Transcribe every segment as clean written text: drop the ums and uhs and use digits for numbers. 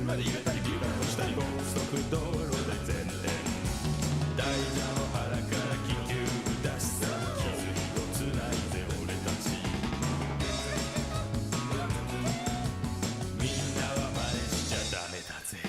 にまで入れたりビューから落ちたり高速道路で前転ダイヤの腹から気球出しさ傷をつないで俺たちみんなは真似しちゃダメだぜ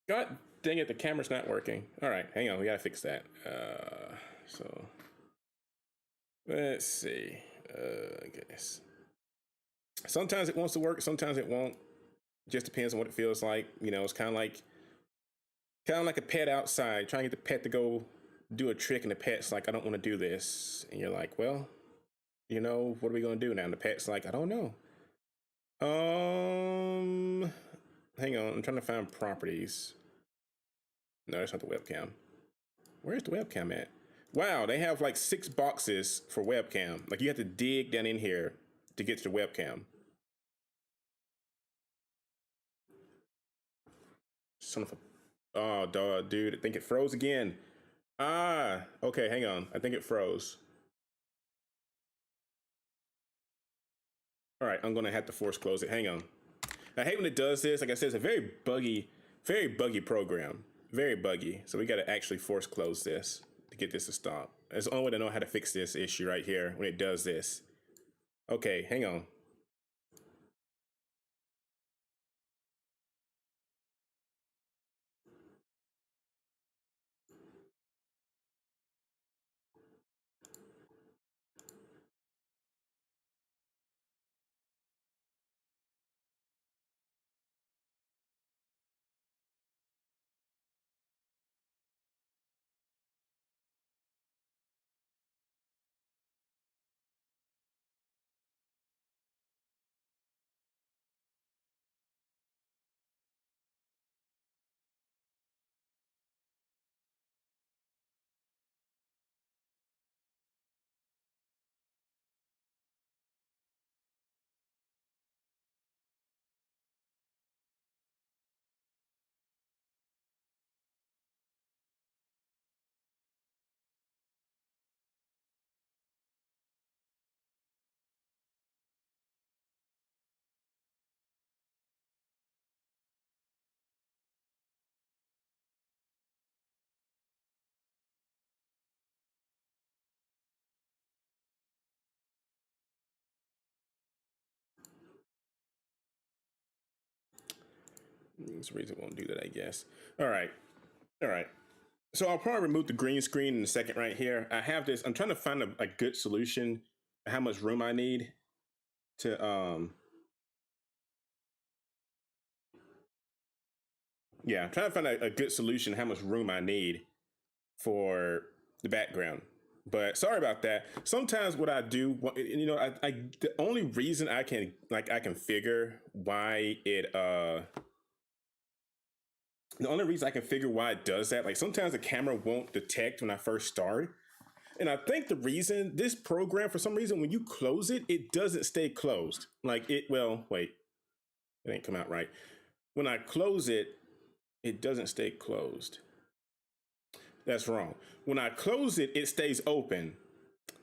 God dang it, the camera's not working. All right, hang on, we gotta fix that. So, let's see. Goodness. Sometimes it wants to work, sometimes it won't. Just depends on what it feels like. You know, it's kind of like a pet outside, trying to get the pet to go do a trick, and the pet's like, I don't want to do this. And you're like, well, you know, what are we gonna do now? And the pet's like, I don't know. Hang on, I'm trying to find properties. No, that's not the webcam. Where's the webcam at? Wow, they have like 6 boxes for webcam. Like you have to dig down in here to get to the webcam. Son of a... Oh, dude, I think it froze again. Ah, okay, hang on. I think it froze. All right, I'm gonna have to force close it. Hang on. I hate when it does this. Like I said, it's a very buggy program. Very buggy. So we got to actually force close this to get this to stop. That's the only way to know how to fix this issue right here when it does this. Okay, hang on. There's a reason it won't do that, I guess. All right. So I'll probably remove the green screen in a second right here. I have this. I'm trying to find a good solution, how much room I need to, yeah, I'm trying to find a good solution, how much room I need for the background. But sorry about that. Sometimes what I do, you know, I the only reason I can figure why it the only reason I can figure why it does that, like sometimes the camera won't detect when I first start. And I think the reason this program, for some reason, when you close it, it doesn't stay closed. Like it, well, wait, it ain't come out right. When I close it, it doesn't stay closed. That's wrong. When I close it, it stays open.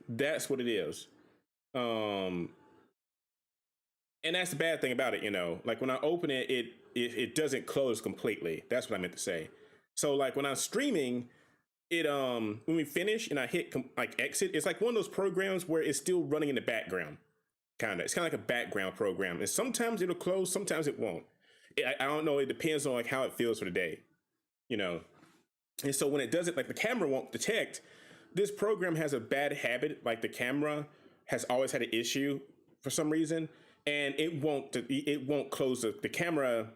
That's what it is. And that's the bad thing about it, you know. Like when I open it, it doesn't close completely. That's what I meant to say. So like when I'm streaming, it when we finish and I hit like exit, it's like one of those programs where it's still running in the background. Kind of. It's kind of like a background program. And sometimes it'll close, sometimes it won't. I don't know. It depends on like how it feels for the day, you know. And so when it does it, like the camera won't detect. This program has a bad habit. Like the camera has always had an issue for some reason, and it won't close the camera.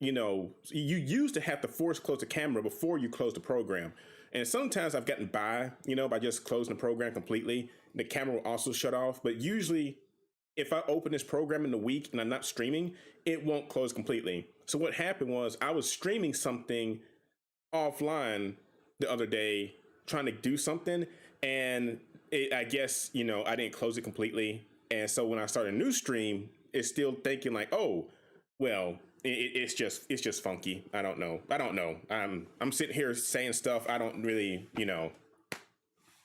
You know, you used to have to force close the camera before you close the program. And sometimes I've gotten by, you know, by just closing the program completely. The camera will also shut off. But usually if I open this program in the week and I'm not streaming, it won't close completely. So what happened was I was streaming something offline the other day, trying to do something. And I guess, you know, I didn't close it completely. And so when I start a new stream, it's still thinking like, oh, well, it's just funky. I don't know. I'm sitting here saying stuff I don't really, you know.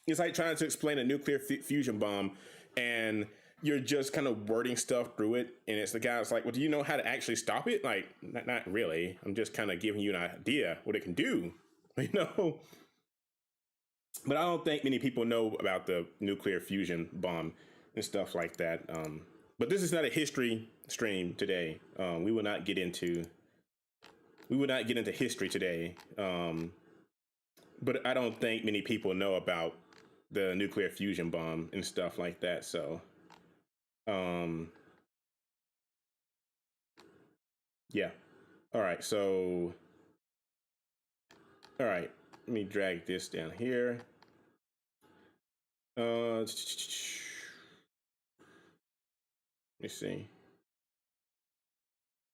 It's like trying to explain a nuclear fusion bomb, and you're just kind of wording stuff through it. And it's the guy that's like, well, do you know how to actually stop it? Like, not really. I'm just kind of giving you an idea what it can do, you know. But I don't think many people know about the nuclear fusion bomb and stuff like that. But this is not a history stream today. We will not get into history today. But I don't think many people know about the nuclear fusion bomb and stuff like that. So, yeah. All right. So, all right. Let me drag this down here. Let me see.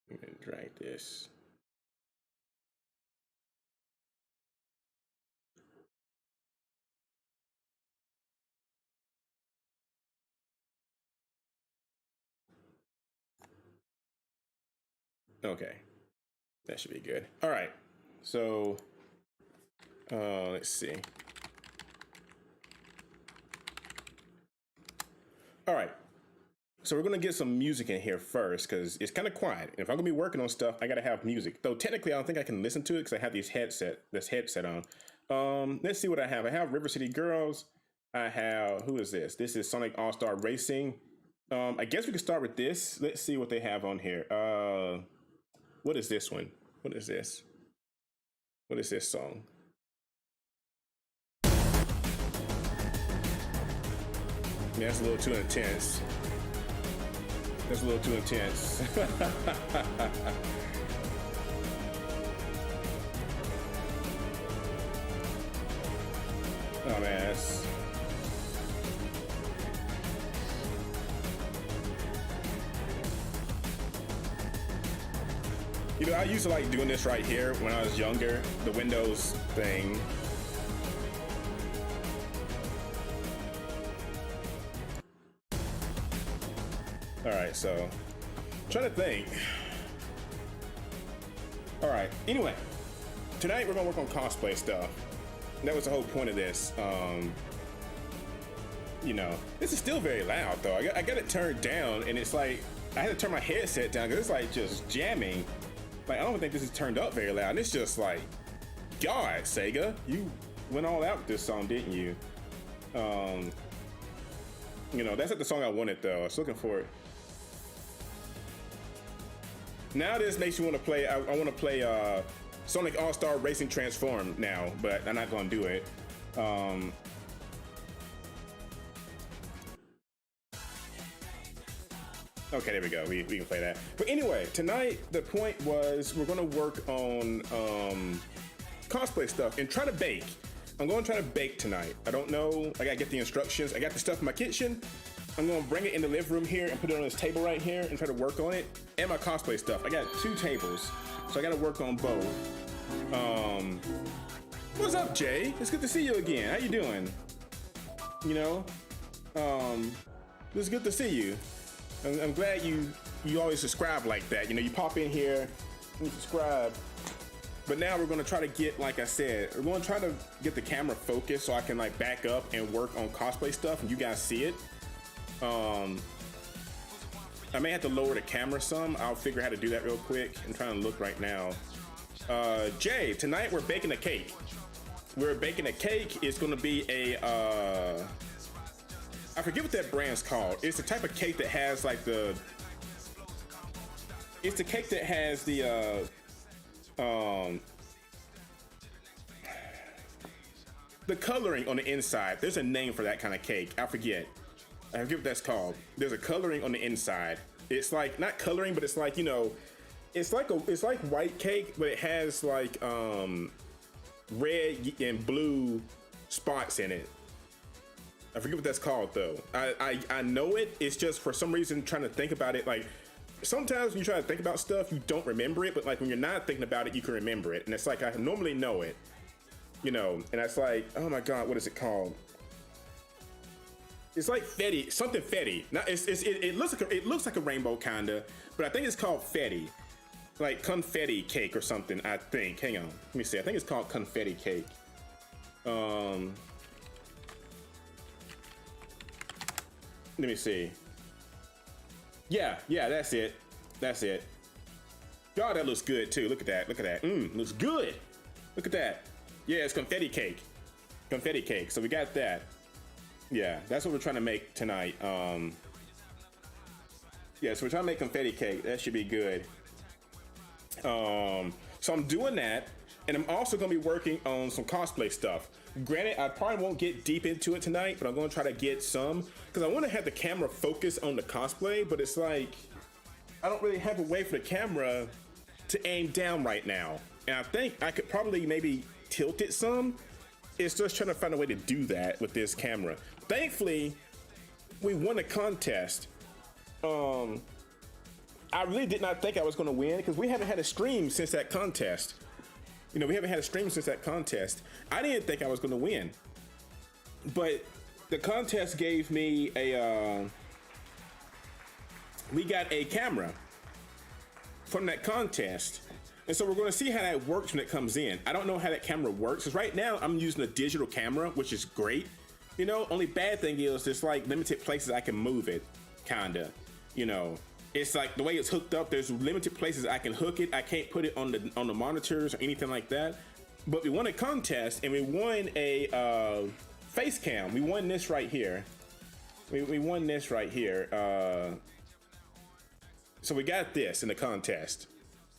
I'm gonna drag this. Okay, that should be good. All right, so let's see. All right, so we're gonna get some music in here first because it's kind of quiet. If I'm gonna be working on stuff, I gotta have music. Though technically, I don't think I can listen to it because I have this headset on. Let's see what I have. I have River City Girls. I have, who is this? This is Sonic All-Star Racing. I guess we can start with this. Let's see what they have on here. What is this one? What is this? What is this song? Yeah, that's a little too intense. That's a little too intense. Oh man, that's... You know, I used to like doing this right here when I was younger, the Windows thing. All right, so I'm trying to think. All right, anyway, tonight we're gonna work on cosplay stuff. That was the whole point of this. You know, this is still very loud though. I got it turned down, and it's like I had to turn my headset down because it's like just jamming. Like, I don't think this is turned up very loud. And it's just like, God, Sega, you went all out with this song, didn't you? You know, that's not the song I wanted though. I was looking for it. Now this makes you want to play. I want to play Sonic All-Star Racing Transform now, but I'm not gonna do it. Okay, there we go. We can play that. But anyway, tonight the point was we're gonna work on cosplay stuff and try to bake. I'm gonna try to bake tonight. I don't know. I gotta get the instructions. I got the stuff in my kitchen. I'm gonna bring it in the living room here and put it on this table right here and try to work on it. And my cosplay stuff. I got 2 tables, so I gotta work on both. What's up, Jay? It's good to see you again. How you doing? You know, it's good to see you. I'm glad you always subscribe like that. You know, you pop in here, you subscribe. But now we're gonna try to get, like I said, we're gonna try to get the camera focused so I can like back up and work on cosplay stuff and you guys see it. I may have to lower the camera some. I'll figure out how to do that real quick. I'm trying to look right now. Jay, tonight we're baking a cake. We're baking a cake. It's gonna be a, I forget what that brand's called. It's the type of cake that has like it's the cake that has the coloring on the inside. There's a name for that kind of cake. I forget what that's called. There's a coloring on the inside. It's like not coloring, but it's like, you know, it's like white cake, but it has like red and blue spots in it. I forget what that's called though. I know it. It's just for some reason trying to think about it. Like sometimes when you try to think about stuff, you don't remember it, but like when you're not thinking about it, you can remember it. And it's like I normally know it, you know. And it's like, oh my god, what is it called? It's like fetty, something fetty. Now it looks like a rainbow kinda, but I think it's called fetty, like confetti cake or something. I think. Hang on, let me see. I think it's called confetti cake. Let me see. Yeah, that's it. That's it. God, that looks good too. Look at that. Look at that. Looks good. Look at that. Yeah, it's confetti cake. Confetti cake. So we got that. Yeah, that's what we're trying to make tonight. Yeah, so we're trying to make confetti cake. That should be good. So I'm doing that, and I'm also gonna be working on some cosplay stuff. Granted, I probably won't get deep into it tonight, but I'm gonna try to get some, because I want to have the camera focus on the cosplay, but it's like, I don't really have a way for the camera to aim down right now. And I think I could probably maybe tilt it some. It's just trying to find a way to do that with this camera. Thankfully, we won a contest. I really did not think I was gonna win, because we haven't had a stream since that contest. You know, we haven't had a stream since that contest. I didn't think I was gonna win, but the contest gave me a, we got a camera from that contest. And so we're gonna see how that works when it comes in. I don't know how that camera works, because right now I'm using a digital camera, which is great. You know, only bad thing is there's like limited places I can move it, kinda, you know. It's like the way it's hooked up, there's limited places I can hook it. I can't put it on the monitors or anything like that. But we won a contest and we won a face cam. We won this right here. We won this right here. So we got this in the contest.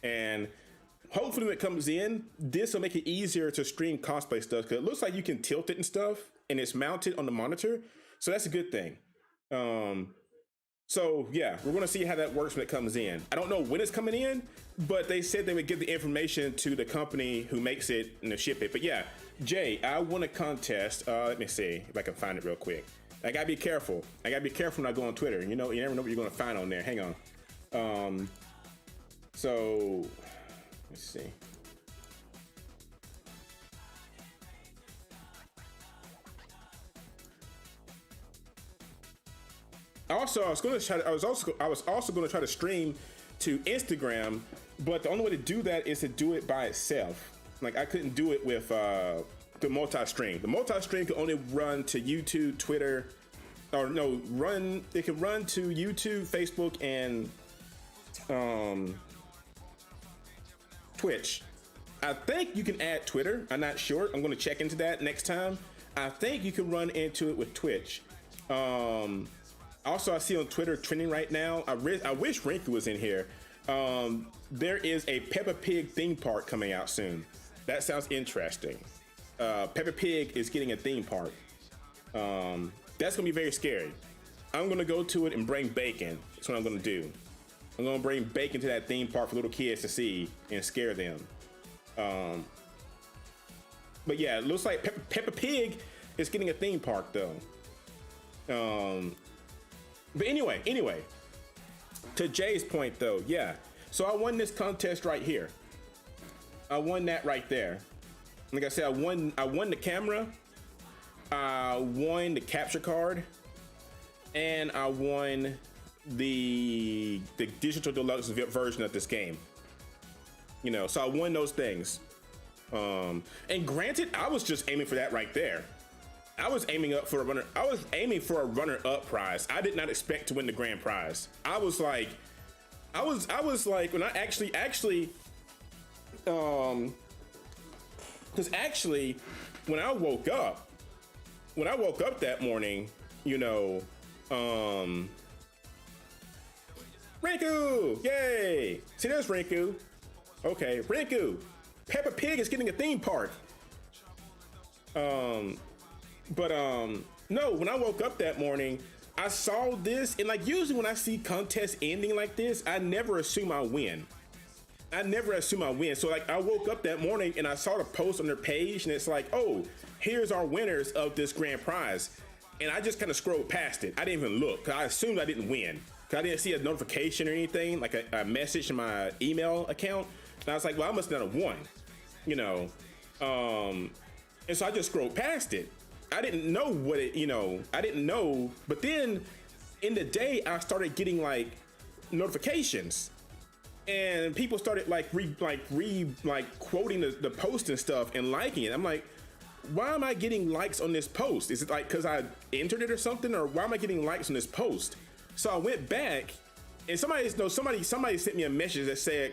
And hopefully when it comes in, this will make it easier to stream cosplay stuff, because it looks like you can tilt it and stuff, and it's mounted on the monitor. So that's a good thing. So yeah, we're gonna see how that works when it comes in. I don't know when it's coming in, but they said they would give the information to the company who makes it and ship it. But yeah, Jay, I won a contest. Let me see if I can find it real quick. I gotta be careful. I gotta be careful when I go on Twitter. You know, you never know what you're gonna find on there. Hang on. So let's see. Also, I was also going to try to stream to Instagram, but the only way to do that is to do it by itself. Like I couldn't do it with the multi-stream. The multi-stream can only run to YouTube, Twitter, or no, it can run to YouTube, Facebook, and Twitch. I think you can add Twitter. I'm not sure. I'm going to check into that next time. I think you can run into it with Twitch. Also, I see on Twitter trending right now. I wish Rinku was in here. There is a Peppa Pig theme park coming out soon. That sounds interesting. Peppa Pig is getting a theme park. That's gonna be very scary. I'm gonna go to it and bring bacon. That's what I'm gonna do. I'm gonna bring bacon to that theme park for little kids to see and scare them. But yeah, it looks like Peppa Pig is getting a theme park though. But anyway, to Jay's point though, yeah. So I won this contest right here. I won that right there. Like I said, I won the camera. I won the capture card, and I won the digital deluxe version of this game. You know, so I won those things. And granted, I was just aiming for that right there. I was aiming up for a runner. I was aiming for a runner-up prize. I did not expect to win the grand prize. I was like when I actually, because actually, when I woke up that morning, you know, Rinku, yay! See, there's Rinku. Okay, Rinku. Peppa Pig is getting a theme park. No, when I woke up that morning, I saw this, and like usually when I see contests ending like this, I never assume I win. So like I woke up that morning and I saw the post on their page, and it's like, oh, here's our winners of this grand prize. And I just kind of scrolled past it. I didn't even look, because I assumed I didn't win. Because I didn't see a notification or anything, like a message in my email account. And I was like, well, I must not have won, you know. And so I just scrolled past it. I didn't know what it, you know, I didn't know. But then in the day, I started getting like notifications, and people started quoting the post and stuff and liking it. I'm like, why am I getting likes on this post? Is it like because I entered it or something, or why am I getting likes on this post? So I went back, and somebody sent me a message that said,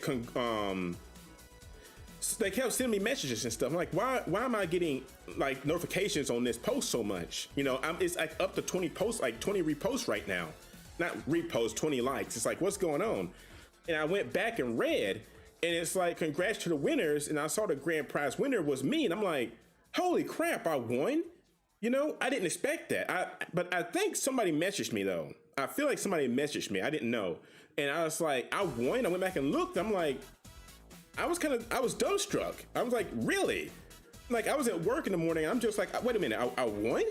they kept sending me messages and stuff. I'm like, why am I getting like notifications on this post so much? You know, it's like up to 20 posts, like 20 reposts right now. Not reposts, 20 likes. It's like, what's going on? And I went back and read, and it's like, congrats to the winners. And I saw the grand prize winner was me, and I'm like, holy crap, I won. You know, I didn't expect that. But I think somebody messaged me though. I feel like somebody messaged me. I didn't know. And I was like, I won. I went back and looked. I'm like, I was dumbstruck. I was like, really? Like, I was at work in the morning. I'm just like, wait a minute, I won?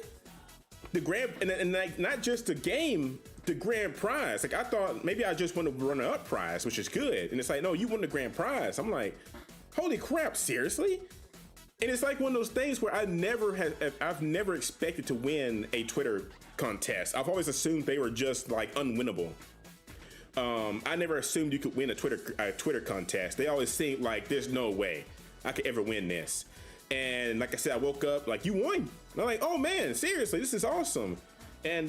The grand, and like, not just the game, the grand prize. Like, I thought maybe I just won the runner-up prize, which is good. And it's like, no, you won the grand prize. I'm like, holy crap, seriously? And it's like one of those things where I've never expected to win a Twitter contest. I've always assumed they were just like unwinnable. I never assumed you could win a Twitter contest. They always seemed like there's no way I could ever win this. And like I said, I woke up like, you won. And I'm like, oh man, seriously, this is awesome. And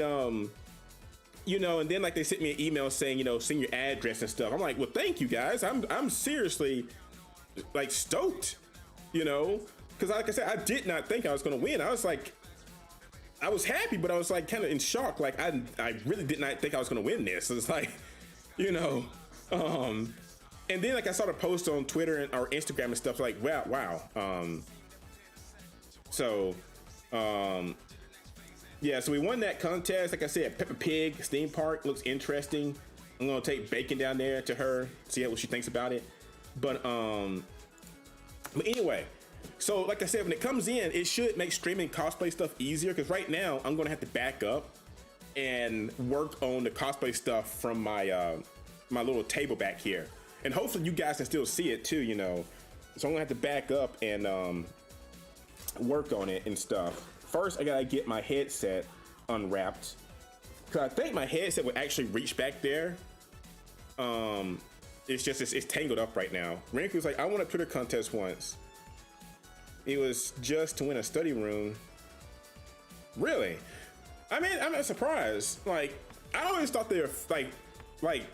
you know, and then like they sent me an email saying, you know, send your address and stuff. I'm like, well, thank you guys. I'm seriously like stoked, you know, because like I said, I did not think I was gonna win. I was like, I was happy, but I was like kind of in shock. Like I really did not think I was gonna win this. So it's like, you know, and then like I saw the post on Twitter or Instagram and stuff, like, wow. Yeah, so we won that contest. Like I said, Peppa Pig theme park looks interesting. I'm gonna take Bacon down there to her, see what she thinks about it. But anyway, so like I said, when it comes in, it should make streaming cosplay stuff easier, because right now I'm gonna have to back up and work on the cosplay stuff from my my little table back here, and hopefully you guys can still see it too, you know. So I'm gonna have to back up and work on it and stuff. First, I gotta get my headset unwrapped, because I think my headset would actually reach back there. It's just it's tangled up right now. Rinku's like, I won a Twitter contest once. It was just to win a study room. Really? I mean, I'm not surprised. Like, I always thought they were like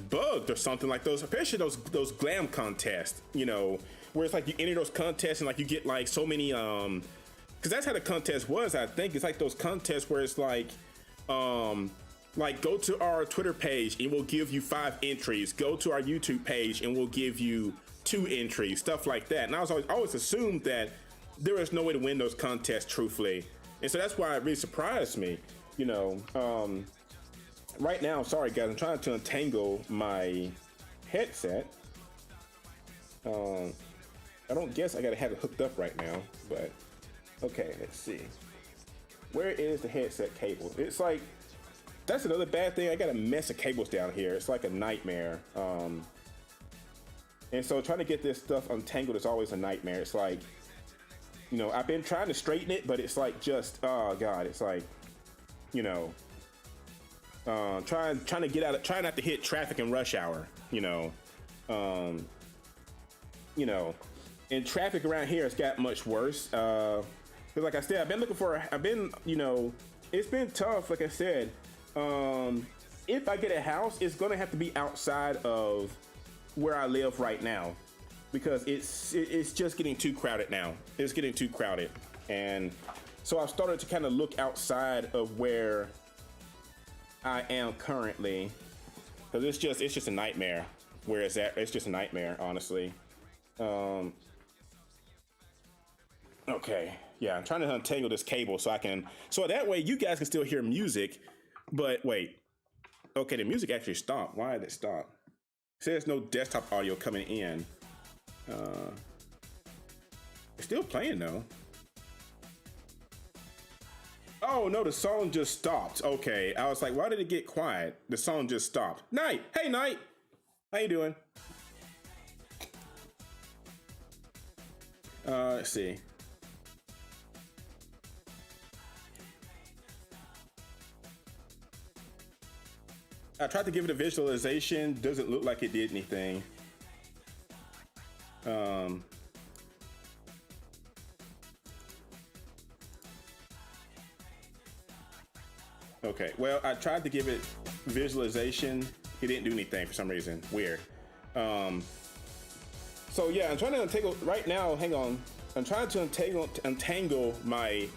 bugged or something, like those, especially those glam contests, you know, where it's like you enter those contests and like you get like so many, because that's how the contest was. I think it's like those contests where it's like go to our Twitter page and we'll give you 5 entries. Go to our YouTube page and we'll give you 2 entries, stuff like that. And I always assumed that there was no way to win those contests truthfully. And so that's why it really surprised me, you know. Right now, sorry guys, I'm trying to untangle my headset. I don't guess I gotta have it hooked up right now, but okay, let's see. Where is the headset cable? It's like, that's another bad thing. I got a mess of cables down here. It's like a nightmare. And so trying to get this stuff untangled is always a nightmare. It's like, You know, I've been trying to straighten it, but it's like just, oh God, it's like, you know, trying to get out of, trying not to hit traffic and rush hour, um, you know, and traffic around here has got much worse. Cause like I said, you know, it's been tough. Like I said, if I get a house, it's gonna have to be outside of where I live right now, because it's just getting too crowded now. It's getting too crowded, and so I've started to kind of look outside of where I am currently, because it's just a nightmare. Where it's at, it's just a nightmare, honestly. Okay, yeah, I'm trying to untangle this cable so that way you guys can still hear music. But wait, okay, the music actually stopped. Why did it stop? It says no desktop audio coming in. It's still playing though. Oh no, the song just stopped. Okay, I was like, why did it get quiet? The song just stopped. Knight, hey Knight, how you doing? Let's see. I tried to give it a visualization. Doesn't look like it did anything. Okay, well, I tried to give it visualization. It didn't do anything for some reason. Weird. So yeah, I'm trying to untangle right now. Hang on. I'm trying to untangle my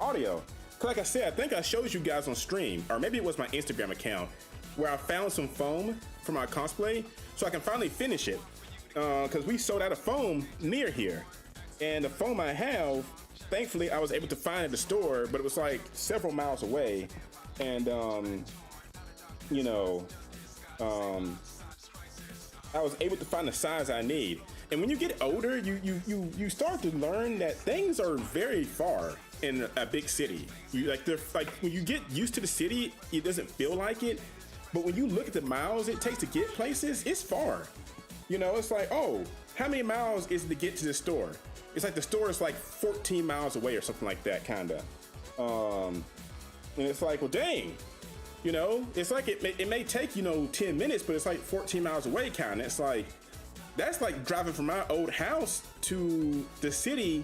audio. Like I said, I think I showed you guys on stream, or maybe it was my Instagram account, where I found some foam for my cosplay, so I can finally finish it. Because we sold out of foam near here, and the foam I have, thankfully, I was able to find at the store, but it was like several miles away, and you know, I was able to find the size I need. And when you get older, you start to learn that things are very far in a big city. When you get used to the city, it doesn't feel like it. But when you look at the miles it takes to get places, it's far. You know, it's like, oh, how many miles is it to get to the store? It's like the store is like 14 miles away or something like that, kinda. And it's like, well, dang. You know, it's like it may take, 10 minutes, but it's like 14 miles away, kinda. It's like, that's like driving from my old house to the city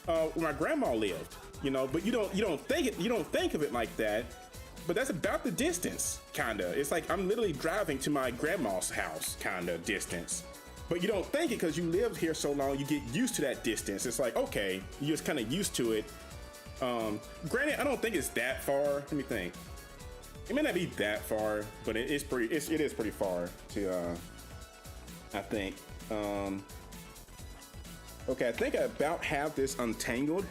where my grandma lived, but you don't think of it like that, but that's about the distance, kinda. It's like I'm literally driving to my grandma's house, kinda distance. But you don't think it because you lived here so long, you get used to that distance. It's like, okay, you're just kind of used to it. Granted, I don't think it's that far. Let me think. It may not be that far, but it is pretty far to, I think. Okay, I think I about have this untangled.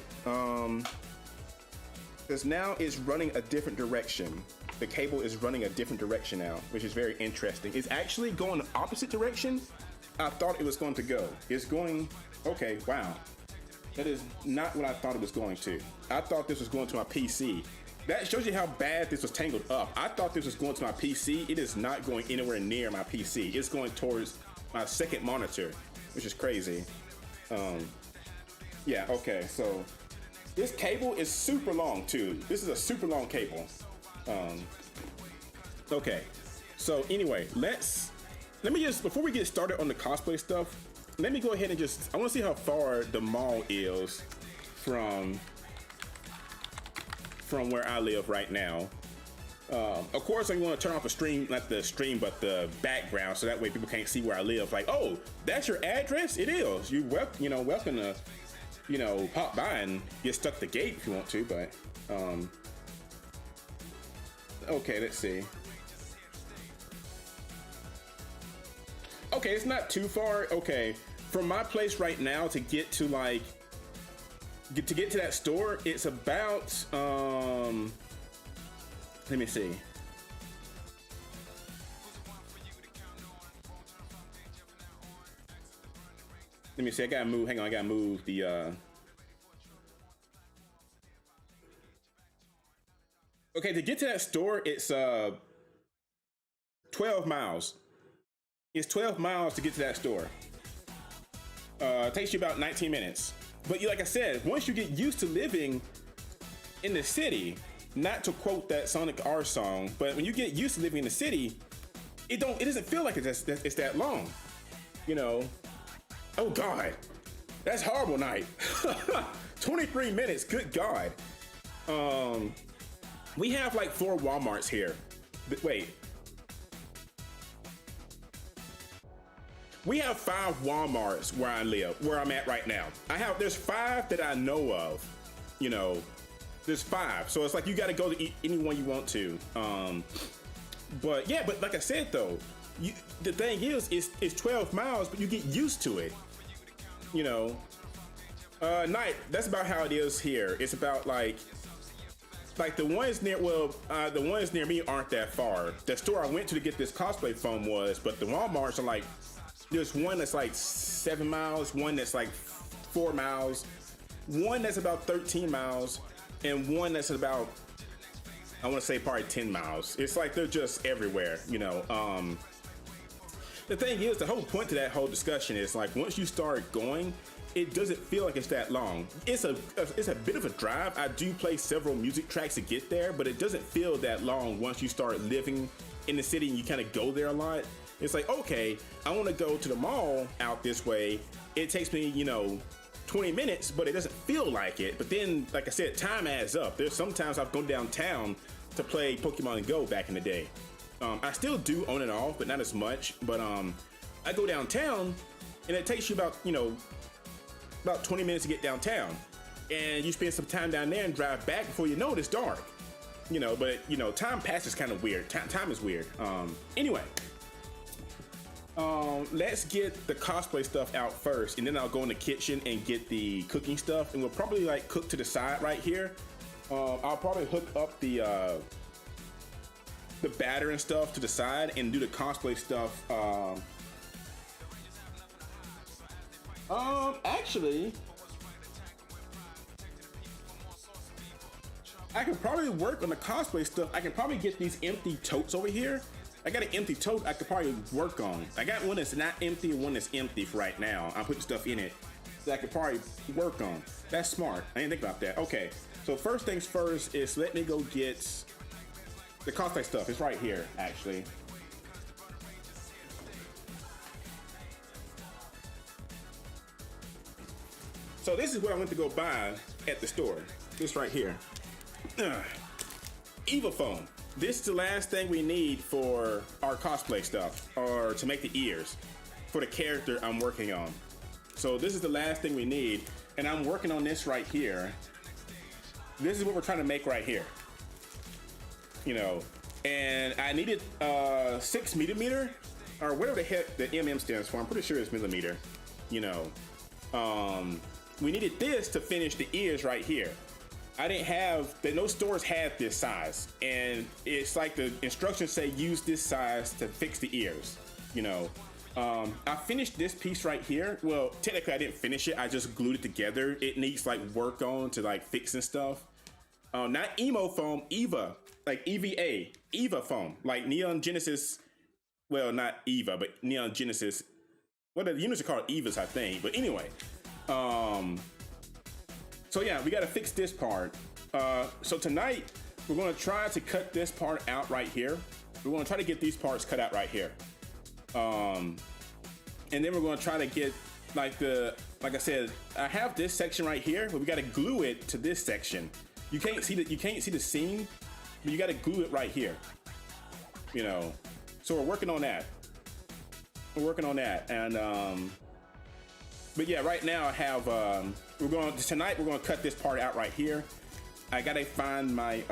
Because now it's running a different direction. The cable is running a different direction now, which is very interesting. It's actually going the opposite direction I thought it was going to go. It's going, okay, wow. That is not what I thought it was going to. I thought this was going to my PC. That shows you how bad this was tangled up. I thought this was going to my PC. It is not going anywhere near my PC. It's going towards my second monitor, which is crazy. Yeah, okay, so this cable is super long too. This is a super long cable. Okay, so anyway, let me just, before we get started on the cosplay stuff, let me go ahead and I want to see how far the mall is from where I live right now. Of course, I want to turn off the stream, not the stream, but the background, so that way people can't see where I live. Like, oh, that's your address? It is. You're welcome to, pop by and get stuck at the gate if you want to, but, okay, let's see. Okay, it's not too far. Okay, from my place right now to get to to that store, it's about let me see. Let me see. I gotta move. Hang on. I gotta move the. Okay, to get to that store, it's 12 miles. It's 12 miles to get to that store. Takes you about 19 minutes. But like I said, once you get used to living in the city, not to quote that Sonic R song, but when you get used to living in the city, it doesn't feel like it's that long, you know. Oh God, that's horrible night. 23 minutes, good God. We have like 4 Walmarts here. Wait. We have 5 Walmarts where I live, where I'm at right now. There's 5 that I know of, you know, there's 5. So it's like, you got to go to any one you want to. But yeah, but like I said though, the thing is, it's 12 miles, but you get used to it, you know. Night, that's about how it is here. It's about like the ones near, the ones near me aren't that far. The store I went to get this cosplay foam was, but the Walmarts are like, there's one that's like 7 miles, one that's like 4 miles, one that's about 13 miles, and one that's about, I want to say probably 10 miles. It's like they're just everywhere, you know. The thing is, the whole point to that whole discussion is like, once you start going, it doesn't feel like it's that long. It's a bit of a drive. I do play several music tracks to get there, but it doesn't feel that long once you start living in the city and you kind of go there a lot. It's like, okay, I want to go to the mall out this way. It takes me, you know, 20 minutes, but it doesn't feel like it. But then, like I said, time adds up. There's sometimes I've gone downtown to play Pokemon Go back in the day. I still do on and off, but not as much. But I go downtown, and it takes you about, you know, about 20 minutes to get downtown. And you spend some time down there and drive back before you know it, it's dark. You know, but, you know, time passes kind of weird. Time is weird. Anyway. Let's get the cosplay stuff out first, and then I'll go in the kitchen and get the cooking stuff, and we'll probably like cook to the side right here. I'll probably hook up the batter and stuff to the side and do the cosplay stuff. Actually, I can probably work on the cosplay stuff. I can probably get these empty totes over here. I got an empty tote I could probably work on. I got one that's not empty and one that's empty for right now. I'm putting stuff in it that I could probably work on. That's smart. I didn't think about that. Okay, so first things first is let me go get the cosplay stuff. It's right here, actually. So this is what I went to go buy at the store. This right here. Eva foam. This is the last thing we need for our cosplay stuff, or to make the ears for the character I'm working on. So this is the last thing we need, and I'm working on this right here. This is what we're trying to make right here. You know, and I needed 6 millimeter, or whatever the heck the MM stands for. I'm pretty sure it's millimeter. You know, we needed this to finish the ears right here. I didn't have that. No stores had this size, and it's like the instructions say use this size to fix the ears. You know, I finished this piece right here. Well, technically I didn't finish it. I just glued it together. It needs like work on to like fix and stuff. Not emo foam, Eva, like EVA, Eva foam, like Neon Genesis. Well, not Eva, but Neon Genesis. Well, the units are called Evas, I think. But anyway, so yeah, we got to fix this part. So tonight we're going to try to cut this part out right here. We're going to try to get these parts cut out right here. And then we're going to try to get like I said, I have this section right here, but we got to glue it to this section. You can't see the seam, but you got to glue it right here. You know, so we're working on that. And but yeah, right now I have tonight we're going to cut this part out right here. I gotta find my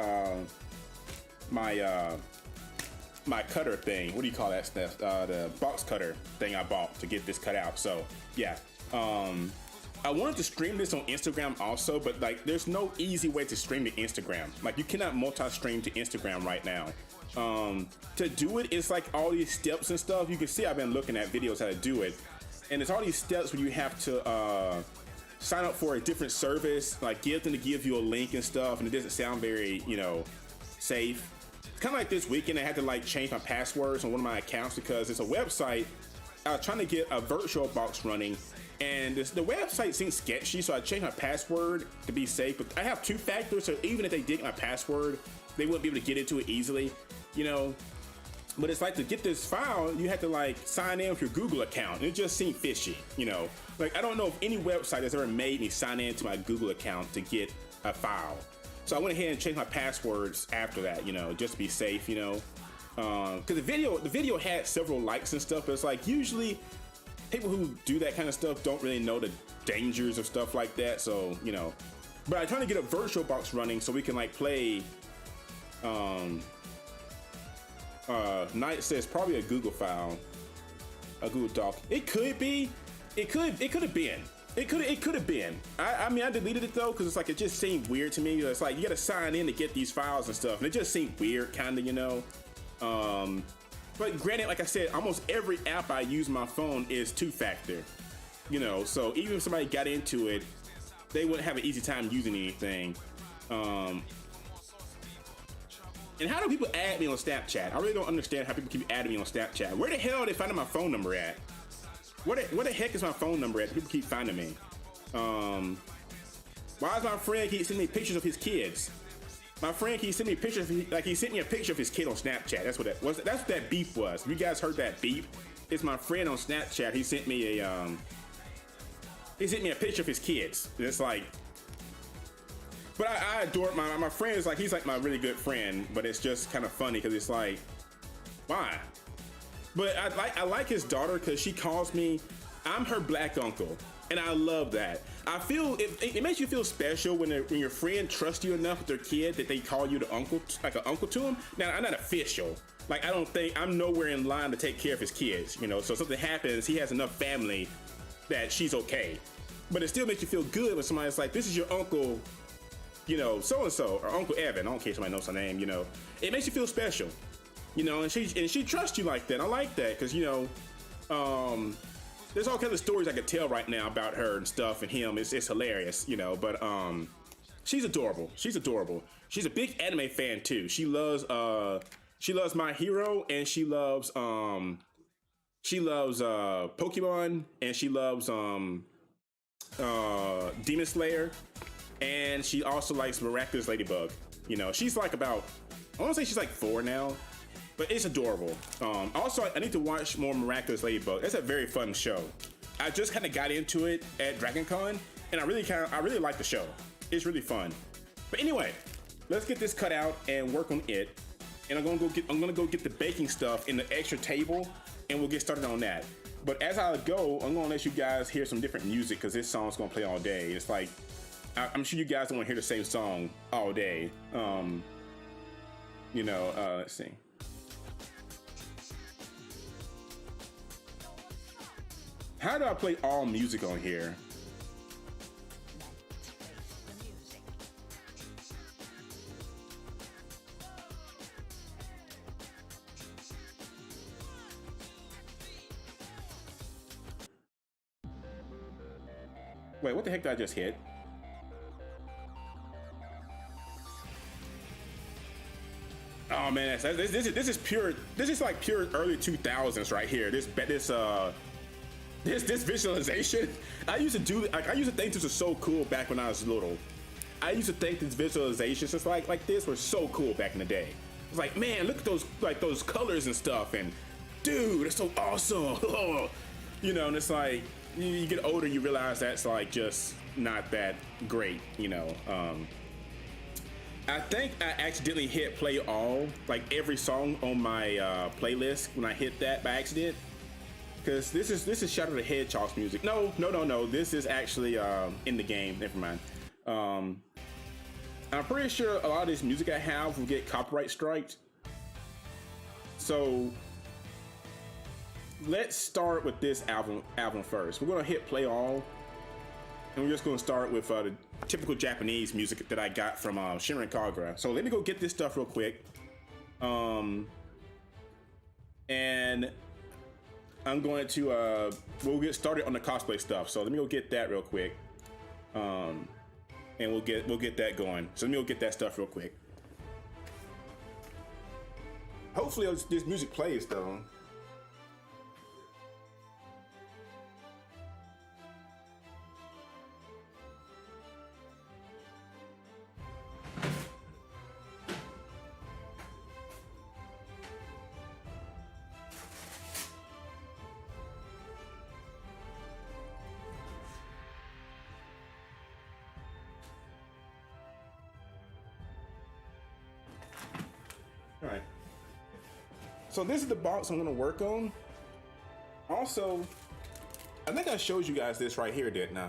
my cutter thing. What do you call that stuff? The box cutter thing I bought to get this cut out. So yeah, I wanted to stream this on Instagram also, but like there's no easy way to stream to Instagram. Like you cannot multi-stream to Instagram right now. To do it, it's like all these steps and stuff. You can see I've been looking at videos how to do it. And it's all these steps where you have to sign up for a different service, like give them to give you a link and stuff, and it doesn't sound very, you know, safe. Kind of like this weekend, I had to like change my passwords on one of my accounts because it's a website I was trying to get a virtual box running, and the website seems sketchy, so I changed my password to be safe. But I have 2 factors, so even if they dig my password, they wouldn't be able to get into it easily, you know. But it's like, to get this file, you have to like sign in with your Google account, and it just seemed fishy, you know. Like, I don't know if any website has ever made me sign in to my Google account to get a file. So I went ahead and changed my passwords after that, you know, just to be safe, you know. Because the video had several likes and stuff, but it's like, usually people who do that kind of stuff don't really know the dangers of stuff like that. So, you know, but I'm trying to get a virtual box running so we can like play. Knight says probably a Google file, a Google Doc. It could be. It could have been. It could have been. I mean, I deleted it though, because it's like, it just seemed weird to me. It's like, you got to sign in to get these files and stuff, and it just seemed weird, kind of, you know. But granted, like I said, almost every app I use on my phone is 2-factor, you know. So even if somebody got into it, they wouldn't have an easy time using anything. And how do people add me on Snapchat? I really don't understand how people keep adding me on Snapchat. Where the hell are they finding my phone number at? Where the heck is my phone number at? People keep finding me. Why is my friend keep sending me pictures of his kids? My friend keeps sending me pictures, like he sent me a picture of his kid on Snapchat. That's what that was. That's what that beep was. If you guys heard that beep, it's my friend on Snapchat. He sent me a picture of his kids. And it's like, but I adore my friend. Is like, he's like my really good friend, but it's just kind of funny because it's like, why? But I like his daughter because she calls me, I'm her black uncle, and I love that. I feel it makes you feel special when your friend trusts you enough with their kid that they call you the uncle, like an uncle to him. Now, I'm not official. Like, I don't think I'm nowhere in line to take care of his kids, you know. So if something happens, he has enough family that she's okay. But it still makes you feel good when somebody's like, this is your uncle, you know, so and so, or Uncle Evan. I don't care if somebody knows her name, you know. It makes you feel special, you know. And she trusts you like that. I like that because, you know, there's all kinds of stories I could tell right now about her and stuff and him. It's hilarious, you know. But she's adorable. She's adorable. She's a big anime fan too. She loves My Hero, and she loves Pokemon, and she loves Demon Slayer, and she also likes Miraculous Ladybug. You know, she's like about, I want to say she's like 4 now. But it's adorable. Also, I need to watch more Miraculous Ladybug. That's a very fun show. I just kind of got into it at Dragon Con, and I really like the show. It's really fun. But anyway, let's get this cut out and work on it. And I'm gonna go get the baking stuff in the extra table, and we'll get started on that. But as I go, I'm gonna let you guys hear some different music because this song's gonna play all day. It's like, I'm sure you guys don't want to hear the same song all day. You know, let's see. How do I play all music on here? Wait, what the heck did I just hit? Oh man, this is pure. This is like pure early 2000s right here. This visualization, I used to think this was so cool back when I was little. I used to think these visualizations just like this were so cool back in the day. It's like, man, look at those colors and stuff, and dude, it's so awesome. You know, and it's like, you get older, you realize that's like just not that great, you know. I think I accidentally hit play all, like every song on my playlist when I hit that by accident. Because this is Shadow the Hedgehog's music. No. This is actually in the game. Never mind. I'm pretty sure a lot of this music I have will get copyright striked. So let's start with this album first. We're gonna hit play all, and we're just gonna start with the typical Japanese music that I got from Shinran Kagura. So let me go get this stuff real quick. And I'm going to we'll get started on the cosplay stuff. So let me go get that real quick, and we'll get that going. So let me go get that stuff real quick. Hopefully this music plays though. All right. So this is the box I'm gonna work on. Also, I think I showed you guys this right here, didn't I?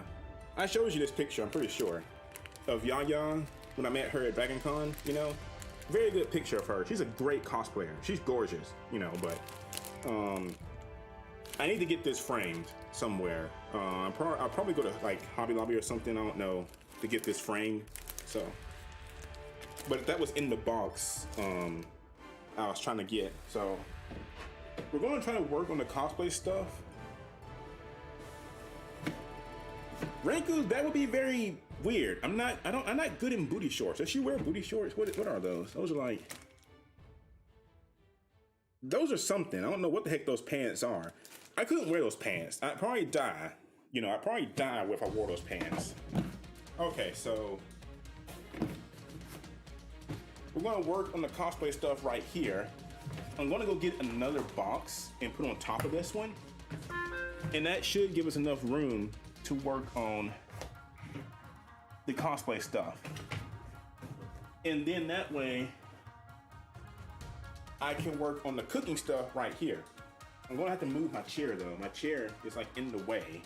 I showed you this picture, I'm pretty sure, of Yaya when I met her at Dragon Con, you know? Very good picture of her. She's a great cosplayer. She's gorgeous, you know, but I need to get this framed somewhere. I'll probably go to like Hobby Lobby or something, I don't know, to get this framed. So, but that was in the box I was trying to get. So we're going to try to work on the cosplay stuff. Wrinkles, that would be very weird. I'm not good in booty shorts. Does she wear booty shorts? What are those? Those are like, those are something. I don't know what the heck those pants are. I couldn't wear those pants. I'd probably die. You know, I'd probably die if I wore those pants. Okay, so we're gonna work on the cosplay stuff right here. I'm gonna go get another box and put on top of this one. And that should give us enough room to work on the cosplay stuff. And then that way, I can work on the cooking stuff right here. I'm gonna have to move my chair though. My chair is like in the way.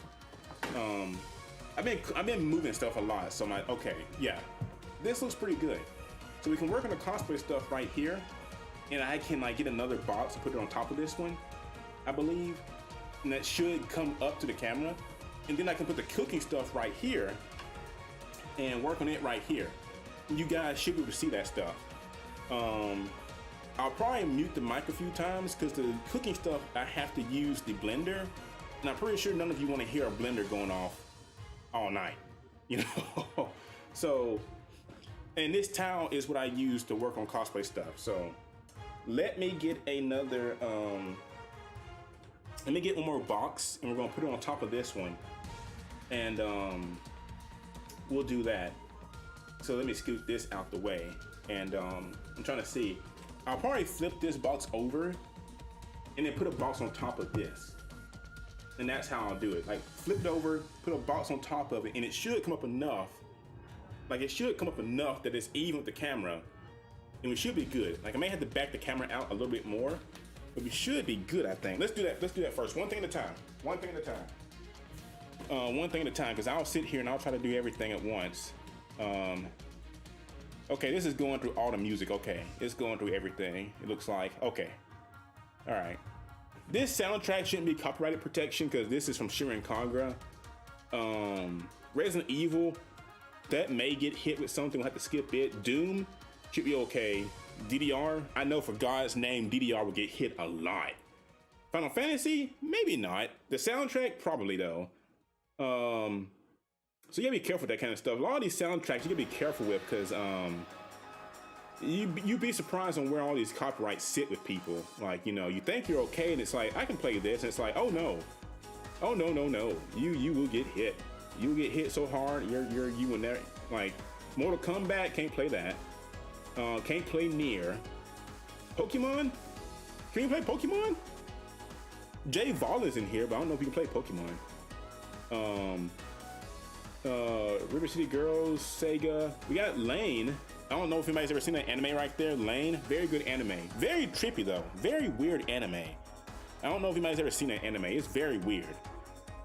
I've been moving stuff a lot, so I'm like, okay, yeah, this looks pretty good. So we can work on the cosplay stuff right here, and I can like get another box and put it on top of this one, I believe, and that should come up to the camera. And then I can put the cooking stuff right here and work on it right here. You guys should be able to see that stuff. I'll probably mute the mic a few times because the cooking stuff, I have to use the blender. And I'm pretty sure none of you want to hear a blender going off all night, you know? So, and this towel is what I use to work on cosplay stuff. So let me get another, let me get one more box and we're gonna put it on top of this one. And we'll do that. So let me scoot this out the way. And I'm trying to see. I'll probably flip this box over and then put a box on top of this. And that's how I'll do it. Like flip it over, put a box on top of it, and it should come up enough. Like it should come up enough that it's even with the camera. And we should be good. Like I may have to back the camera out a little bit more, but we should be good, I think. Let's do that first. One thing at a time. One thing at a time. One thing at a time, because I'll sit here and I'll try to do everything at once. Okay, this is going through all the music. Okay, it's going through everything. It looks like, okay. All right. This soundtrack shouldn't be copyrighted protection because this is from Shirin Kagra. Resident Evil, that may get hit with something. We'll have to skip it. Doom should be okay. DDR, I know for God's name, DDR will get hit a lot. Final Fantasy, maybe not. The soundtrack, probably though. So you gotta be careful with that kind of stuff. A lot of these soundtracks you gotta be careful with because you'd be surprised on where all these copyrights sit with people. Like, you know, you think you're okay and it's like, I can play this, and it's like, oh no. Oh no, no, no. You will get hit. You will get hit so hard, you will never, like, Mortal Kombat, can't play that. Can't play Nier. Pokemon? Can you play Pokemon? Jay Vall is in here, but I don't know if you can play Pokemon. River City Girls, Sega. We got Lane. I don't know if anybody's ever seen that anime right there. Lane, very good anime. Very trippy though. Very weird anime. I don't know if anybody's ever seen that anime. It's very weird.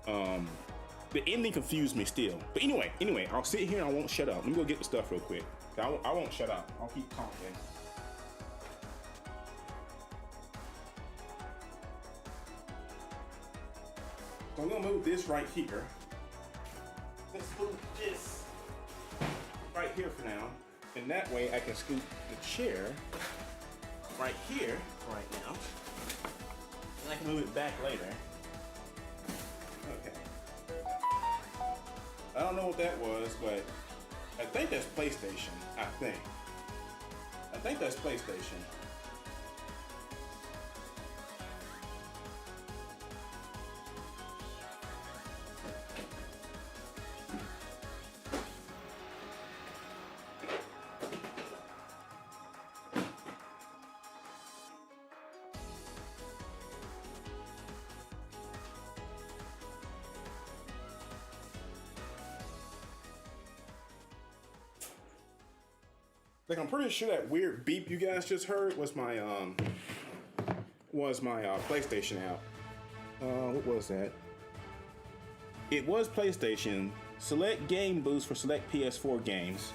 The ending confused me still. But anyway, I'll sit here and I won't shut up. Let me go get the stuff real quick. I won't shut up. I'll keep talking. So I'm gonna move this right here. Let's move this right here for now. And that way I can scoot the chair right here right now. And I can move it back later. Okay. I don't know what that was, but I think that's PlayStation. I think that's PlayStation. Like, I'm pretty sure that weird beep you guys just heard was my PlayStation app. What was that? It was PlayStation. Select game boost for select PS4 games.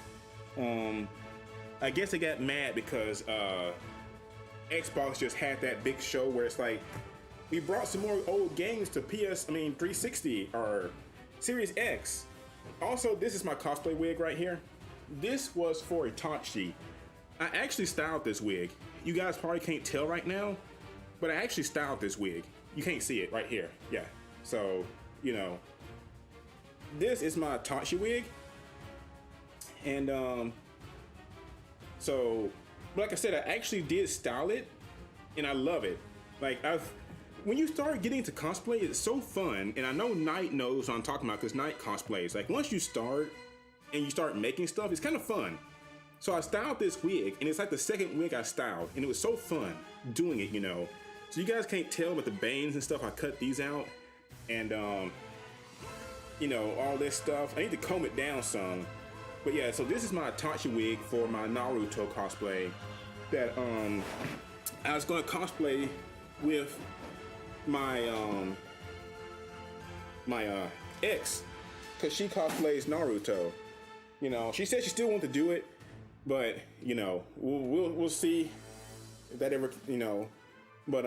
I guess they got mad because Xbox just had that big show where it's like, we brought some more old games to 360 or Series X. Also, this is my cosplay wig right here. This was for Itachi. I actually styled this wig. You guys probably can't tell right now, but I actually styled this wig. You can't see it right here. Yeah. So, you know, this is my Itachi wig. And so, like I said, I actually did style it, and I love it. Like, when you start getting into cosplay, it's so fun. And I know Knight knows what I'm talking about because Knight cosplays. Like, once you start and you start making stuff, it's kind of fun. So I styled this wig, and it's like the second wig I styled, and it was so fun doing it, you know. So you guys can't tell, but the bangs and stuff, I cut these out, and you know, all this stuff. I need to comb it down some. But yeah, so this is my Itachi wig for my Naruto cosplay that I was gonna cosplay with my ex, cause she cosplays Naruto. You know, she said she still wants to do it, but you know, we'll see if that ever, you know. But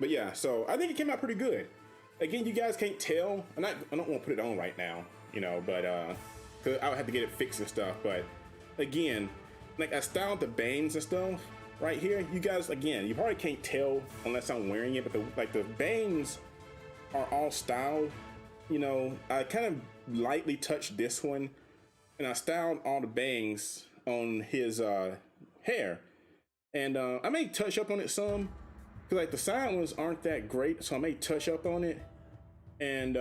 yeah, so I think it came out pretty good. Again, you guys can't tell. I don't want to put it on right now, you know, but cause I would have to get it fixed and stuff. But again, like I styled the bangs and stuff right here. You guys, again, you probably can't tell unless I'm wearing it, but the bangs are all styled. You know, I kind of lightly touched this one, and I styled all the bangs on his hair. And I may touch up on it some, because like the side ones aren't that great, so I may touch up on it. And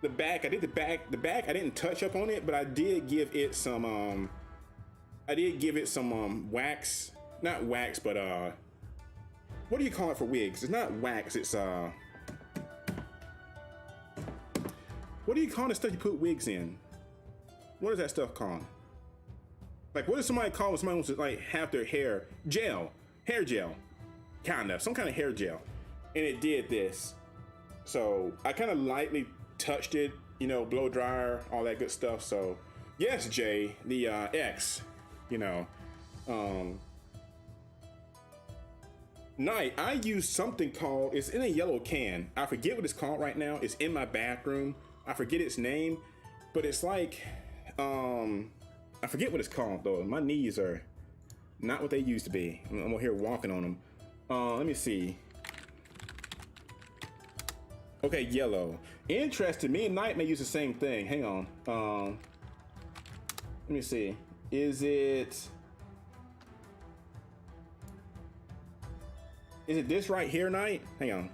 the back, I did the back I didn't touch up on it, but I did give it some wax, not wax, but what do you call it for wigs? It's not wax, it's what do you call the stuff you put wigs in? What is that stuff called? Like, what does somebody call when somebody wants to like have their hair hair gel, some kind of hair gel, and it did this. So I kind of lightly touched it, you know, blow dryer, all that good stuff. So yes, Jay, the ex, you know, Night, I use something called, it's in a yellow can. I forget what it's called right now. It's in my bathroom. I forget its name, but it's like, I forget what it's called though. My knees are not what they used to be. I'm over here walking on them. Let me see. Okay, yellow. Interesting. Me and Knight may use the same thing. Hang on. Let me see. Is it this right here, Knight? Hang on.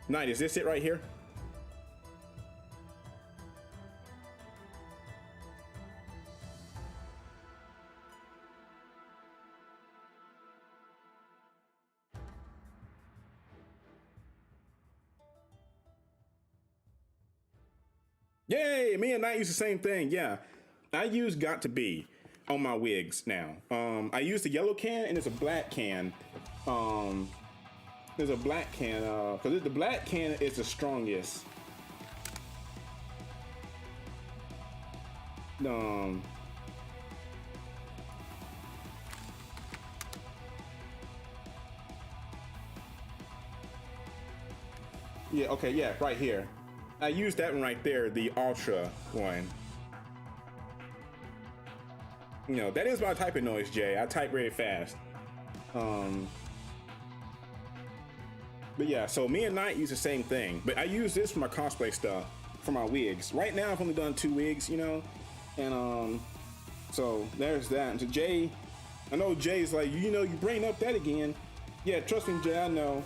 Knight, is this it right here? Yay, me and Knight use the same thing. Yeah, I use Got to Be on my wigs now. I use the yellow can and there's a black can. There's a black can because the black can is the strongest. Yeah, okay, yeah, right here. I used that one right there, the Ultra one. You know, that is my typing noise, Jay. I type very fast. But yeah, so me and Knight use the same thing. But I use this for my cosplay stuff, for my wigs. Right now, I've only done 2 wigs, you know? And so there's that. And so Jay, I know Jay's like, you know, you bring up that again. Yeah, trust me, Jay, I know.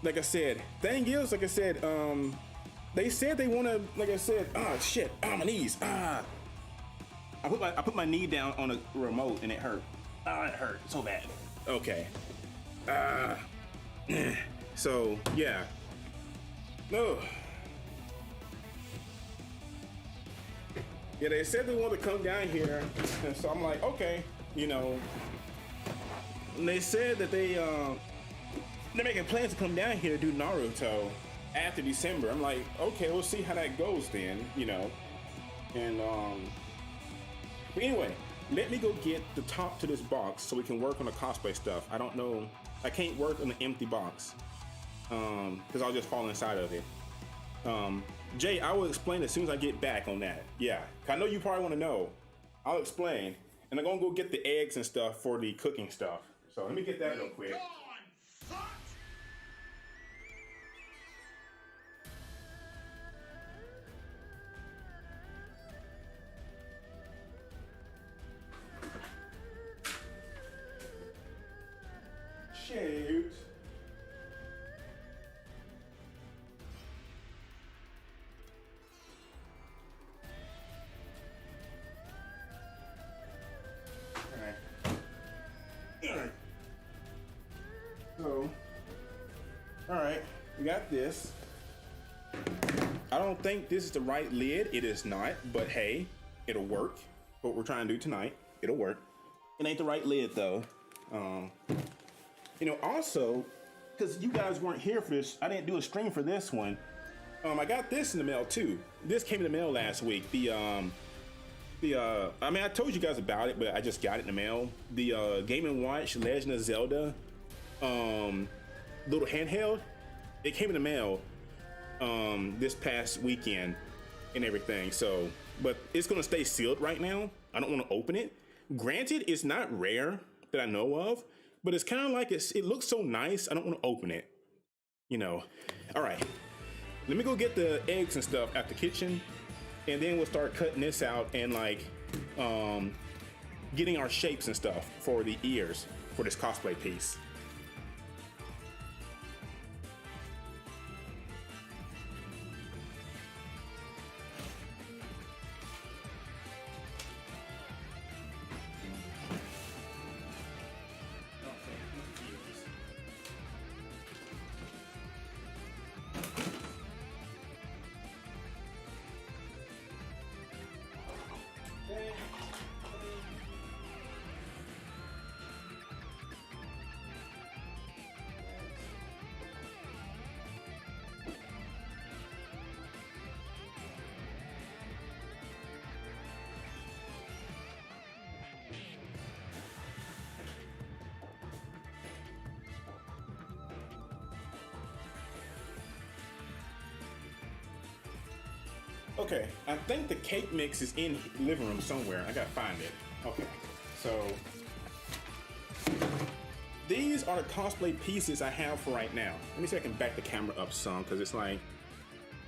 Like I said, thing is, like I said, they said they want to, like I said, shit, my knees, I put my knee down on a remote and it hurt. It hurt so bad. Okay. So yeah. No. Yeah, they said they wanted to come down here, and so I'm like, okay, you know. And they said that they're making plans to come down here to do Naruto after December. I'm like, okay, we'll see how that goes then, you know. And but anyway, let me go get the top to this box so we can work on the cosplay stuff. I don't know, I can't work on the empty box because I'll just fall inside of it. Jay, I will explain as soon as I get back on that. Yeah, I know you probably want to know. I'll explain, and I'm gonna go get the eggs and stuff for the cooking stuff. So let me get that real quick. Shoot. Alright. So, alright, we got this. I don't think this is the right lid. It is not, but hey, it'll work. What we're trying to do tonight, it'll work. It ain't the right lid though. You know, also, because you guys weren't here for this, I didn't do a stream for this one. I got this in the mail too. This came in the mail last week. I mean, I told you guys about it, but I just got it in the mail. The Game & Watch Legend of Zelda little handheld. It came in the mail this past weekend and everything. So, but it's gonna stay sealed right now. I don't want to open it. Granted, it's not rare that I know of, but it's kind of like it looks so nice. I don't want to open it. You know. All right. Let me go get the eggs and stuff at the kitchen, and then we'll start cutting this out and like getting our shapes and stuff for the ears for this cosplay piece. Okay, I think the cake mix is in the living room somewhere. I gotta find it. Okay, so these are the cosplay pieces I have for right now. Let me see if I can back the camera up some, because it's like,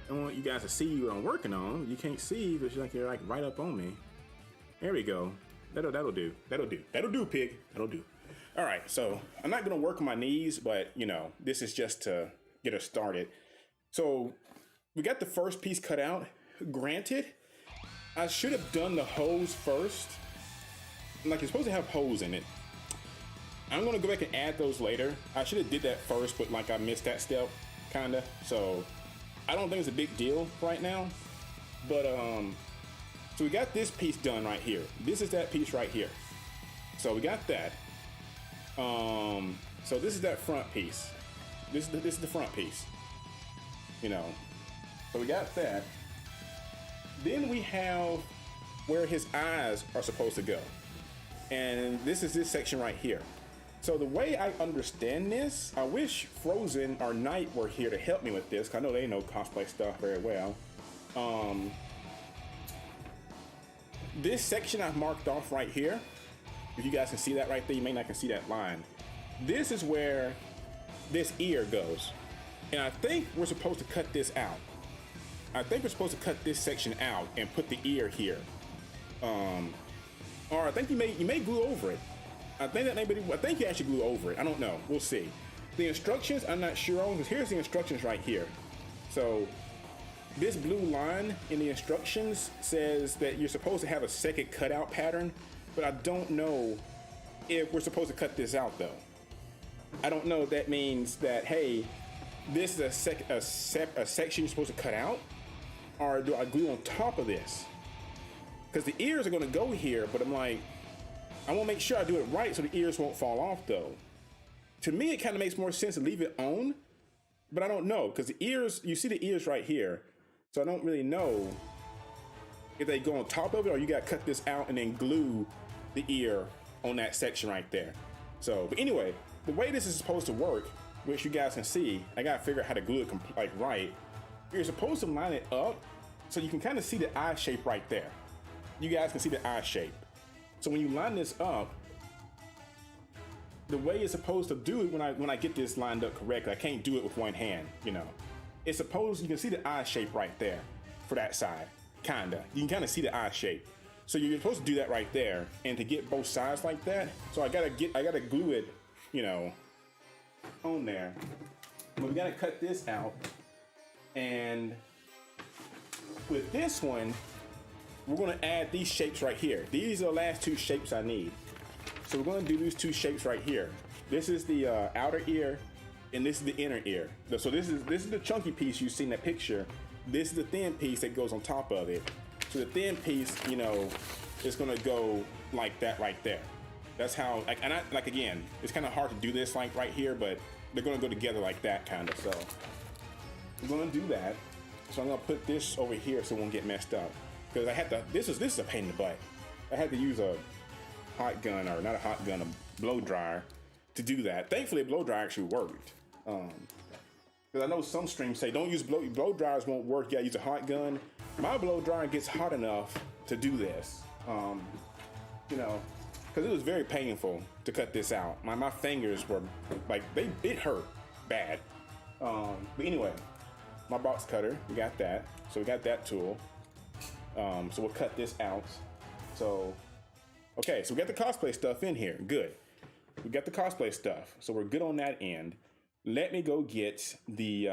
I want you guys to see what I'm working on. You can't see, but you're like right up on me. There we go. That'll do. That'll do, pig. That'll do. All right, so I'm not gonna work on my knees, but you know, this is just to get us started. So we got the first piece cut out. Granted, I should have done the hose first. Like, you're supposed to have hose in it. I'm gonna go back and add those later. I should have did that first, but like I missed that step, kinda. So I don't think it's a big deal right now. But so we got this piece done right here. This is that piece right here. So we got that. So this is that front piece. This is the front piece. You know. So we got that. Then we have where his eyes are supposed to go. And this is this section right here. So the way I understand this, I wish Frozen or Knight were here to help me with this, because I know they know cosplay stuff very well. This section I've marked off right here. If you guys can see that right there, you may not can see that line. This is where this ear goes. And I think we're supposed to cut this out. I think we're supposed to cut this section out and put the ear here. Or I think you may glue over it. I think you actually glue over it. I don't know. We'll see. The instructions I'm not sure on, because here's the instructions right here. So this blue line in the instructions says that you're supposed to have a second cutout pattern, but I don't know if we're supposed to cut this out though. I don't know if that means that, hey, this is a section you're supposed to cut out, or do I glue on top of this? because the ears are gonna go here, but I'm like, I want to make sure I do it right so the ears won't fall off though. To me, it kind of makes more sense to leave it on, but I don't know because the ears, you see the ears right here. So I don't really know if they go on top of it or you got to cut this out and then glue the ear on that section right there. So, but anyway, the way this is supposed to work, which you guys can see, I got to figure out how to glue it like right. You're supposed to line it up so you can kind of see the eye shape right there. You guys can see the eye shape. So when you line this up, the way it's supposed to do it when I get this lined up correctly, I can't do it with one hand, you know. It's supposed, you can see the eye shape right there for that side, kinda. You can kind of see the eye shape. So you're supposed to do that right there, and to get both sides like that, so I gotta glue it, you know, on there. But we gotta cut this out, and with this one, we're gonna add these shapes right here. These are the last two shapes I need. So we're gonna do these two shapes right here. This is the outer ear, and this is the inner ear. So this is the chunky piece you see in that picture. This is the thin piece that goes on top of it. So the thin piece, you know, is gonna go like that right there. That's how, like again, it's kind of hard to do this like right here, but they're gonna go together like that kind of. So we're gonna do that. So I'm gonna put this over here so it won't get messed up. Because I had to, this is a pain in the butt. I had to use a hot gun, or not a hot gun, a blow dryer to do that. Thankfully, a blow dryer actually worked. Because I know some streams say don't use blow dryers won't work. You gotta use a hot gun. My blow dryer gets hot enough to do this. You know, because it was very painful to cut this out. My fingers were like it hurt bad. But anyway, my box cutter, we got that. So we got that tool. So we'll cut this out. So, okay, so we got the cosplay stuff in here. Good. We got the cosplay stuff. So we're good on that end. Let me go get the,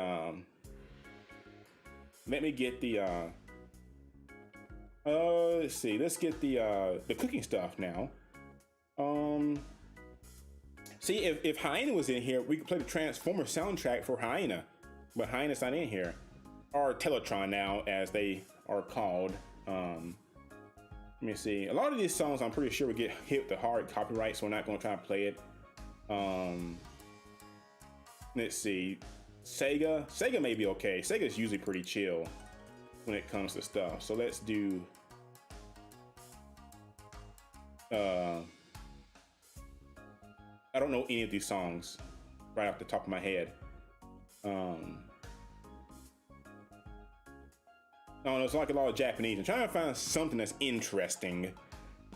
let's see, let's get the cooking stuff now. See, if Hyena was in here, we could play the Transformer soundtrack for Hyena, but Hyena's not in here. Or Teletron now, as they are called. Let me see. A lot of these songs, I'm pretty sure we get hit with the hard copyright, so we're not going to try to play it. Let's see. Sega may be okay. Sega's usually pretty chill when it comes to stuff. So let's do. I don't know any of these songs right off the top of my head. No, it's like a lot of Japanese. I'm trying to find something that's interesting.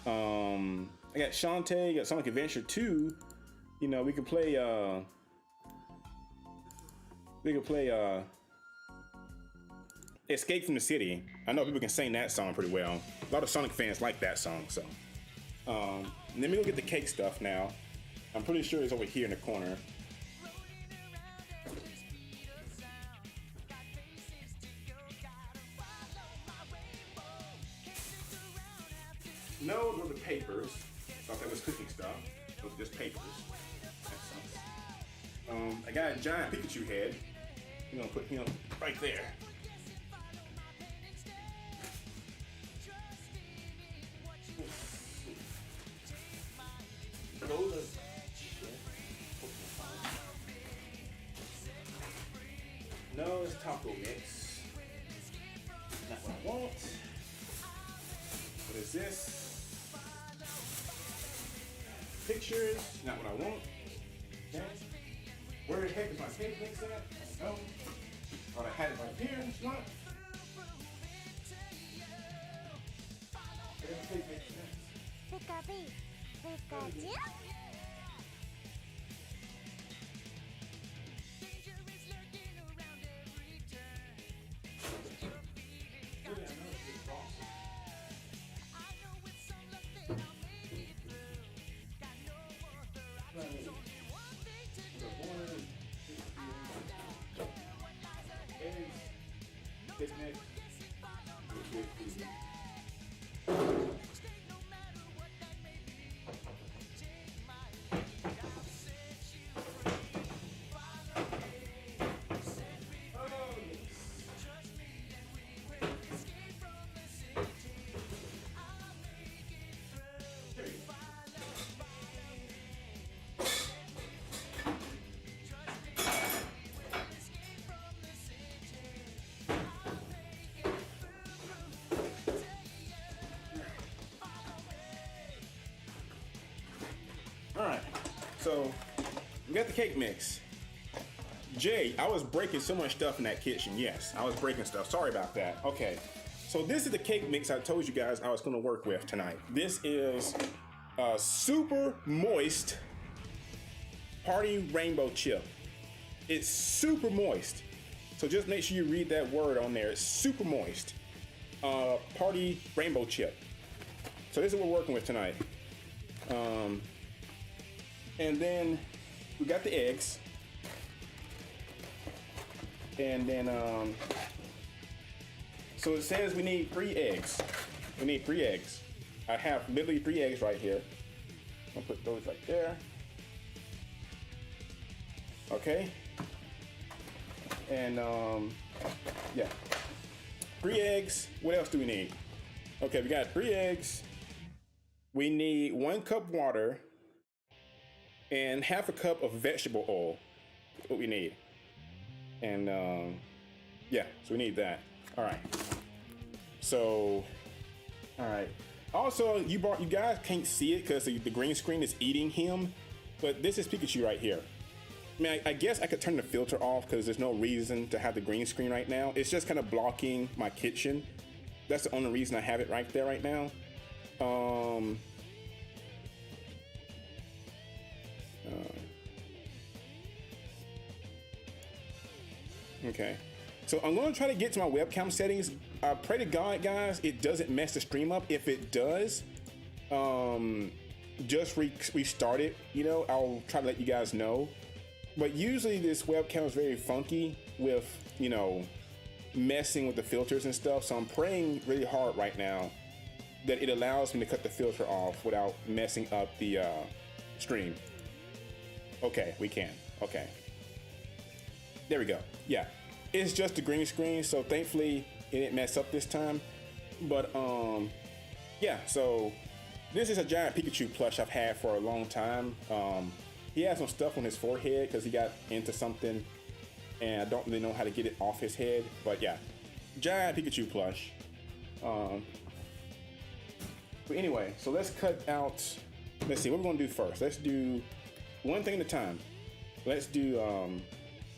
I got Shantae, got Sonic Adventure 2. You know, we could play Escape from the City. I know people can sing that song pretty well. A lot of Sonic fans like that song, so. Let me go get the cake stuff now. I'm pretty sure it's over here in the corner. No, those are papers. Thought that was cooking stuff. Those are just papers. That sucks. I got a giant Pikachu head. I'm gonna put him right there. Those are. No, it's taco mix. Not what I want. What is this? Pictures, not what I want. Okay. Where the heck is my cake mix at? Oh, I had it right here. It's not. Where's the cake mix at? Pikachu. so we got the cake mix. Jay, I was breaking so much stuff in that kitchen. Yes, I was breaking stuff. Sorry about that. Okay, so this is the cake mix I told you guys I was going to work with tonight. This is super moist party rainbow chip. It's super moist. So just make sure you read that word on there. It's super moist. Party rainbow chip. So this is what we're working with tonight. And then we got the eggs. And then, so it says we need 3 eggs. We need 3 eggs. I have literally 3 eggs right here. I'll put those right there. Okay. And, yeah. 3 eggs. What else do we need? Okay, we got 3 eggs. We need 1 cup water and half a cup of vegetable oil. That's what we need. And yeah, so we need that. All right. So, all right. Also, you guys can't see it because the green screen is eating him, but this is Pikachu right here. I mean, I guess I could turn the filter off because there's no reason to have the green screen right now. It's just kind of blocking my kitchen. That's the only reason I have it right there right now. Okay, so I'm going to try to get to my webcam settings. I pray to God, guys, it doesn't mess the stream up. If it does, just restart it. You know, I'll try to let you guys know. But usually this webcam is very funky with, you know, messing with the filters and stuff. So I'm praying really hard right now that it allows me to cut the filter off without messing up the stream. Okay, we can. Okay. There we go. Yeah, it's just a green screen, so thankfully it didn't mess up this time. But yeah, so this is a giant Pikachu plush I've had for a long time. He has some stuff on his forehead because he got into something and I don't really know how to get it off his head. But yeah, giant Pikachu plush. But anyway, so let's cut out, let's see, what we're gonna do first. Let's do one thing at a time. Let's do,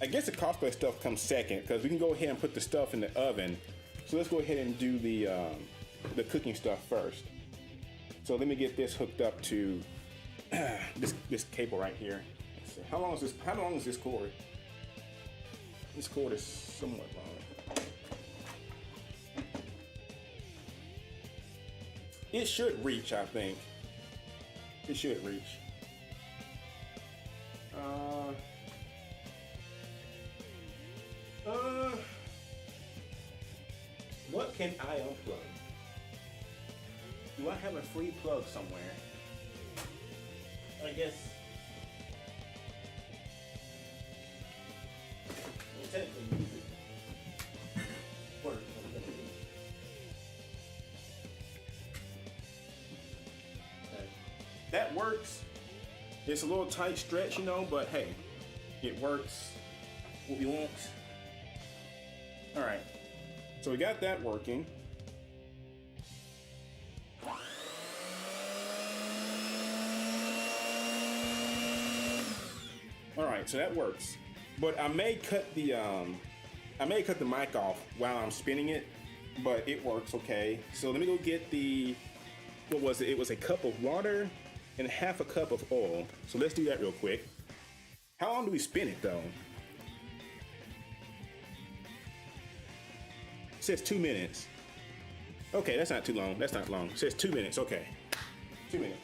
I guess the cosplay stuff comes second because we can go ahead and put the stuff in the oven. So let's go ahead and do the cooking stuff first. So let me get this hooked up to this cable right here. Let's see. How long is this cord? This cord is somewhat long. It should reach, I think. It should reach. What can I unplug? Do I have a free plug somewhere? I guess. Well, technically, you could work. Okay. That works. It's a little tight stretch, you know, but hey, it works. What we want. All right. So we got that working. All right, so that works. But I may cut the mic off while I'm spinning it, but it works okay. So let me go get the, what was it? It was a cup of water and half a cup of oil. So let's do that real quick. How long do we spin it though? It says 2 minutes. Okay, that's not too long. That's not long. It says 2 minutes. Okay, 2 minutes.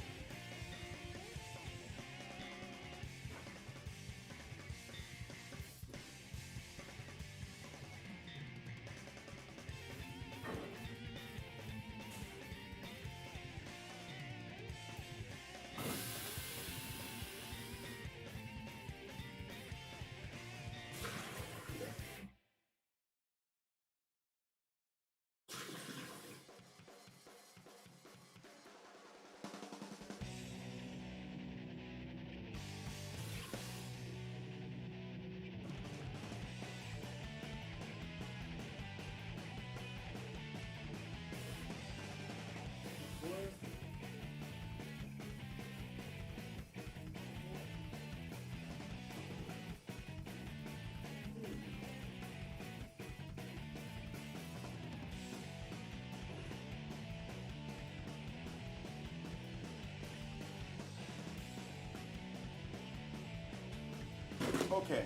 Okay,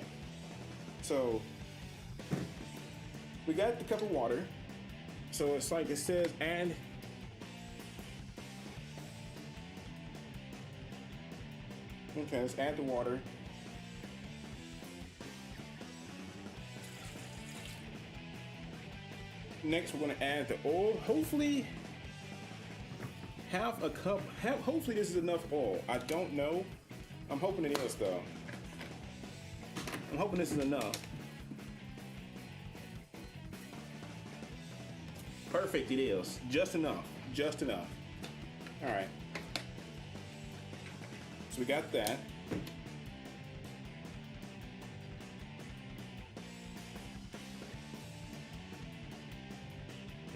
so we got the cup of water. So it's like it says, and okay, let's add the water. Next, we're going to add the oil. Hopefully, half a cup. Hopefully, this is enough oil. I don't know. I'm hoping it is, though. I'm hoping this is enough. Perfect, it is. Just enough. Just enough. All right. So we got that.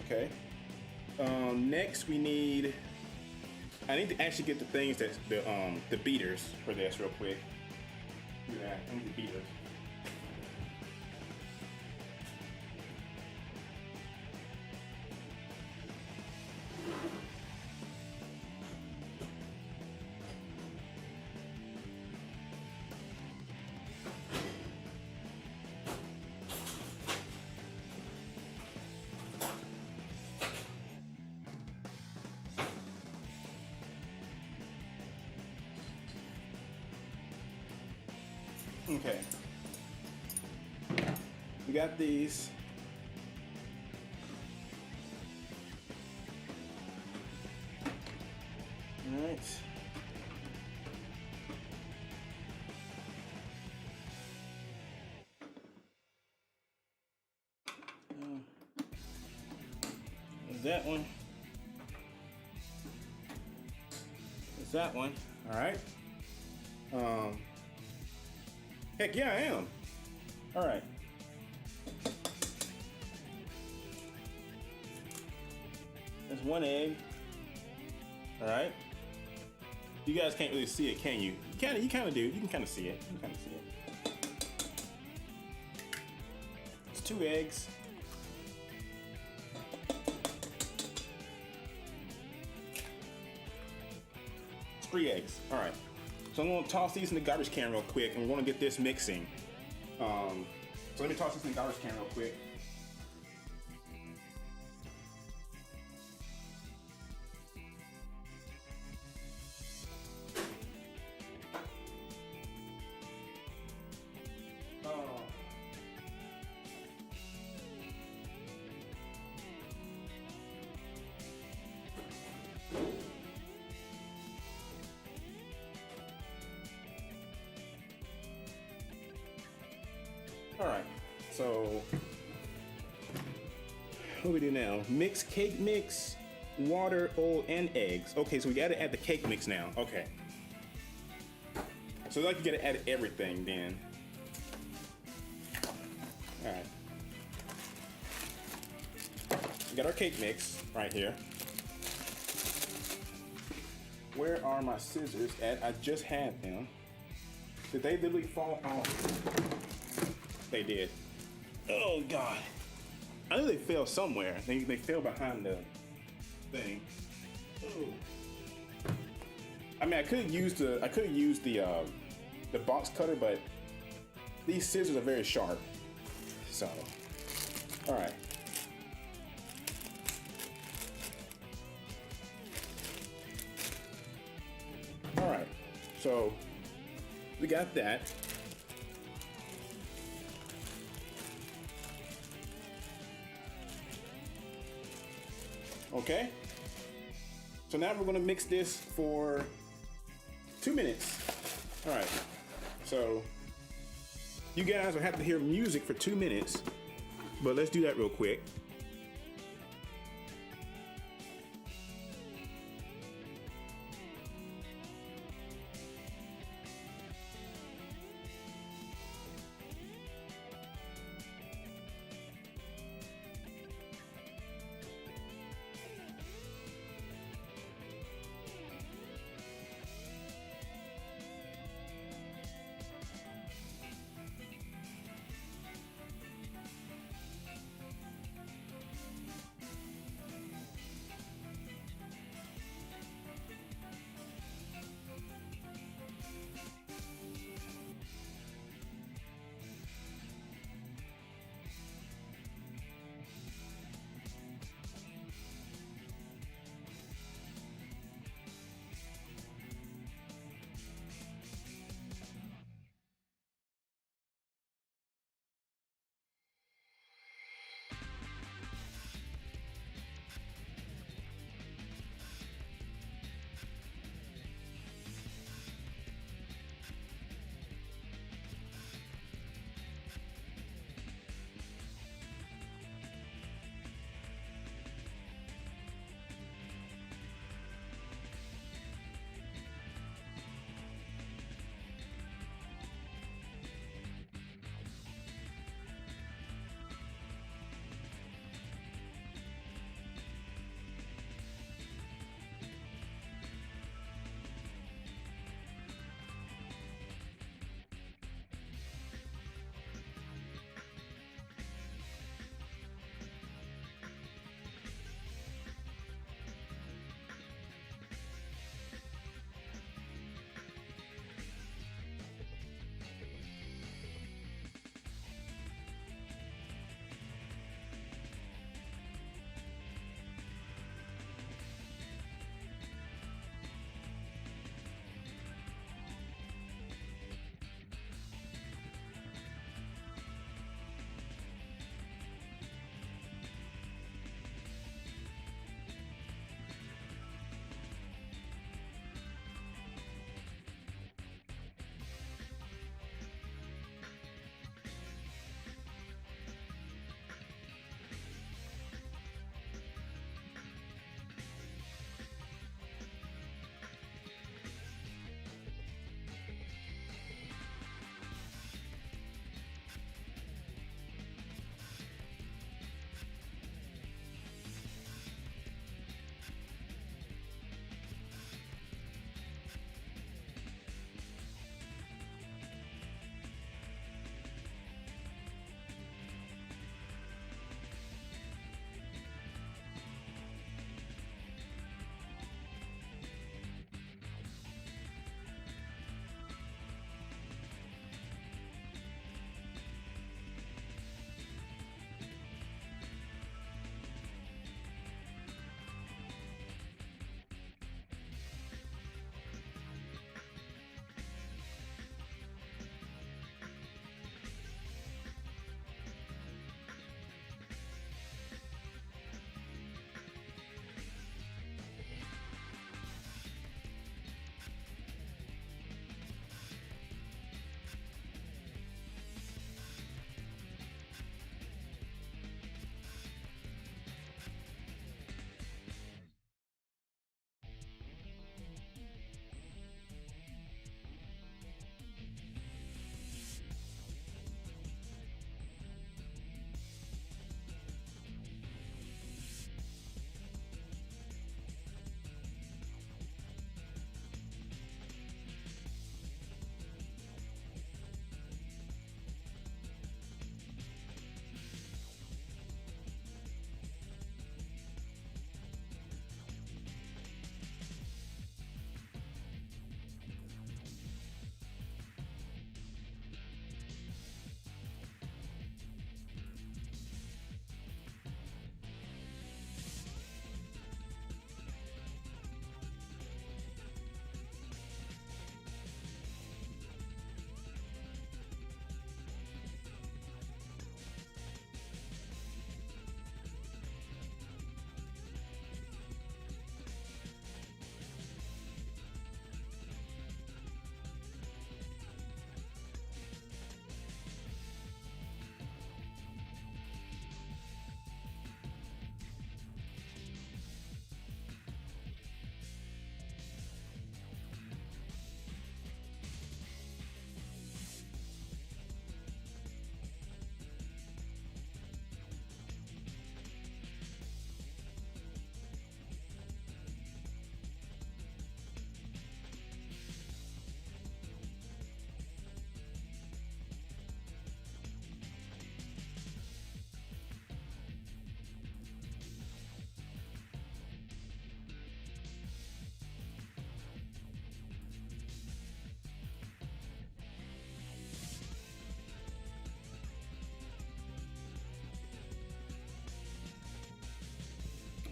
Okay. Next we need. I need to actually get the things that the beaters for this real quick. Do that. I need the beaters. Okay. We got these. All right. There's that one. There's that one. All right. Heck yeah, I am. All right. There's one egg. All right. You guys can't really see it, can you? You kind of do. You can kind of see it. You can kind of see it. It's 2 eggs. It's 3 eggs. All right. So I'm gonna toss these in the garbage can real quick, and we're gonna get this mixing. So let me toss this in the garbage can real quick. All right, so what do we do now? Mix cake mix, water, oil, and eggs. Okay, so we gotta add the cake mix now. Okay. So like you gotta add everything then. All right. We got our cake mix right here. Where are my scissors at? I just had them. Did they literally fall off? They did. Oh God. I knew they fell somewhere. They fell behind the thing. Ooh. I mean, I could use the box cutter, but these scissors are very sharp. So, all right. All right. So we got that. Okay, so now we're gonna mix this for 2 minutes. All right, so you guys will have to hear music for 2 minutes, but let's do that real quick.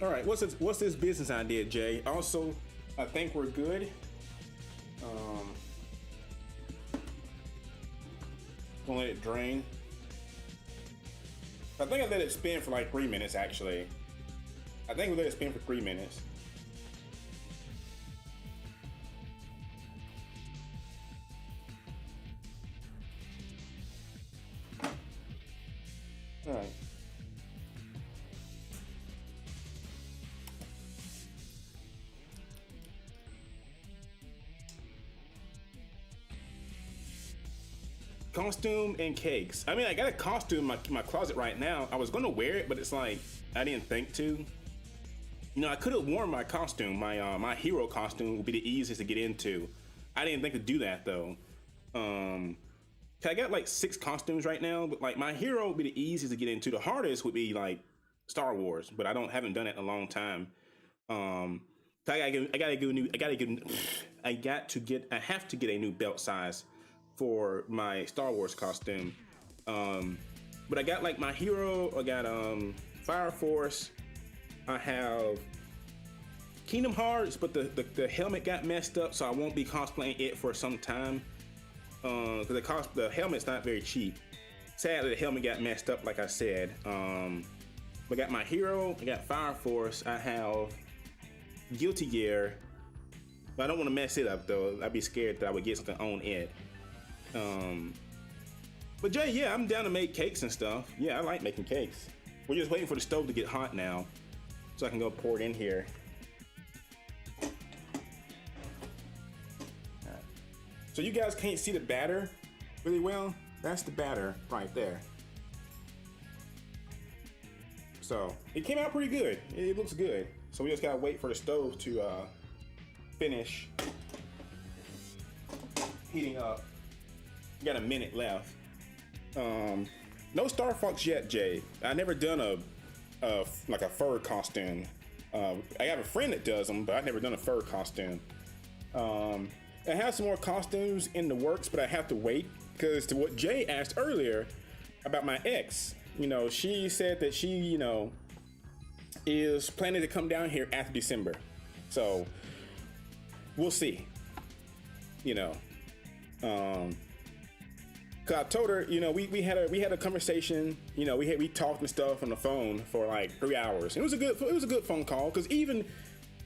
All right, what's this business idea, Jay? Also, I think we're good. Gonna let it drain. I think I let it spin for like 3 minutes actually. I think we let it spin for 3 minutes. All right. Costume and cakes. I mean, I got a costume in my closet right now. I was gonna wear it, but it's like I didn't think to. You know, I could have worn my costume. My hero costume would be the easiest to get into. I didn't think to do that though. I got like 6 costumes right now, but like my hero would be the easiest to get into. The hardest would be like Star Wars, but haven't done it in a long time. I have to get a new belt size for my Star Wars costume. But I got like my hero, I got Fire Force, I have Kingdom Hearts, but the helmet got messed up, so I won't be cosplaying it for some time. Because the helmet's not very cheap. Sadly, the helmet got messed up, like I said. I got my hero, I got Fire Force, I have Guilty Gear. But I don't want to mess it up though. I'd be scared that I would get something on it. But Jay, yeah, I'm down to make cakes and stuff. Yeah, I like making cakes. We're just waiting for the stove to get hot now, so I can go pour it in here. Right. So you guys can't see the batter really well. That's the batter right there. So it came out pretty good. It looks good. So we just gotta wait for the stove to finish heating up. We got a minute left. No Star Fox yet, Jay. I never done a fur costume. I have a friend that does them, but I've never done a fur costume. I have some more costumes in the works, but I have to wait because to what Jay asked earlier about my ex, you know, she said that she, you know, is planning to come down here after December. So we'll see, you know. Cause I told her, you know, we had a conversation, you know, we talked and stuff on the phone for like 3 hours. It was a good phone call. Cause even,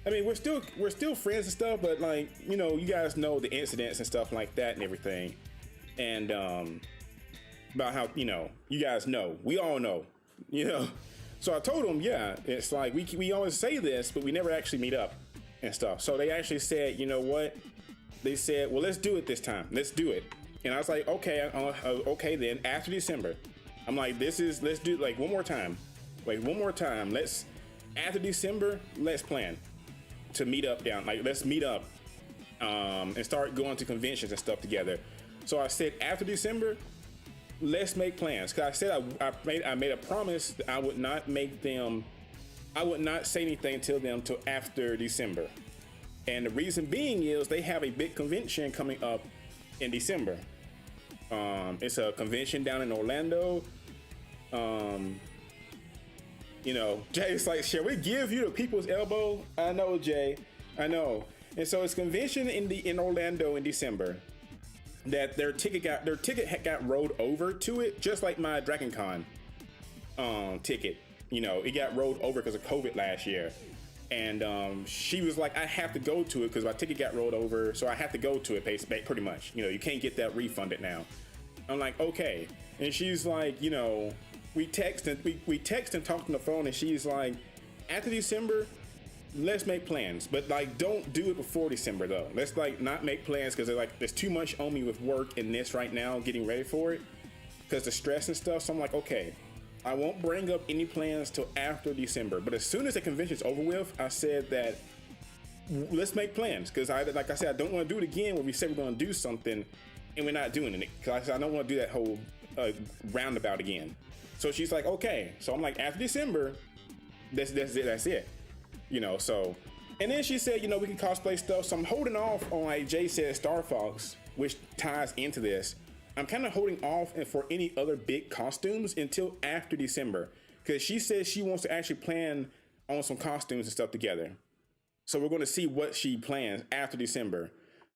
I mean, we're still friends and stuff, but like, you know, you guys know the incidents and stuff like that and everything. And, about how, you know, you guys know, we all know, you know. So I told them, yeah, it's like, we always say this, but we never actually meet up and stuff. So they actually said, you know what? They said, well, let's do it this time. Let's do it. And I was like, okay, okay then, after December. I'm like, let's do it like one more time. Like one more time. After December, let's plan to meet up let's meet up and start going to conventions and stuff together. So I said, after December, let's make plans. Cause I said I made a promise that I would not say anything to them till after December. And the reason being is they have a big convention coming up in December. It's a convention down in Orlando. You know, Jay's like, shall we give you the people's elbow? I know, Jay, I know. And so it's convention in Orlando in December. That their ticket got rolled over to it, just like my DragonCon ticket. You know, it got rolled over because of COVID last year. And she was like, I have to go to it because my ticket got rolled over, so I have to go to it pretty much. You know, you can't get that refunded now. I'm like, okay. And she's like, you know, we text and talk on the phone, and she's like, after December, let's make plans, but like don't do it before December though. Let's like not make plans because there's too much on me with work and this right now, getting ready for it because the stress and stuff. So I'm like, okay, I won't bring up any plans till after December. But as soon as the convention's over with, I said that let's make plans because like I said, I don't want to do it again where we say we're going to do something and we're not doing it. Because I don't want to do that whole roundabout again. So she's like, okay. So I'm like, after December, that's it. You know, so, and then she said, you know, we can cosplay stuff. So I'm holding off on, like Jay said, Star Fox, which ties into this. I'm kind of holding off for any other big costumes until after December. Because she says she wants to actually plan on some costumes and stuff together. So we're going to see what she plans after December.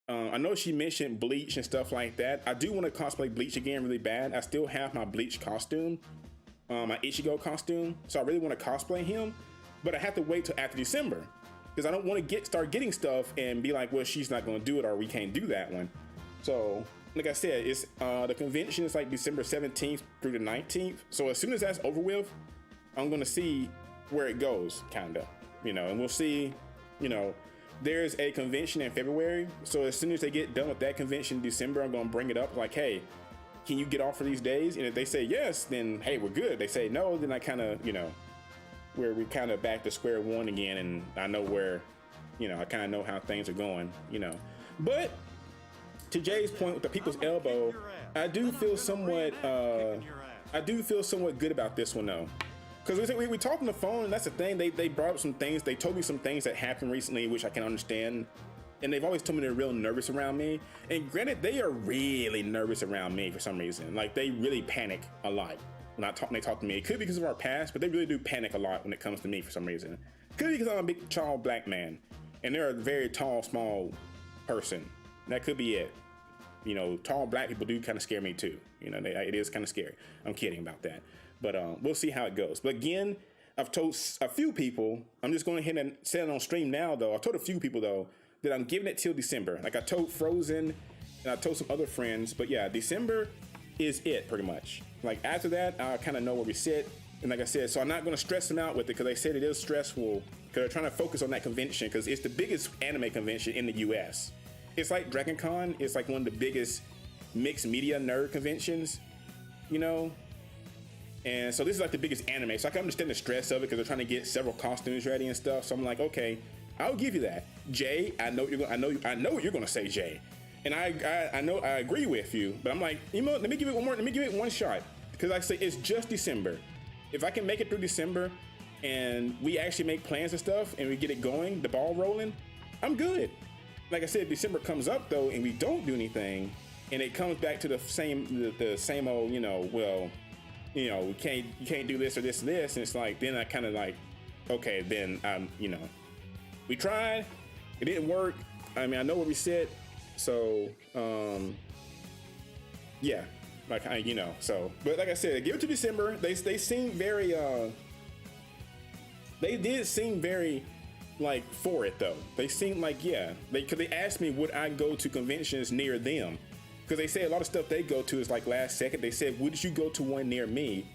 I know she mentioned Bleach and stuff like that. I do want to cosplay Bleach again really bad. I still have my Bleach costume, my Ichigo costume. So I really want to cosplay him, but I have to wait till after December because I don't want to start getting stuff and be like, well, she's not going to do it or we can't do that one. So like I said, it's the convention is like December 17th through the 19th. So as soon as that's over with, I'm going to see where it goes, kind of, and we'll see, there's a convention in February. So as soon as they get done with that convention in December, I'm going to bring it up like, hey, can you get off for these days? And if they say yes, then hey, we're good. They say no, then I kind of, where we kind of back to square one again. And I know where, I kind of know how things are going, But to Jay's point with the people's elbow, I do feel somewhat good about this one though. Because we talked on the phone, and that's the thing. They brought up some things. They told me some things that happened recently, which I can understand. And they've always told me they're real nervous around me. And granted, they are really nervous around me for some reason. Like, they really panic a lot when they talk to me. It could be because of our past, but they really do panic a lot when it comes to me for some reason. Could be because I'm a big, tall black man, and they're a very tall, small person. That could be it. Tall black people do kind of scare me too. It is kind of scary. I'm kidding about that. But we'll see how it goes. But again, I've told a few people, I'm just going ahead and say it on stream now though. I told a few people though that I'm giving it till December. Like I told Frozen and I told some other friends, but yeah, December is it pretty much. Like after that, I kind of know where we sit. And like I said, so I'm not going to stress them out with it because they said it is stressful because they're trying to focus on that convention because it's the biggest anime convention in the US. It's like Dragon Con. It's like one of the biggest mixed media nerd conventions, And so this is like the biggest anime. So I can understand the stress of it because they're trying to get several costumes ready and stuff. So I'm like, okay, I'll give you that. Jay, I know what you're gonna say, Jay. And I know I agree with you, but I'm like, let me give it one shot. Because like I say, it's just December. If I can make it through December and we actually make plans and stuff and we get it going, the ball rolling, I'm good. Like I said, if December comes up though and we don't do anything and it comes back to the same old, you can't do this or this and this, and it's like, then I kind of like, okay, then we tried, it didn't work. I mean, I know where we sit, so yeah, like so. But like I said, give it to December. They seem very they did seem very like for it though. They seemed like because they asked me would I go to conventions near them. Because they say a lot of stuff they go to is like last second. They said, would you go to one near me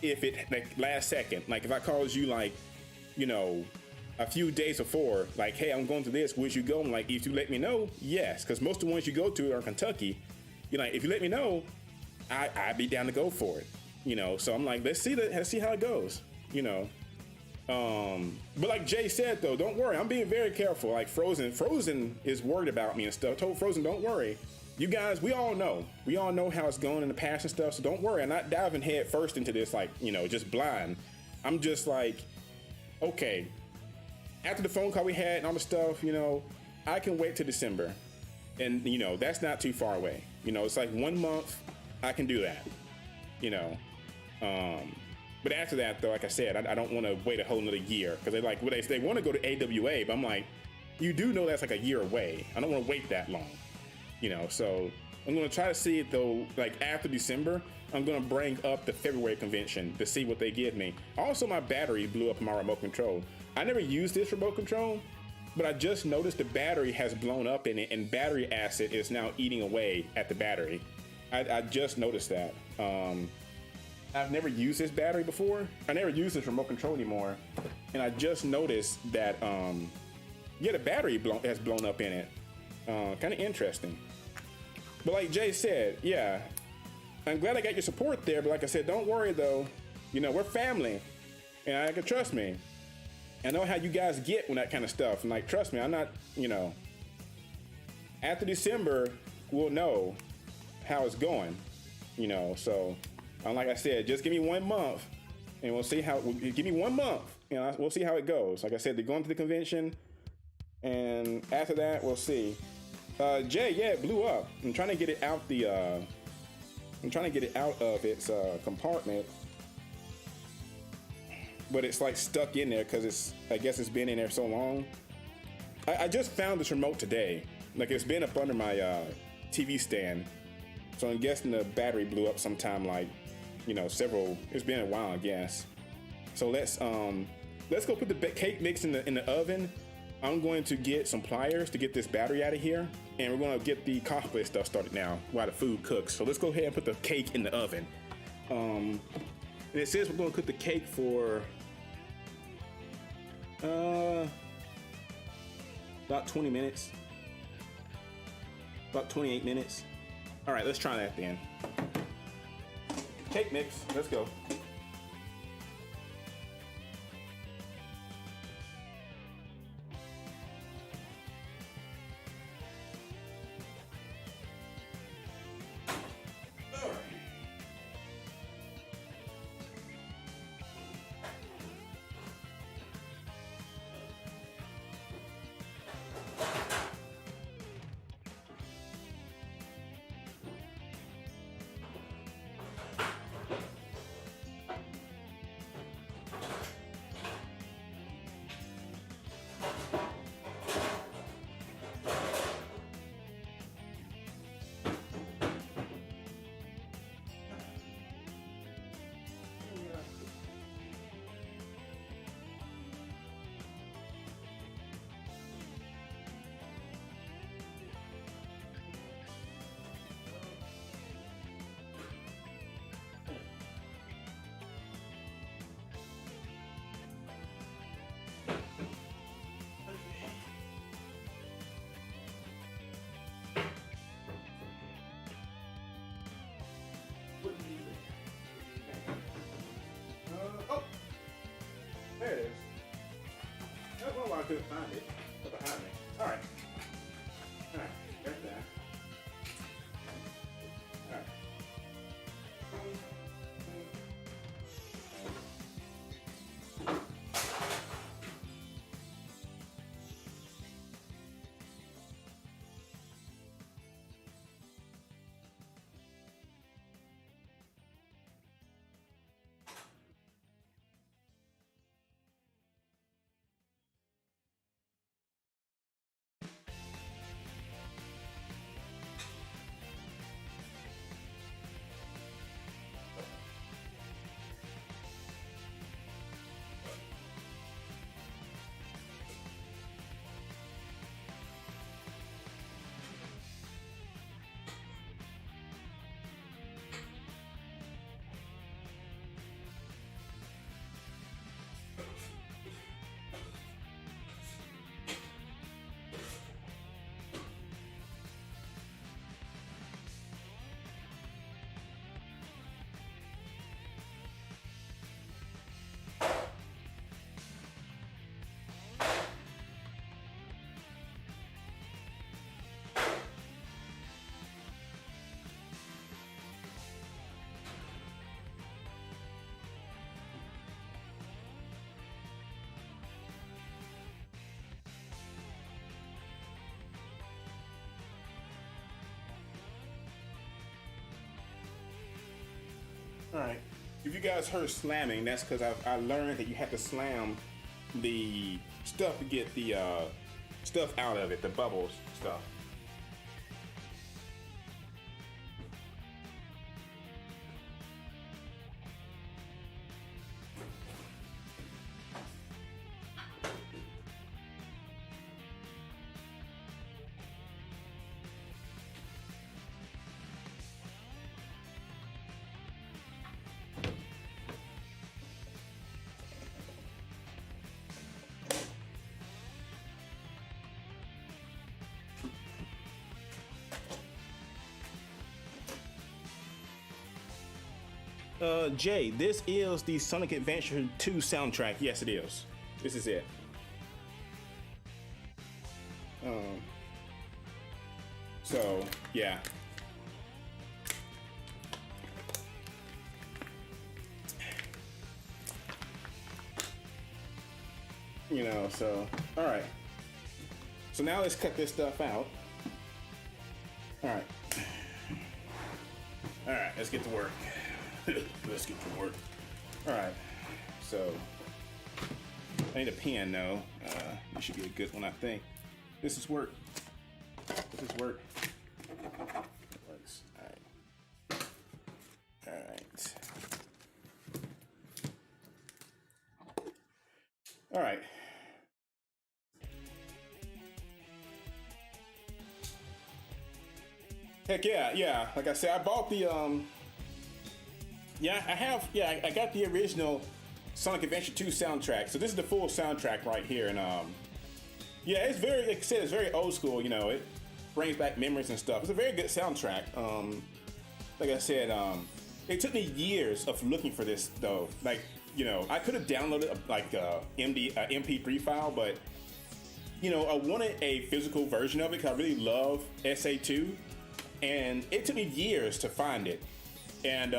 if it like last second? Like if I called you like, a few days before, like, hey, I'm going to this, would you go? I'm like, if you let me know, yes. Because most of the ones you go to are in Kentucky. If you let me know, I'd be down to go for it. So I'm like, let's see how it goes. But like Jay said though, don't worry, I'm being very careful. Like Frozen is worried about me and stuff. I told Frozen, don't worry. You guys, we all know how it's going in the past and stuff. So don't worry. I'm not diving head first into this, like, just blind. I'm just like, okay, after the phone call we had and all the stuff, I can wait till December. And, that's not too far away. It's like 1 month. I can do that, but after that though, like I said, I don't want to wait a whole nother year because they want to go to AWA, but I'm like, you do know that's like a year away. I don't want to wait that long. So I'm going to try to see it though, like after December, I'm going to bring up the February convention to see what they give me. Also, my battery blew up in my remote control. I never used this remote control, but I just noticed the battery has blown up in it and battery acid is now eating away at the battery. I just noticed that. I've never used this battery before. I never used this remote control anymore. And I just noticed that, the battery has blown up in it. Kind of interesting. But like Jay said, yeah, I'm glad I got your support there. But like I said, don't worry though. We're family, and I can trust me. I know how you guys get when that kind of stuff. And like, trust me, I'm not. After December, we'll know how it's going. So like I said, just give me 1 month, and we'll see how. Give me 1 month. We'll see how it goes. Like I said, they're going to the convention, and after that, we'll see. Jay, it blew up. I'm trying to get it out of its compartment. but it's like stuck in there because I guess it's been in there so long. I just found this remote today. Like, it's been up under my TV stand, so I'm guessing the battery blew up sometime, like, you know, it's been a while, I guess. So let's go put the cake mix in the oven. I'm going to get some pliers to get this battery out of here, and we're gonna get the cosplay stuff started now while the food cooks. So let's go ahead and put the cake in the oven. And it says we're gonna cook the cake for about 20 minutes, about 28 minutes. All right, let's try that then. Cake mix, let's go. There it is. I don't know why I couldn't find it. It's behind me. All right. All right. Got that. All right. All right. If you guys heard slamming, that's because I learned that you have to slam the stuff to get the stuff out of it, the bubbles stuff. Jay, this is the Sonic Adventure 2 soundtrack. Yes, it is. This is it. So, yeah. You know, so, all right. So now let's cut this stuff out. All right. All right, let's get to work. Let's get to work. All right, so I need a pen though. This should be a good one, I think. This is work. This is work. It works. All right. All right. All right. Heck yeah, yeah. Like I said, I bought the yeah, I got the original Sonic Adventure 2 soundtrack. So this is the full soundtrack right here, and yeah, it's very, like I said, it's very old school. You know, it brings back memories and stuff. It's a very good soundtrack. Like I said, it took me years of looking for this though. Like, you know, I could have downloaded a MP3 file, but you know, I wanted a physical version of it because I really love SA2, and it took me years to find it. And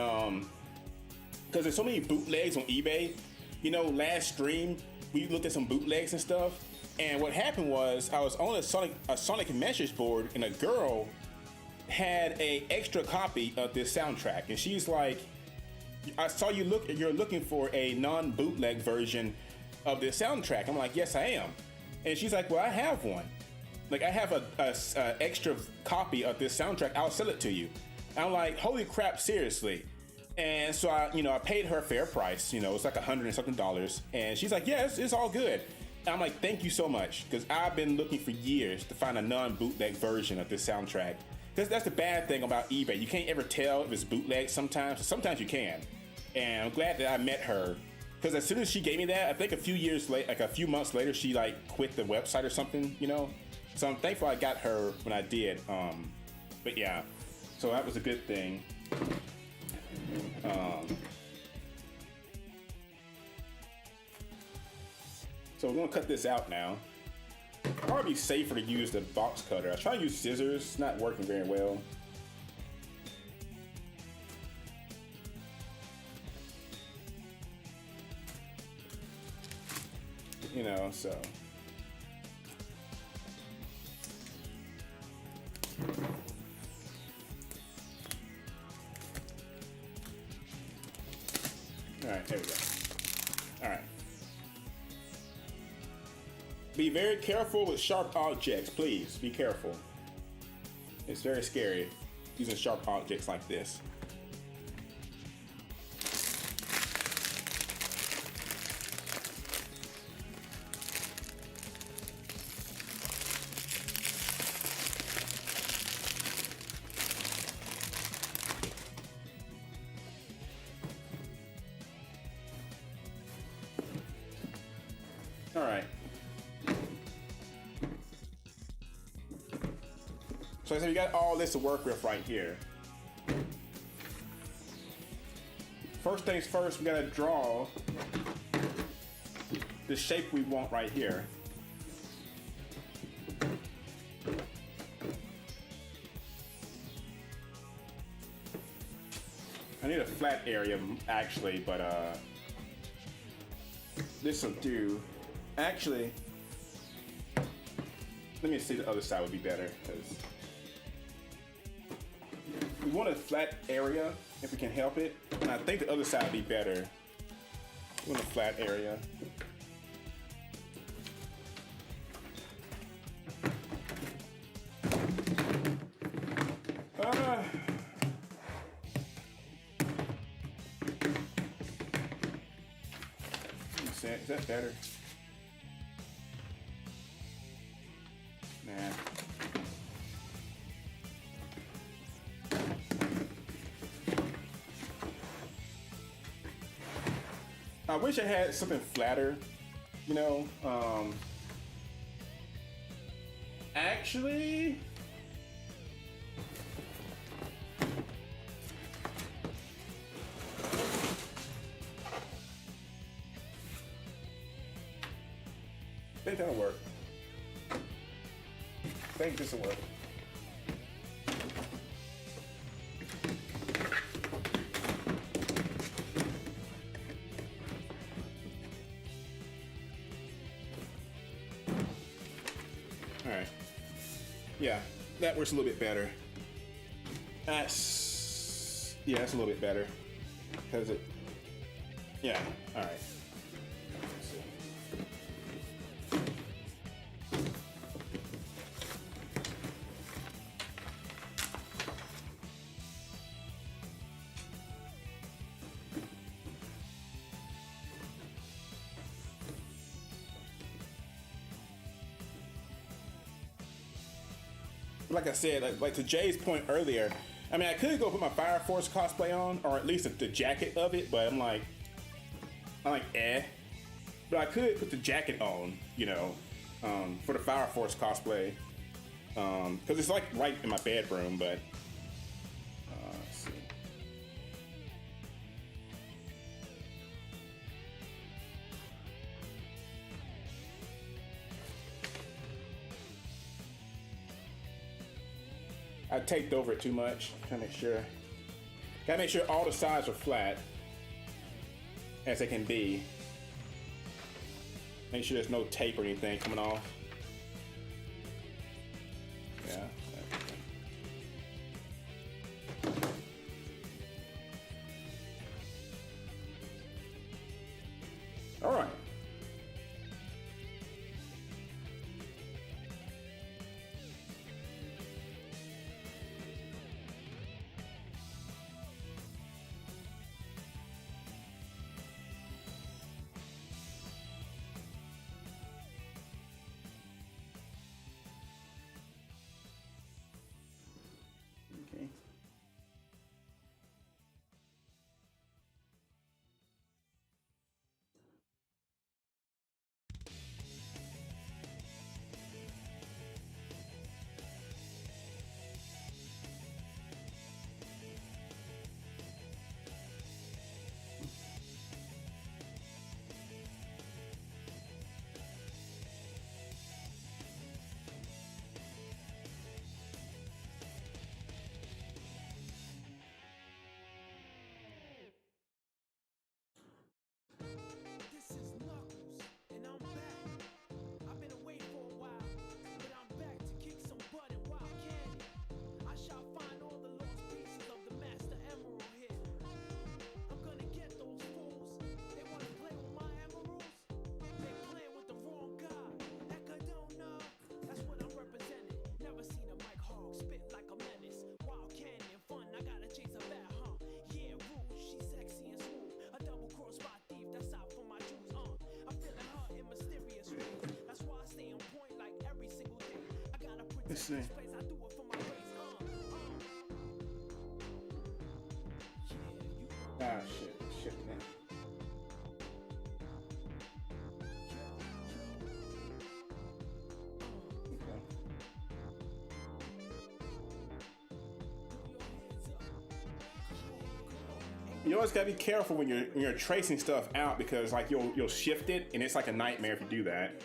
because there's so many bootlegs on eBay. You know, last stream we looked at some bootlegs and stuff, and what happened was I was on a Sonic message board, and a girl had a extra copy of this soundtrack, and she's like, I saw you're looking for a non-bootleg version of this soundtrack. I'm like, yes I am. And she's like, well, I have one. Like, I have a extra copy of this soundtrack. I'll sell it to you. And I'm like, holy crap, seriously. And so I paid her fair price. You know, it's like $100 and something. And she's like, yeah, it's all good. And I'm like, thank you so much, because I've been looking for years to find a non-bootleg version of this soundtrack. Because that's the bad thing about eBay. You can't ever tell if it's bootleg sometimes. Sometimes you can. And I'm glad that I met her, because as soon as she gave me that, I think a few years later, like a few months later, she like quit the website or something, you know. So I'm thankful I got her when I did. But yeah, so that was a good thing. So we're gonna cut this out now. Probably safer to use the box cutter. I was trying to use scissors, it's not working very well. You know, so. All right, there we go. All right. Be very careful with sharp objects, please. Be careful. It's very scary using sharp objects like this. All right. So I said we got all this to work with right here. First things first, we gotta draw the shape we want right here. I need a flat area actually, but this will do. Actually, let me see, the other side would be better, because we want a flat area if we can help it, and I think the other side would be better. We want a flat area. Is that better? Nah. I wish I had something flatter, you know. Actually, I think that'll work. I think this will work. All right. Yeah, that works a little bit better. That's a little bit better because it. Yeah. All right. Let's see. like I said, like to Jay's point earlier, I mean, I could go put my Fire Force cosplay on, or at least the jacket of it, but I'm like, eh. But I could put the jacket on, you know, for the Fire Force cosplay, because it's like right in my bedroom. But let's see. I taped over it too much. Gotta make sure all the sides are flat as they can be. Make sure there's no tape or anything coming off. Yeah. All right. Okay. Let's see. Ah, shit, man. Okay. You always gotta be careful when you're tracing stuff out, because like you'll shift it and it's like a nightmare if you do that.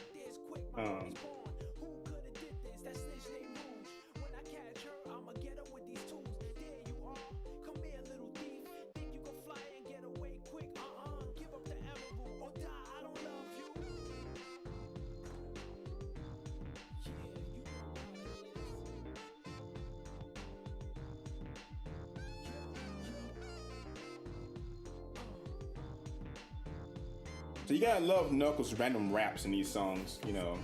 So you gotta love Knuckles' random raps in these songs, you know.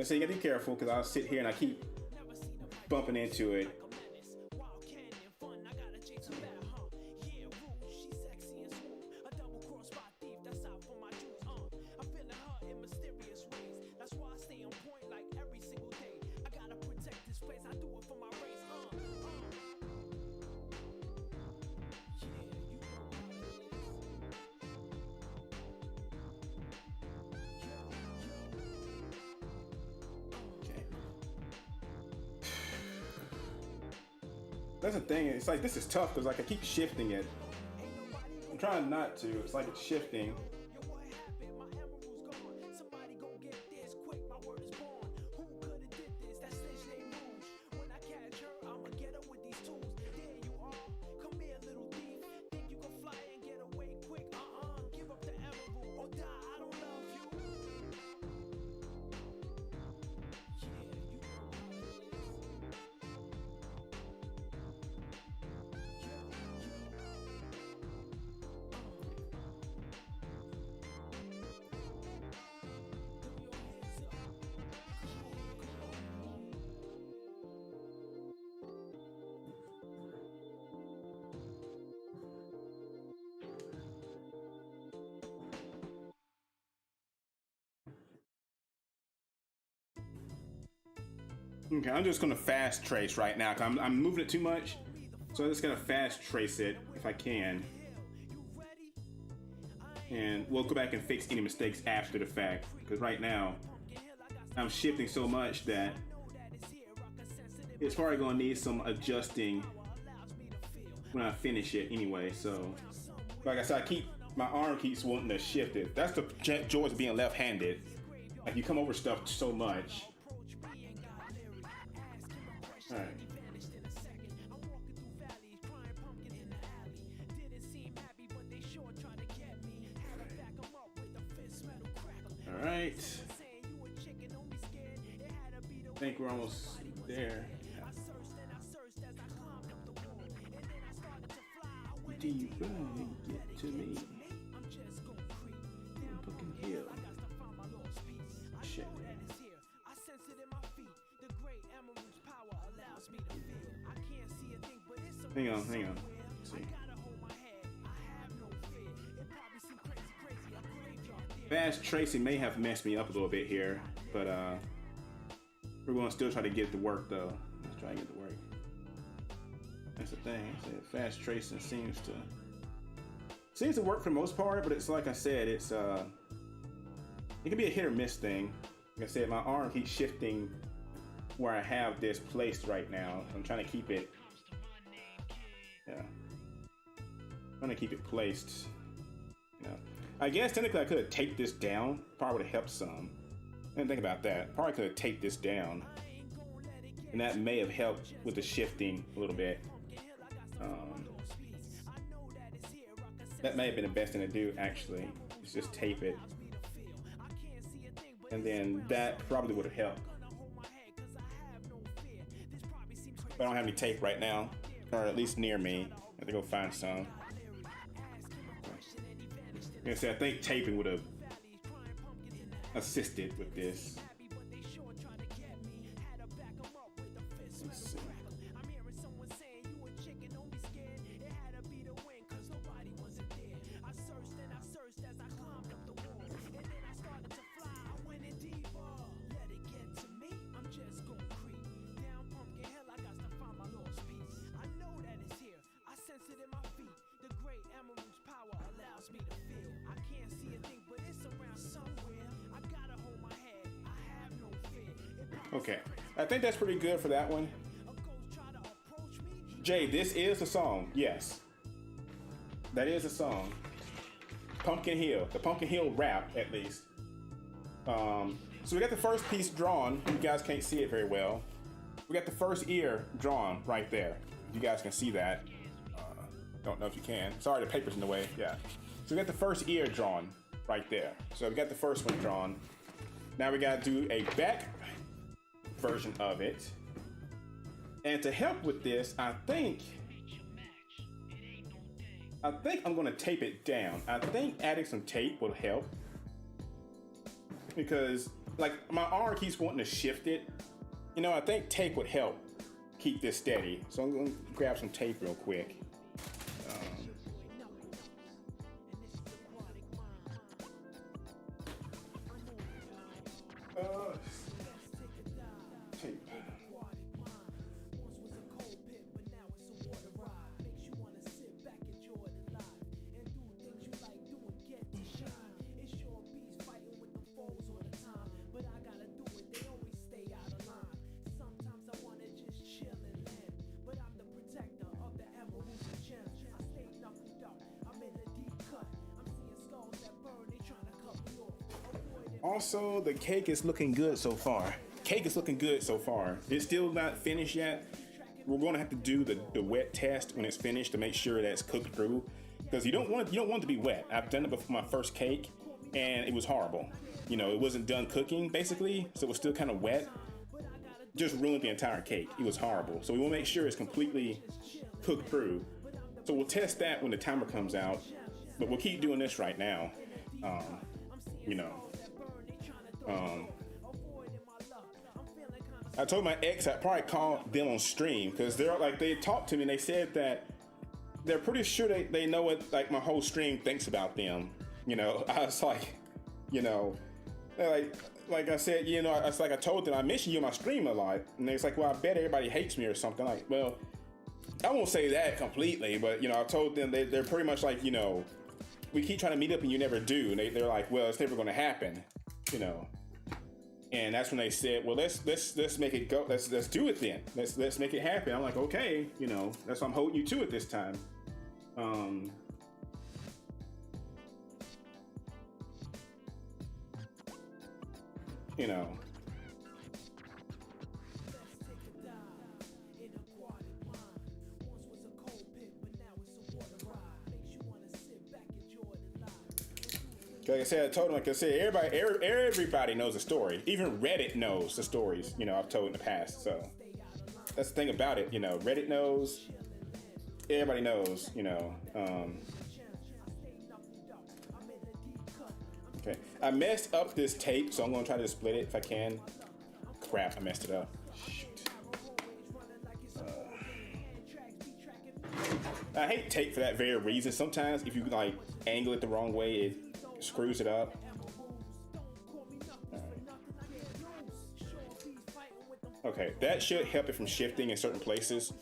So you gotta be careful, because I'll sit here and I keep bumping into it. That's the thing, it's like this is tough because like I keep shifting it. I'm trying not to, it's like it's shifting. Okay, I'm just gonna fast trace right now. I'm moving it too much, so I'm just gonna fast trace it if I can. And we'll go back and fix any mistakes after the fact, because right now I'm shifting so much that it's probably gonna need some adjusting when I finish it anyway. So like I said, my arm keeps wanting to shift it. That's the joys of being left-handed. Like you come over stuff so much. All right. All right. I think we're almost there. Do you really get to me? Fucking hill. Shit. Hang on. Let's see. Fast tracing may have messed me up a little bit here, but we're going to still try to get it to work though. Let's try to get it to work. That's the thing. Fast tracing seems to work for the most part, but it's like I said, it can be a hit or miss thing. Like I said, my arm keeps shifting where I have this placed right now. I'm trying to keep it, placed. You know, I guess technically I could have taped this down. Probably would have helped some. I didn't think about that. Probably could have taped this down, and that may have helped with the shifting a little bit. That may have been the best thing to do, actually. Is just tape it, and then that probably would have helped. But I don't have any tape right now, or at least near me. I have to go find some. Like I said, I think taping would have assisted with this. Let's see. Okay, I think that's pretty good for that one. Jay, this is a song. Yes, that is a song. Pumpkin Hill, the Pumpkin Hill rap, at least. So we got the first piece drawn. You guys can't see it very well. We got the first ear drawn right there. You guys can see that. Don't know if you can. Sorry, the paper's in the way. Yeah. So we got the first ear drawn right there. So we got the first one drawn. Now we got to do a back version of it. And to help with this, I think I'm going to tape it down. I think adding some tape will help, because like my arm keeps wanting to shift it. You know, I think tape would help keep this steady. So I'm going to grab some tape real quick. Tape. Also, the cake is looking good so far. It's still not finished yet. We're going to have to do the wet test when it's finished to make sure that it's cooked through, because you don't want it to be wet. I've done it before my first cake, and it was horrible. You know, it wasn't done cooking basically, so it was still kind of wet. Just ruined the entire cake. It was horrible. So we want to make sure it's completely cooked through. So we'll test that when the timer comes out, but we'll keep doing this right now. I told my ex I'd probably call them on stream, because they talked to me and they said that they're pretty sure they know what like my whole stream thinks about them. You know, I was like, you know, like like I said, you know, it's like I told them I mention you in my stream a lot, and it's like, well, I bet everybody hates me or something. Like, well, I won't say that completely, but you know, I told them they're pretty much like, you know, we keep trying to meet up and you never do, and they're like, well, it's never going to happen, you know. And that's when they said, well, let's make it go. Let's do it then. Let's make it happen. I'm like, okay, you know, that's why I'm holding you to it this time. You know. Like I said, I told him, like I said, everybody knows the story. Even Reddit knows the stories, you know, I've told in the past. So that's the thing about it, you know, Reddit knows, everybody knows, you know. Okay, I messed up this tape, so I'm gonna try to split it if I can. Crap, I messed it up. Shoot. I hate tape for that very reason. Sometimes if you like angle it the wrong way, it screws it up. Okay, that should help it from shifting in certain places,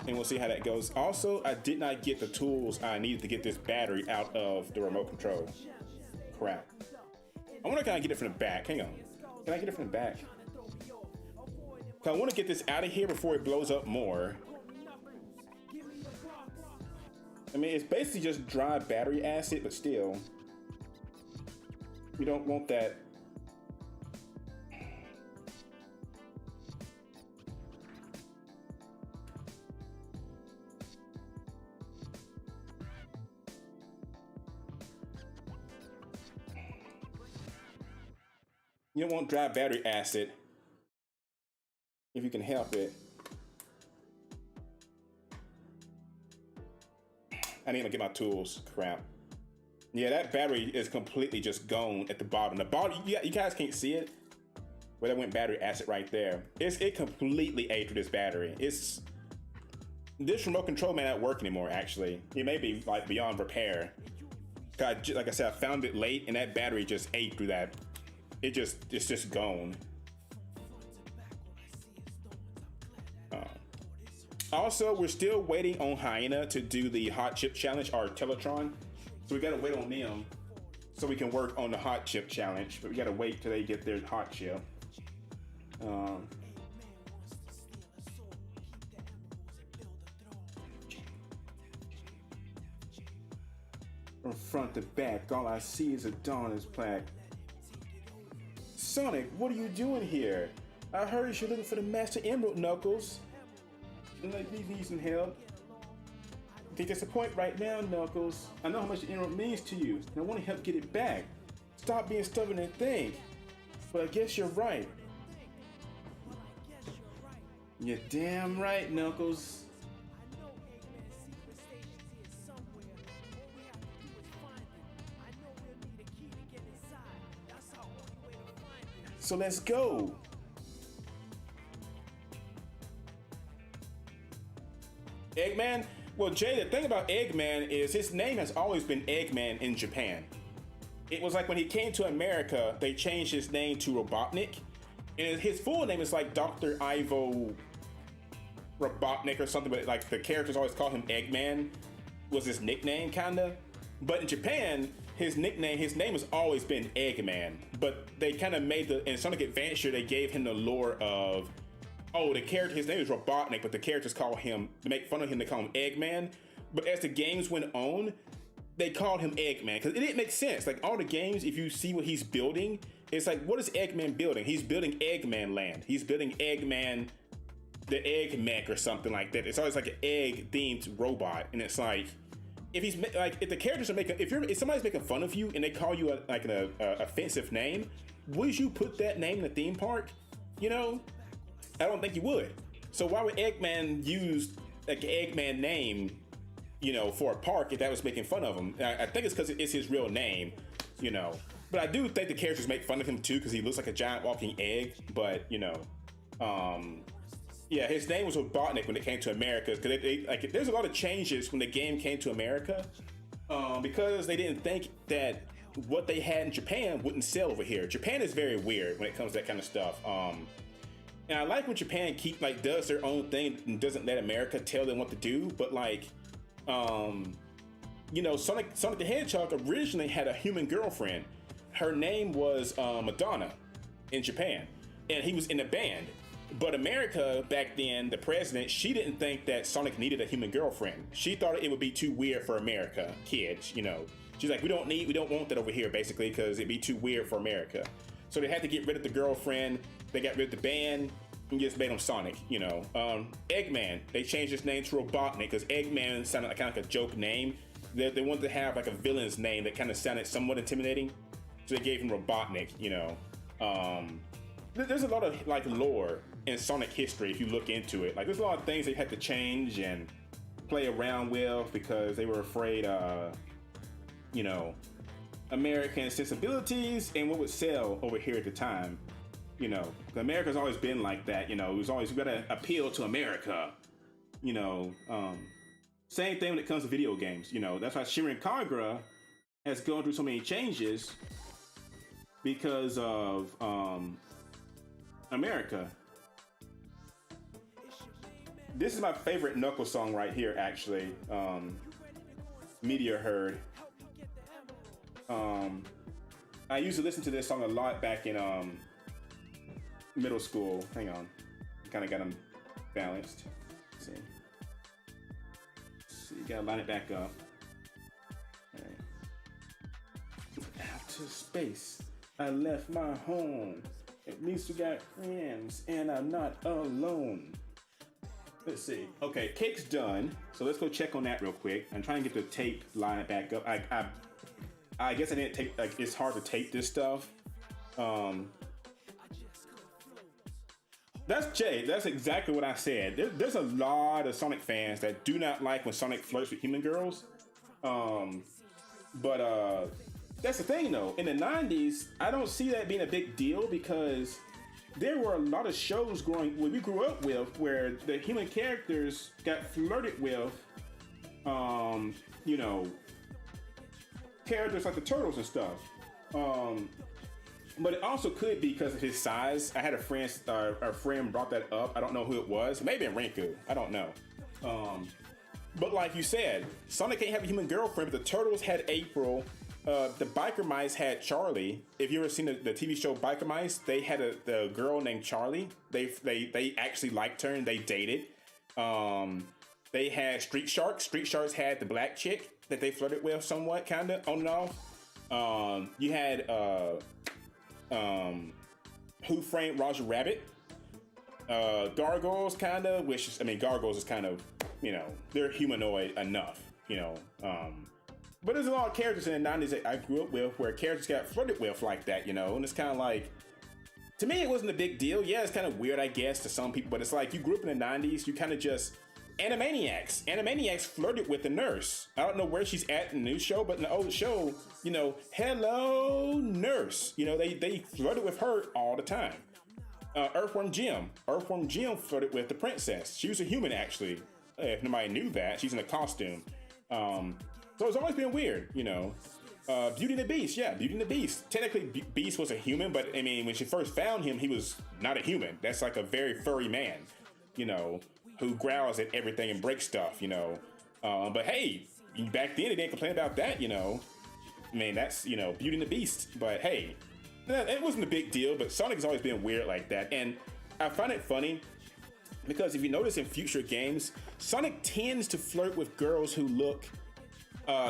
and we'll see how that goes. Also, I did not get the tools I needed to get this battery out of the remote control. Crap. I wonder, can I get it from the back? Hang on. Can I get it from the back? I want to get this out of here before it blows up more. I mean, it's basically just dry battery acid, but still. We don't want that. You don't want dry battery acid if you can help it. I need to get my tools. Crap. Yeah, that battery is completely just gone at the bottom. The bottom, you guys can't see it. Where that went battery acid right there. It completely ate through this battery. This remote control may not work anymore, actually. It may be like beyond repair. Like I said, I found it late and that battery just ate through that. It's just gone. Also, we're still waiting on Hyena to do the hot chip challenge, or Teletron. So we gotta wait on them so we can work on the hot chip challenge, but we gotta wait till they get their hot chip. From front to back, all I see is Adonis plaque. Sonic, what are you doing here? I heard you're looking for the Master Emerald, Knuckles. You need some help. I think that's the point right now, Knuckles. I know how much the emerald means to you, and I want to help get it back. Stop being stubborn and think. But I guess you're right. You're damn right, Knuckles. So let's go. Eggman? Well, Jay, the thing about Eggman is his name has always been Eggman in Japan. It was like when he came to America, they changed his name to Robotnik. And his full name is like Dr. Ivo Robotnik or something, but like the characters always call him Eggman, was his nickname, kinda. But in Japan, his name has always been Eggman. But they kind of made in Sonic Adventure, they gave him the lore of, oh, the character, his name is Robotnik, but the characters call him, to make fun of him, they call him Eggman. But as the games went on, they called him Eggman, because it didn't make sense. Like, all the games, if you see what he's building, it's like, what is Eggman building? He's building Eggman Land. He's building Eggman, the Egg Mech or something like that. It's always like an egg-themed robot, and it's like, if the characters are making, if somebody's making fun of you and they call you an offensive name, would you put that name in the theme park? You know? I don't think you would. So why would Eggman use like an Eggman name, you know, for a park if that was making fun of him? I think it's because it's his real name, you know. But I do think the characters make fun of him too because he looks like a giant walking egg. But you know, yeah, his name was Robotnik when it came to America. Because there's a lot of changes when the game came to America because they didn't think that what they had in Japan wouldn't sell over here. Japan is very weird when it comes to that kind of stuff. And I like when Japan does their own thing and doesn't let America tell them what to do. But like, you know, Sonic the Hedgehog originally had a human girlfriend. Her name was Madonna in Japan, and he was in a band. But America back then, the president, she didn't think that Sonic needed a human girlfriend. She thought it would be too weird for America kids, you know. She's like, we don't want that over here, basically, because it'd be too weird for America. So they had to get rid of the girlfriend. They got rid of the band and just made him Sonic, you know. Eggman, they changed his name to Robotnik because Eggman sounded like kind of like a joke name. They wanted to have like a villain's name that kind of sounded somewhat intimidating, so they gave him Robotnik, you know. There's a lot of like lore in Sonic history if you look into it. Like there's a lot of things they had to change and play around with because they were afraid, you know, American sensibilities and what would sell over here at the time. You know, America's always been like that. You know, it was always, we gotta appeal to America. You know, same thing when it comes to video games. You know, that's why Shirin Kagura has gone through so many changes because of America. This is my favorite Knuckles song right here, actually. Meteor Herd. I used to listen to this song a lot back in middle school. Hang on, kind of got them balanced. Let's see, so you gotta line it back up. All right. Out to space, I left my home. At least we got friends, and I'm not alone. Let's see. Okay, cake's done. So let's go check on that real quick. I'm trying to get the tape line back up. I guess I didn't tape. Like it's hard to tape this stuff. That's Jay. That's exactly what I said. There's a lot of Sonic fans that do not like when Sonic flirts with human girls. But that's the thing though. In the 90s, I don't see that being a big deal because there were a lot of shows when we grew up with where the human characters got flirted with, you know, characters like the Turtles and stuff. But it also could be because of his size. I had a friend, our friend brought that up. I don't know who it was. Maybe Rinku. I don't know. But like you said, Sonic can't have a human girlfriend, but the Turtles had April. The Biker Mice had Charlie. If you ever seen the TV show Biker Mice, they had a girl named Charlie. They actually liked her and they dated. They had Street Sharks. Street Sharks had the black chick that they flirted with somewhat, kind of on and off. You had Who Framed Roger Rabbit? Gargoyles, kind of. Which is, I mean, Gargoyles is kind of, you know, they're humanoid enough, you know. But there's a lot of characters in the 90s that I grew up with where characters got flirted with like that, you know, and it's kind of like, to me, it wasn't a big deal. Yeah, it's kind of weird, I guess, to some people, but it's like you grew up in the 90s, you kind of just, Animaniacs. Animaniacs flirted with the nurse. I don't know where she's at in the new show, but in the old show, you know, hello, nurse. You know, they flirted with her all the time. Earthworm Jim. Earthworm Jim flirted with the princess. She was a human, actually. If nobody knew that, she's in a costume. So it's always been weird, you know. Beauty and the Beast, yeah, Beauty and the Beast. Technically, Beast was a human, but I mean, when she first found him, he was not a human. That's like a very furry man, you know, who growls at everything and breaks stuff, you know. But hey, back then they didn't complain about that, you know. I mean, that's, you know, Beauty and the Beast. But hey, it wasn't a big deal, but Sonic has always been weird like that. And I find it funny because if you notice in future games, Sonic tends to flirt with girls who look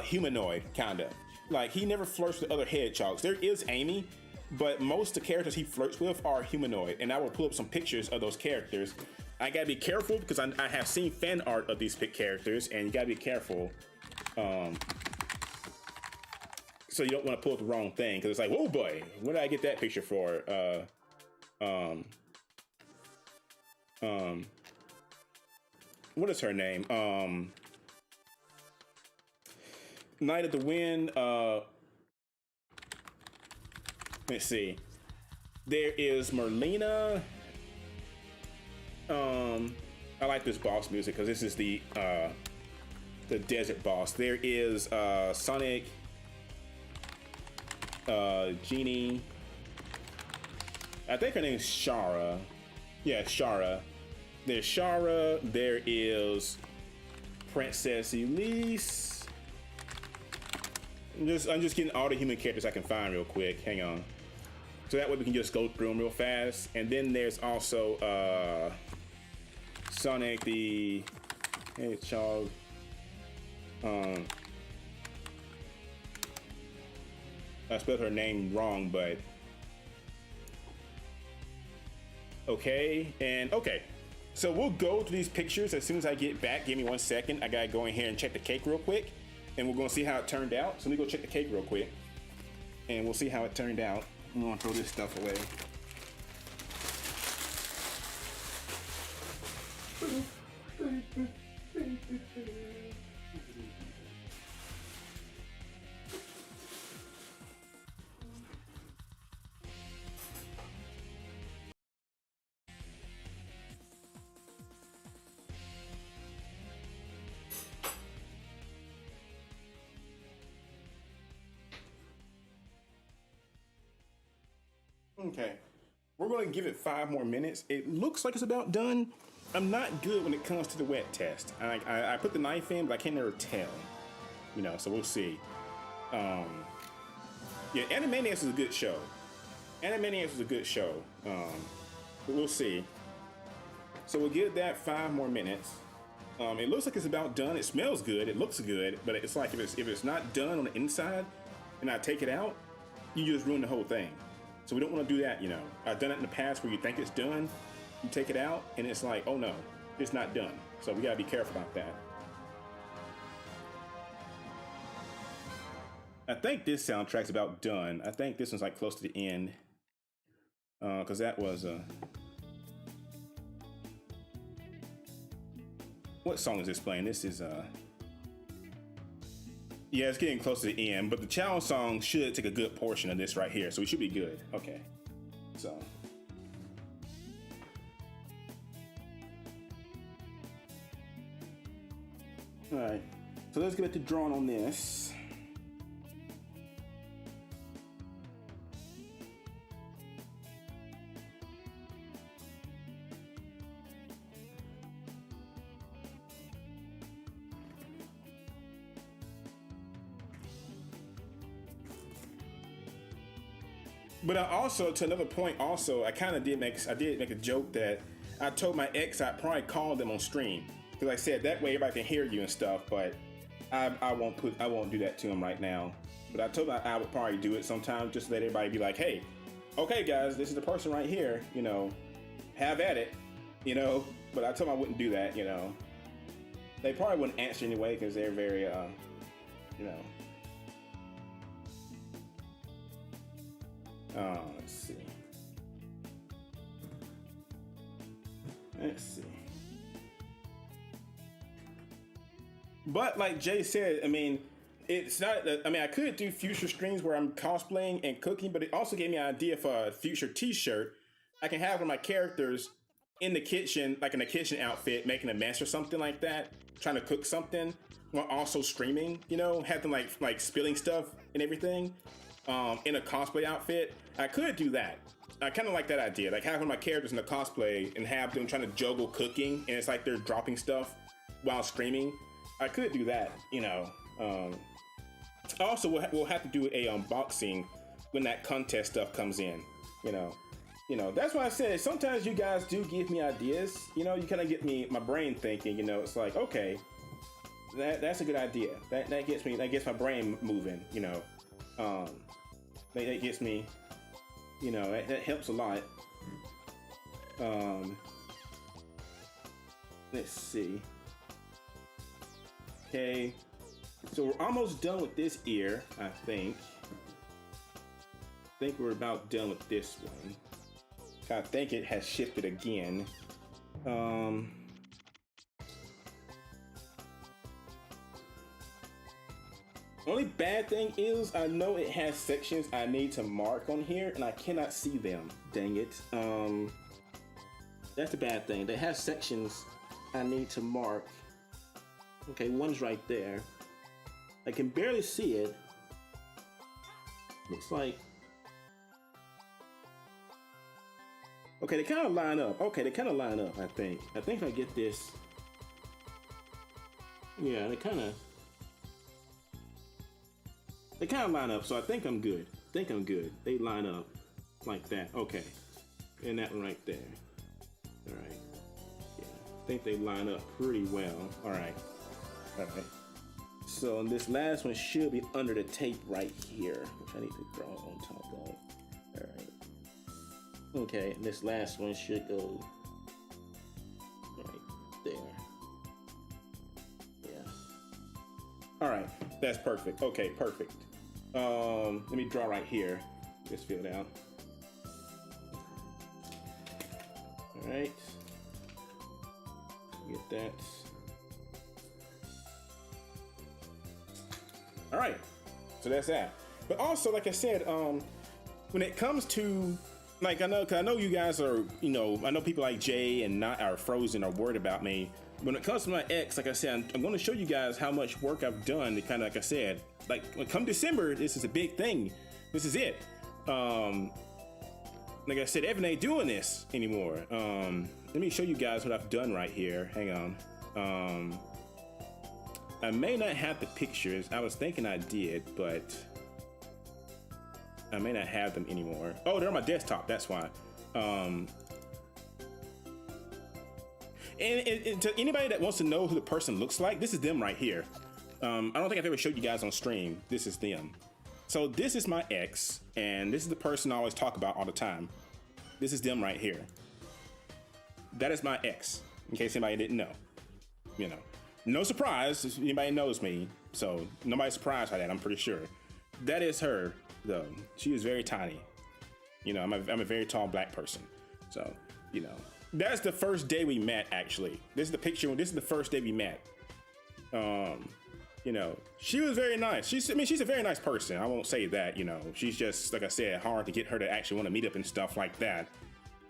humanoid, kinda. Like, he never flirts with other hedgehogs. There is Amy, but most of the characters he flirts with are humanoid. And I will pull up some pictures of those characters. I gotta be careful because I have seen fan art of these characters, and you gotta be careful. So you don't want to pull up the wrong thing because it's like, whoa boy, what did I get that picture for? What is her name? Night of the Wind. Let's see. There is Merlina. I like this boss music because this is the desert boss. There is Sonic. Jeannie. I think her name's Shara. Yeah, Shara. There's Shara. There is Princess Elise. I'm just getting all the human characters I can find real quick. Hang on. So that way we can just go through them real fast. And then there's also Sonic the Hedgehog. I spelled her name wrong, but okay. And okay, so we'll go to these pictures as soon as I get back. Give me 1 second. I gotta go in here and check the cake real quick, and we're gonna see how it turned out. So let me go check the cake real quick, and we'll see how it turned out. I'm gonna throw this stuff away. Okay, we're going to give it 5 more minutes. It looks like it's about done. I'm not good when it comes to the wet test. I put the knife in, but I can never tell. You know, so we'll see. Yeah, Animaniacs is a good show. Animaniacs is a good show. But we'll see. So we'll give that 5 more minutes. It looks like it's about done. It smells good. It looks good. But it's like if it's not done on the inside, and I take it out, you just ruin the whole thing. So we don't want to do that, you know. I've done it in the past where you think it's done, you take it out, and it's like, oh no, it's not done. So we gotta be careful about that. I think this soundtrack's about done. I think this one's like close to the end. Cause that was what song is this playing? This is yeah, it's getting close to the end, but the challenge song should take a good portion of this right here, so we should be good. Okay, so. All right, so let's get to drawing on this. But I also, to another point, also I did make a joke that I told my ex I'd probably call them on stream because I said that way everybody can hear you and stuff. But I won't do that to him right now. But I told them I would probably do it sometime just to let everybody be like, hey, okay guys, this is the person right here, you know, have at it, you know. But I told them I wouldn't do that, you know. They probably wouldn't answer anyway because they're very, you know. Let's see. Let's see. But like Jay said, I mean, it's not. I mean, I could do future streams where I'm cosplaying and cooking, but it also gave me an idea for a future T-shirt. I can have one of my characters in the kitchen, like in a kitchen outfit, making a mess or something like that, trying to cook something, while also streaming. You know, have them like spilling stuff and everything. In a cosplay outfit. I could do that. I kind of like that idea, like having my characters in a cosplay and have them trying to juggle cooking, and it's like they're dropping stuff while streaming. I could do that, you know. Also, we'll have to do a unboxing when that contest stuff comes in, you know. That's why I said sometimes you guys do give me ideas. You know, you kind of get my brain thinking. You know, it's like, okay, that's a good idea. That gets my brain moving. You know. That gets me, you know, that helps a lot. Let's see. Okay, so we're almost done with this ear, I think. I think we're about done with this one. I think it has shifted again. Only bad thing is I know it has sections I need to mark on here and I cannot see them. Dang it. That's the bad thing. It has sections I need to mark. Okay, one's right there. I can barely see it. Looks like, okay, they kind of line up. Okay, they kind of line up, I think. I think if I get this, yeah, they kind of line up, so I think I'm good. They line up like that. Okay, and that one right there. All right, yeah, I think they line up pretty well. All right. So this last one should be under the tape right here, which I need to draw on top of. All right. Okay, and this last one should go right there. Yeah. All right, that's perfect. Okay, perfect. Let me draw right here. Just fill it out. All right. Get that. All right, so that's that. But also, like I said, when it comes to, like, I know you guys are, you know, I know people like Jay and not are Frozen are worried about me. When it comes to my ex, like I said, I'm going to show you guys how much work I've done to kind of, like I said, like when come December, this is a big thing. This is it. Like I said, Evan ain't doing this anymore. Let me show you guys what I've done right here. Hang on. I may not have the pictures. I was thinking I did, but I may not have them anymore. Oh, they're on my desktop. That's why. And to anybody that wants to know who the person looks like, this is them right here. I don't think I've ever showed you guys on stream. This is them. So this is my ex, and this is the person I always talk about all the time. This is them right here. That is my ex, in case anybody didn't know. You know. No surprise if anybody knows me, so nobody's surprised by that, I'm pretty sure. That is her, though. She is very tiny. You know, I'm a very tall black person. So, you know, that's the first day we met, actually. This is the picture, this is the first day we met. You know, she was very nice. She's a very nice person. I won't say that, you know. She's just, like I said, hard to get her to actually want to meet up and stuff like that.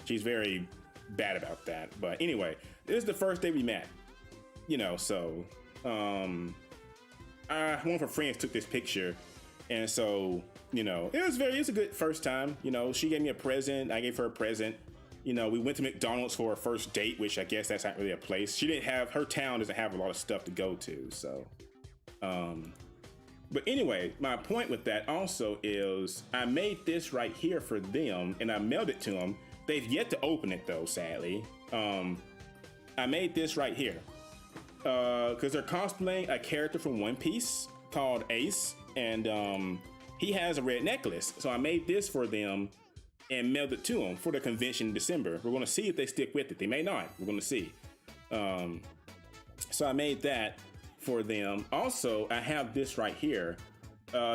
She's very bad about that. But anyway, this is the first day we met. You know, so one of her friends took this picture, and so, you know, it's a good first time. You know, she gave me a present, I gave her a present. You know, we went to McDonald's for our first date, which I guess that's not really a place. Her town doesn't have a lot of stuff to go to, so but anyway, my point with that also is I made this right here for them and I mailed it to them. They've yet to open it though, sadly. I made this right here because they're cosplaying a character from One Piece called Ace, and he has a red necklace. So I made this for them and mailed it to them for the convention in December. We're going to see if they stick with it. They may not. We're going to see. So I made that for them. Also, I have this right here.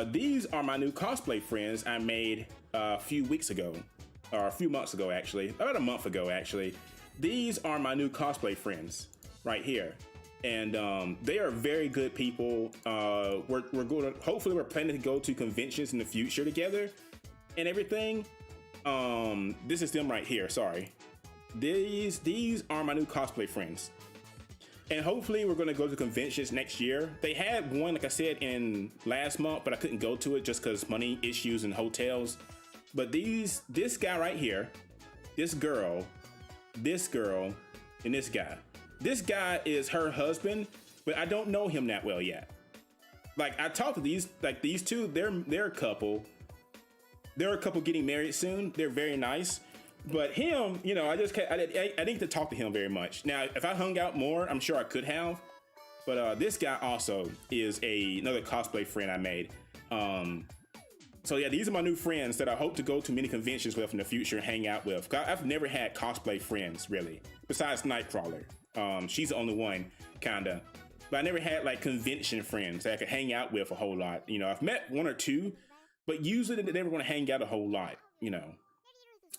These are my new cosplay friends I made a few weeks ago, or a few months ago, actually, about a month ago, actually. These are my new cosplay friends right here. And they are very good people. We're going to, hopefully we're planning to go to conventions in the future together and everything. This is them right here. Sorry. These are my new cosplay friends. And hopefully we're going to go to conventions next year. They had one, like I said, in last month, but I couldn't go to it just because money issues and hotels. But this guy right here, this girl, and this guy. This guy is her husband, but I don't know him that well yet. Like, I talked to these two, they're a couple. They're a couple getting married soon. They're very nice. But him, you know, I didn't get to talk to him very much. Now, if I hung out more, I'm sure I could have. But this guy also is another cosplay friend I made. So yeah, these are my new friends that I hope to go to many conventions with in the future and hang out with. I've never had cosplay friends, really, besides Nightcrawler. She's the only one, kinda. But I never had like convention friends that I could hang out with a whole lot. You know, I've met one or two, but usually they never want to hang out a whole lot, you know.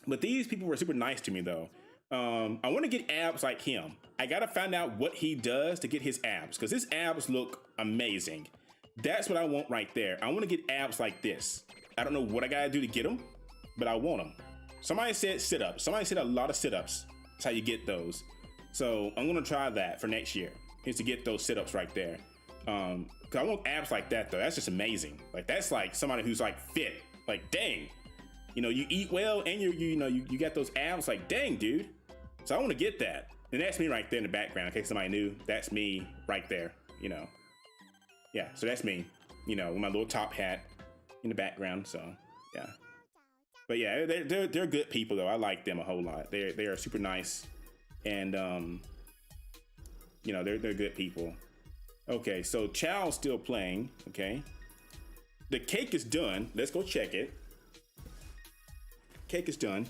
But these people were super nice to me though. I want to get abs like him. I gotta find out what he does to get his abs, because his abs look amazing. That's what I want right there. I want to get abs like this. I don't know what I gotta do to get them, but I want them. Somebody said sit-ups. Somebody said a lot of sit-ups. That's how you get those. So I'm gonna try that for next year, is to get those sit-ups right there. Cause I want abs like that though. That's just amazing. Like, that's like somebody who's like fit Like, dang, you know, you eat well and you got those abs. Like, dang, dude. So I want to get that. And that's me right there in the background. In case somebody knew, that's me right there. You know, yeah. So that's me. You know, with my little top hat in the background. So yeah. But yeah, they're good people though. I like them a whole lot. They are super nice, and you know, they're good people. Okay, so Chow's still playing. Okay, the cake is done. Let's go check it. Cake is done.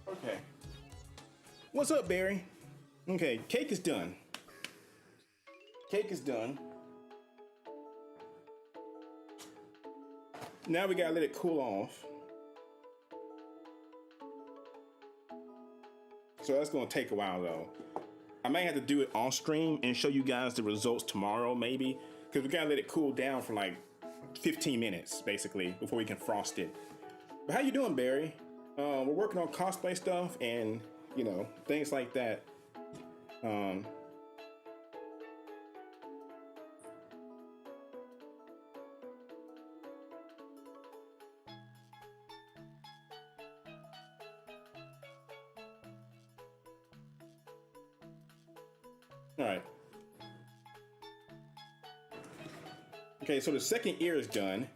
Okay. What's up, Barry? Okay, cake is done. Cake is done. Now we gotta let it cool off. So that's gonna take a while though. I might have to do it on stream and show you guys the results tomorrow, maybe, because we gotta let it cool down for like 15 minutes, basically, before we can frost it. But how you doing, Barry? We're working on cosplay stuff and, you know, things like that. All right. Okay, so the second ear is done.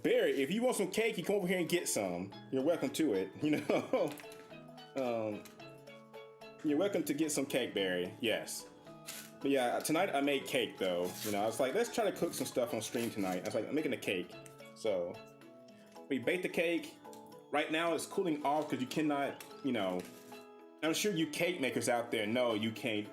Barry, if you want some cake, you come over here and get some. You're welcome to it. You know, you're welcome to get some cake, Barry. Yes. But yeah, tonight I made cake though. You know, I was like, let's try to cook some stuff on stream tonight. I was like, I'm making a cake. So we baked the cake. Right now it's cooling off because you cannot, you know, I'm sure you cake makers out there know you can't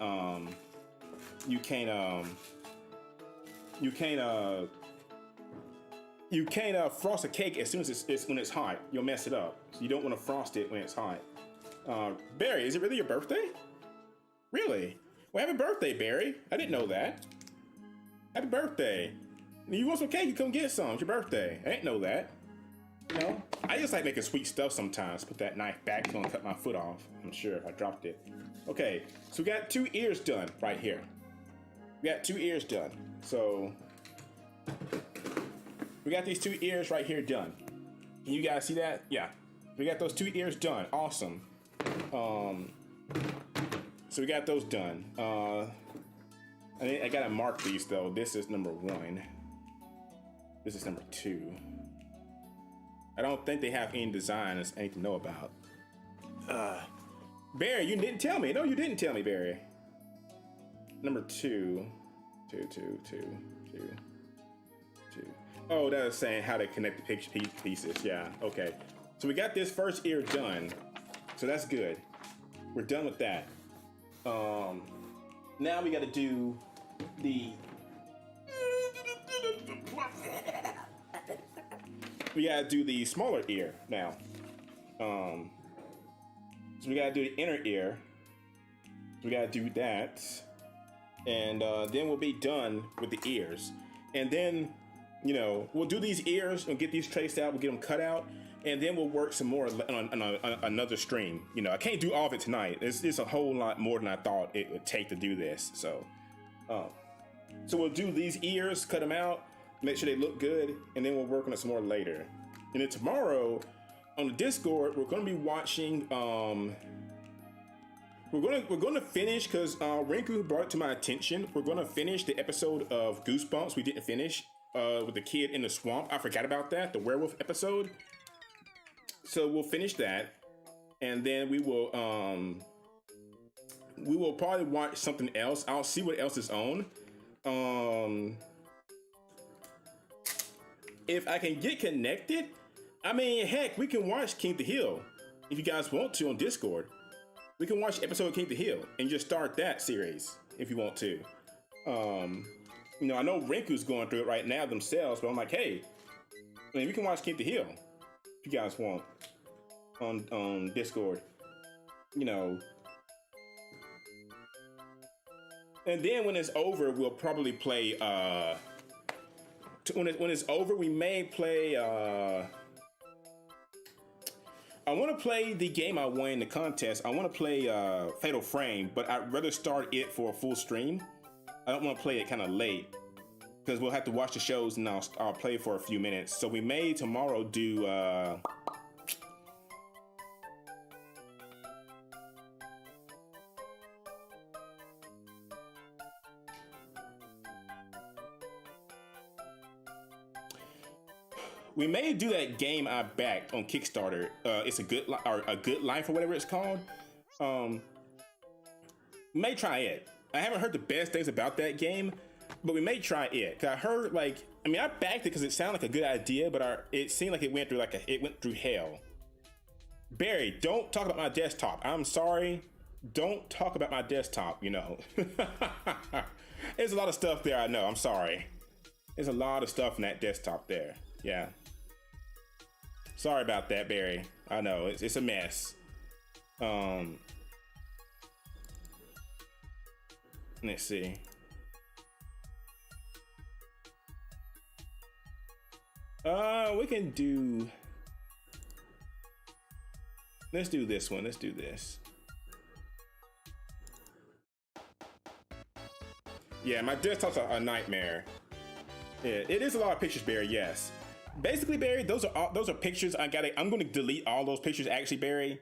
frost a cake as soon as it's when it's hot. You'll mess it up. So you don't want to frost it when it's hot. Barry, is it really your birthday? Really? Well, happy birthday, Barry. I didn't know that. Happy birthday. If you want some cake, you come get some. It's your birthday. I didn't know that. You know, I just like making sweet stuff sometimes. Put that knife back, it's gonna cut my foot off. I'm sure if I dropped it. Okay, so we got 2 ears done right here. We got 2 ears done. So we got these 2 ears right here done. Can you guys see that? Yeah. We got those 2 ears done. Awesome. So we got those done. I gotta mark these though. This is number 1. This is number 2. I don't think they have any designs, anything to know about. Barry, you didn't tell me. No, you didn't tell me, Barry. Number 2. 2. Oh, that was saying how to connect the picture pieces. Yeah, okay. So we got this first ear done. So that's good. We're done with that. Now we got to do the... We got to do the smaller ear now. So we got to do the inner ear. So we got to do that. And then we'll be done with the ears. And then, you know, we'll do these ears and get these traced out. We'll get them cut out. And then we'll work some more on another stream. You know, I can't do all of it tonight. It's a whole lot more than I thought it would take to do this. So we'll do these ears, cut them out, make sure they look good, and then we'll work on it some more later. And then tomorrow on the Discord, we're going to be watching. We're going to finish, because Rinku brought it to my attention. We're going to finish the episode of Goosebumps we didn't finish with the kid in the swamp. I forgot about that, the werewolf episode. So we'll finish that, and then we will probably watch something else. I'll see what else is on. If I can get connected, I mean, heck, we can watch King the Hill if you guys want to on Discord. We can watch episode of King the Hill and just start that series if you want to. You know, I know Rinku's going through it right now themselves, but I'm like, hey, I mean, we can watch King the Hill if you guys want on Discord. You know. And then when it's over, we'll probably play when it's over, we may play I want to play the game I won in the contest. I want to play Fatal Frame, but I'd rather start it for a full stream. I don't want to play it kind of late, because we'll have to watch the shows, and I'll play for a few minutes. So we may tomorrow do we may do that game I backed on Kickstarter. It's a good life or whatever it's called. We may try it. I haven't heard the best things about that game, but we may try it. 'Cause I heard, like, I mean, I backed it because it sounded like a good idea, but it seemed like it went through hell. Barry, don't talk about my desktop. I'm sorry. Don't talk about my desktop. You know, there's a lot of stuff there. I know. I'm sorry. There's a lot of stuff in that desktop there. Yeah. Sorry about that, Barry. I know it's a mess. Let's see. We can do. Let's do this one. Let's do this. Yeah, my desktop's a nightmare. Yeah, it is a lot of pictures, Barry. Yes. Basically, Barry, those are pictures I'm going to delete all those pictures. Actually, Barry,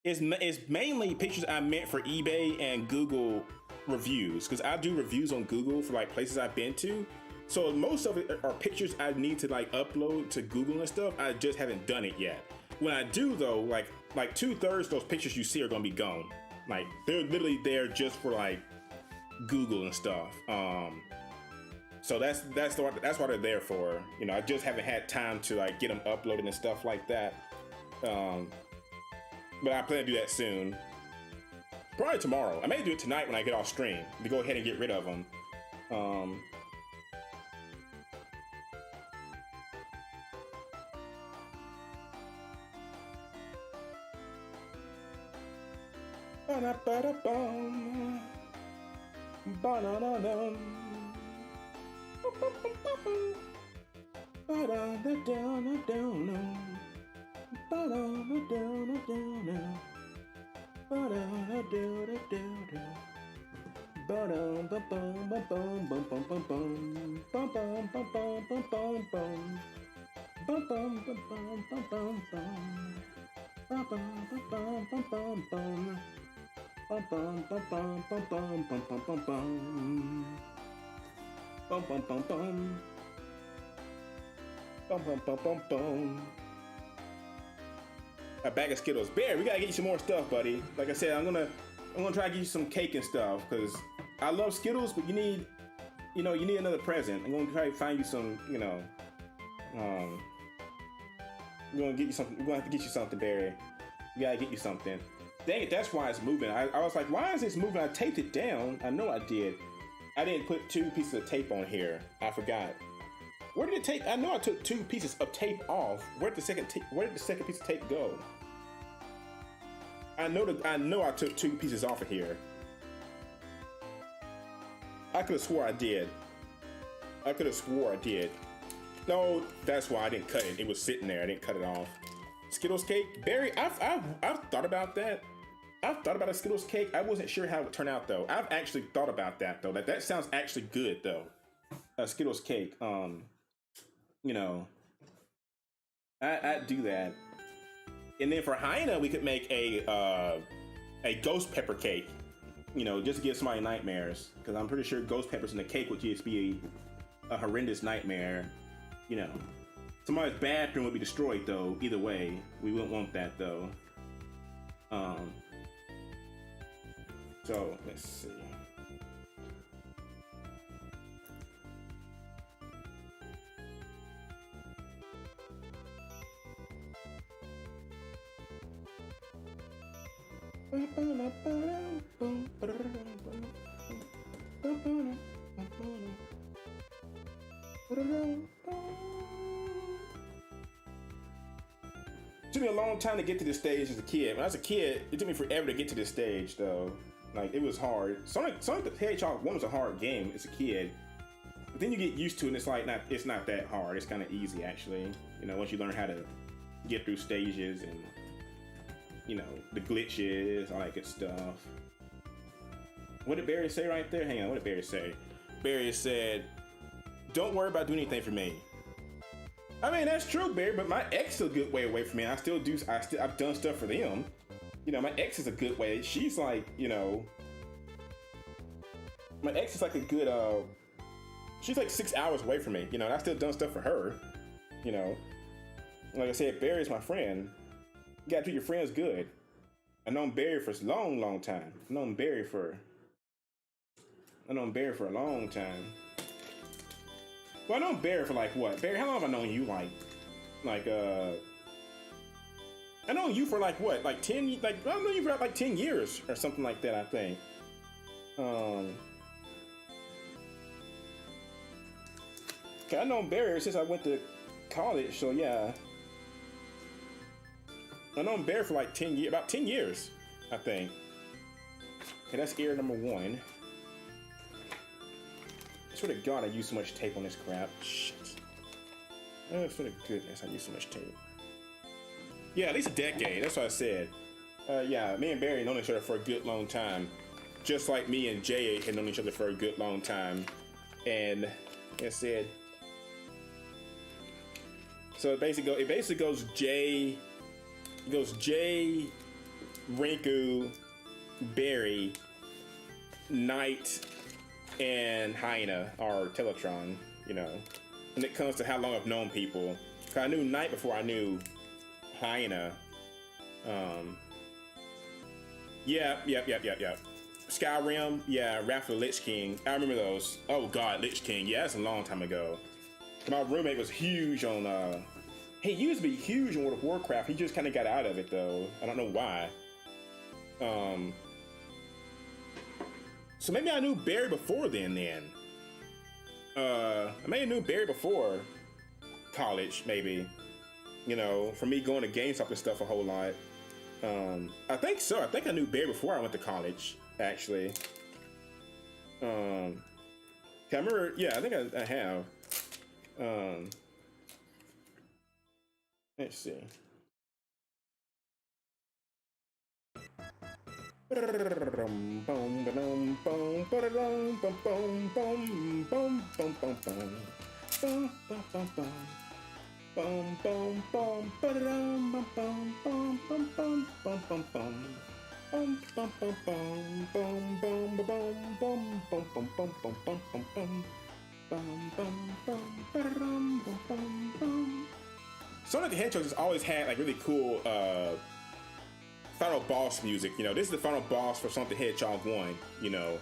it's mainly pictures I meant for eBay and Google reviews, because I do reviews on Google for like places I've been to. So most of it are pictures I need to like upload to Google and stuff. I just haven't done it yet. When I do though, like 2/3 of those pictures you see are going to be gone. Like they're literally there just for like Google and stuff. So that's what they're there for. You know, I just haven't had time to like get them uploaded and stuff like that. But I plan to do that soon. Probably tomorrow. I may do it tonight when I get off stream to go ahead and get rid of them. A bag of Skittles. Bear, we gotta get you some more stuff, buddy. Like I said, I'm gonna try to get you some cake and stuff, because I love Skittles, but you need another present. I'm gonna try to find you some, We're gonna get you something. We're gonna have to get you something, Barry. We gotta get you something. Dang it, that's why it's moving. I was like, why is this moving? I taped it down. I know I did. I didn't put 2 pieces of tape on here. I forgot. Where did the tape? I know I took 2 pieces of tape off. Where did the second piece of tape go? I know I took 2 pieces off of here. I could have swore I did. No, that's why I didn't cut it. It was sitting there. I didn't cut it off. Skittles cake, Barry. I've thought about that. I've thought about a Skittles cake. I wasn't sure how it would turn out though. I've actually thought about that though. That sounds actually good though. A Skittles cake. You know, I'd do that. And then for hyena, we could make a ghost pepper cake. You know, just to give somebody nightmares. Because I'm pretty sure ghost peppers in the cake would just be a horrendous nightmare. You know, somebody's bathroom would be destroyed though. Either way, we wouldn't want that though. So let's see. It took me a long time to get to this stage as a kid. When I was a kid, it took me forever to get to this stage though. Like, it was hard. Sonic the Hedgehog 1 was a hard game as a kid. But then you get used to it and it's not that hard. It's kind of easy actually. You know, once you learn how to get through stages and, you know, the glitches, all that good stuff. What did Barry say right there? Hang on, what did Barry say? Barry said, "Don't worry about doing anything for me." I mean, that's true, Barry, but my ex is a good way away from me. I've done stuff for them. You know, my ex is a good way. She's like, you know, my ex is like a good, she's like 6 hours away from me, you know, and I still done stuff for her, you know. Like I said, Barry's my friend. You gotta treat your friends good. I've known Barry for a long time. I've known Barry for a long time. Well, I've known Barry for like what? Barry, how long have I known you? I know you for like what? Like 10, I've known you for like 10 years or something like that, I think. Okay, I've known Barry since I went to college, so yeah. I've known Barry for like 10 years, about 10 years, I think. Okay, that's ear number 1. I swear to God, I use so much tape on this crap. Shit. Oh, for the goodness, I use so much tape. Yeah, at least a decade. That's what I said. Yeah, me and Barry known each other for a good long time. Just like me and Jay had known each other for a good long time. And like I said, so it basically goes Jay, Rinku, Barry, Knight, and Hyena, or Teletron, you know. When it comes to how long I've known people. 'Cause I knew Knight before I knew Hyena. Yeah. Skyrim, yeah, Wrath of the Lich King. I remember those. Oh God, Lich King. Yeah, that's a long time ago. My roommate was huge on, he used to be huge in World of Warcraft. He just kind of got out of it though. I don't know why. So maybe I knew Barry before then. I may have knew Barry before college, maybe. You know, for me going to GameStop and stuff a whole lot. I think so. I think I knew Barry before I went to college, actually. I remember, yeah, I think I have. Let's see. Sonic the Hedgehog has always had like really cool final boss music. You know, this is the final boss for Sonic the Hedgehog 1, you know.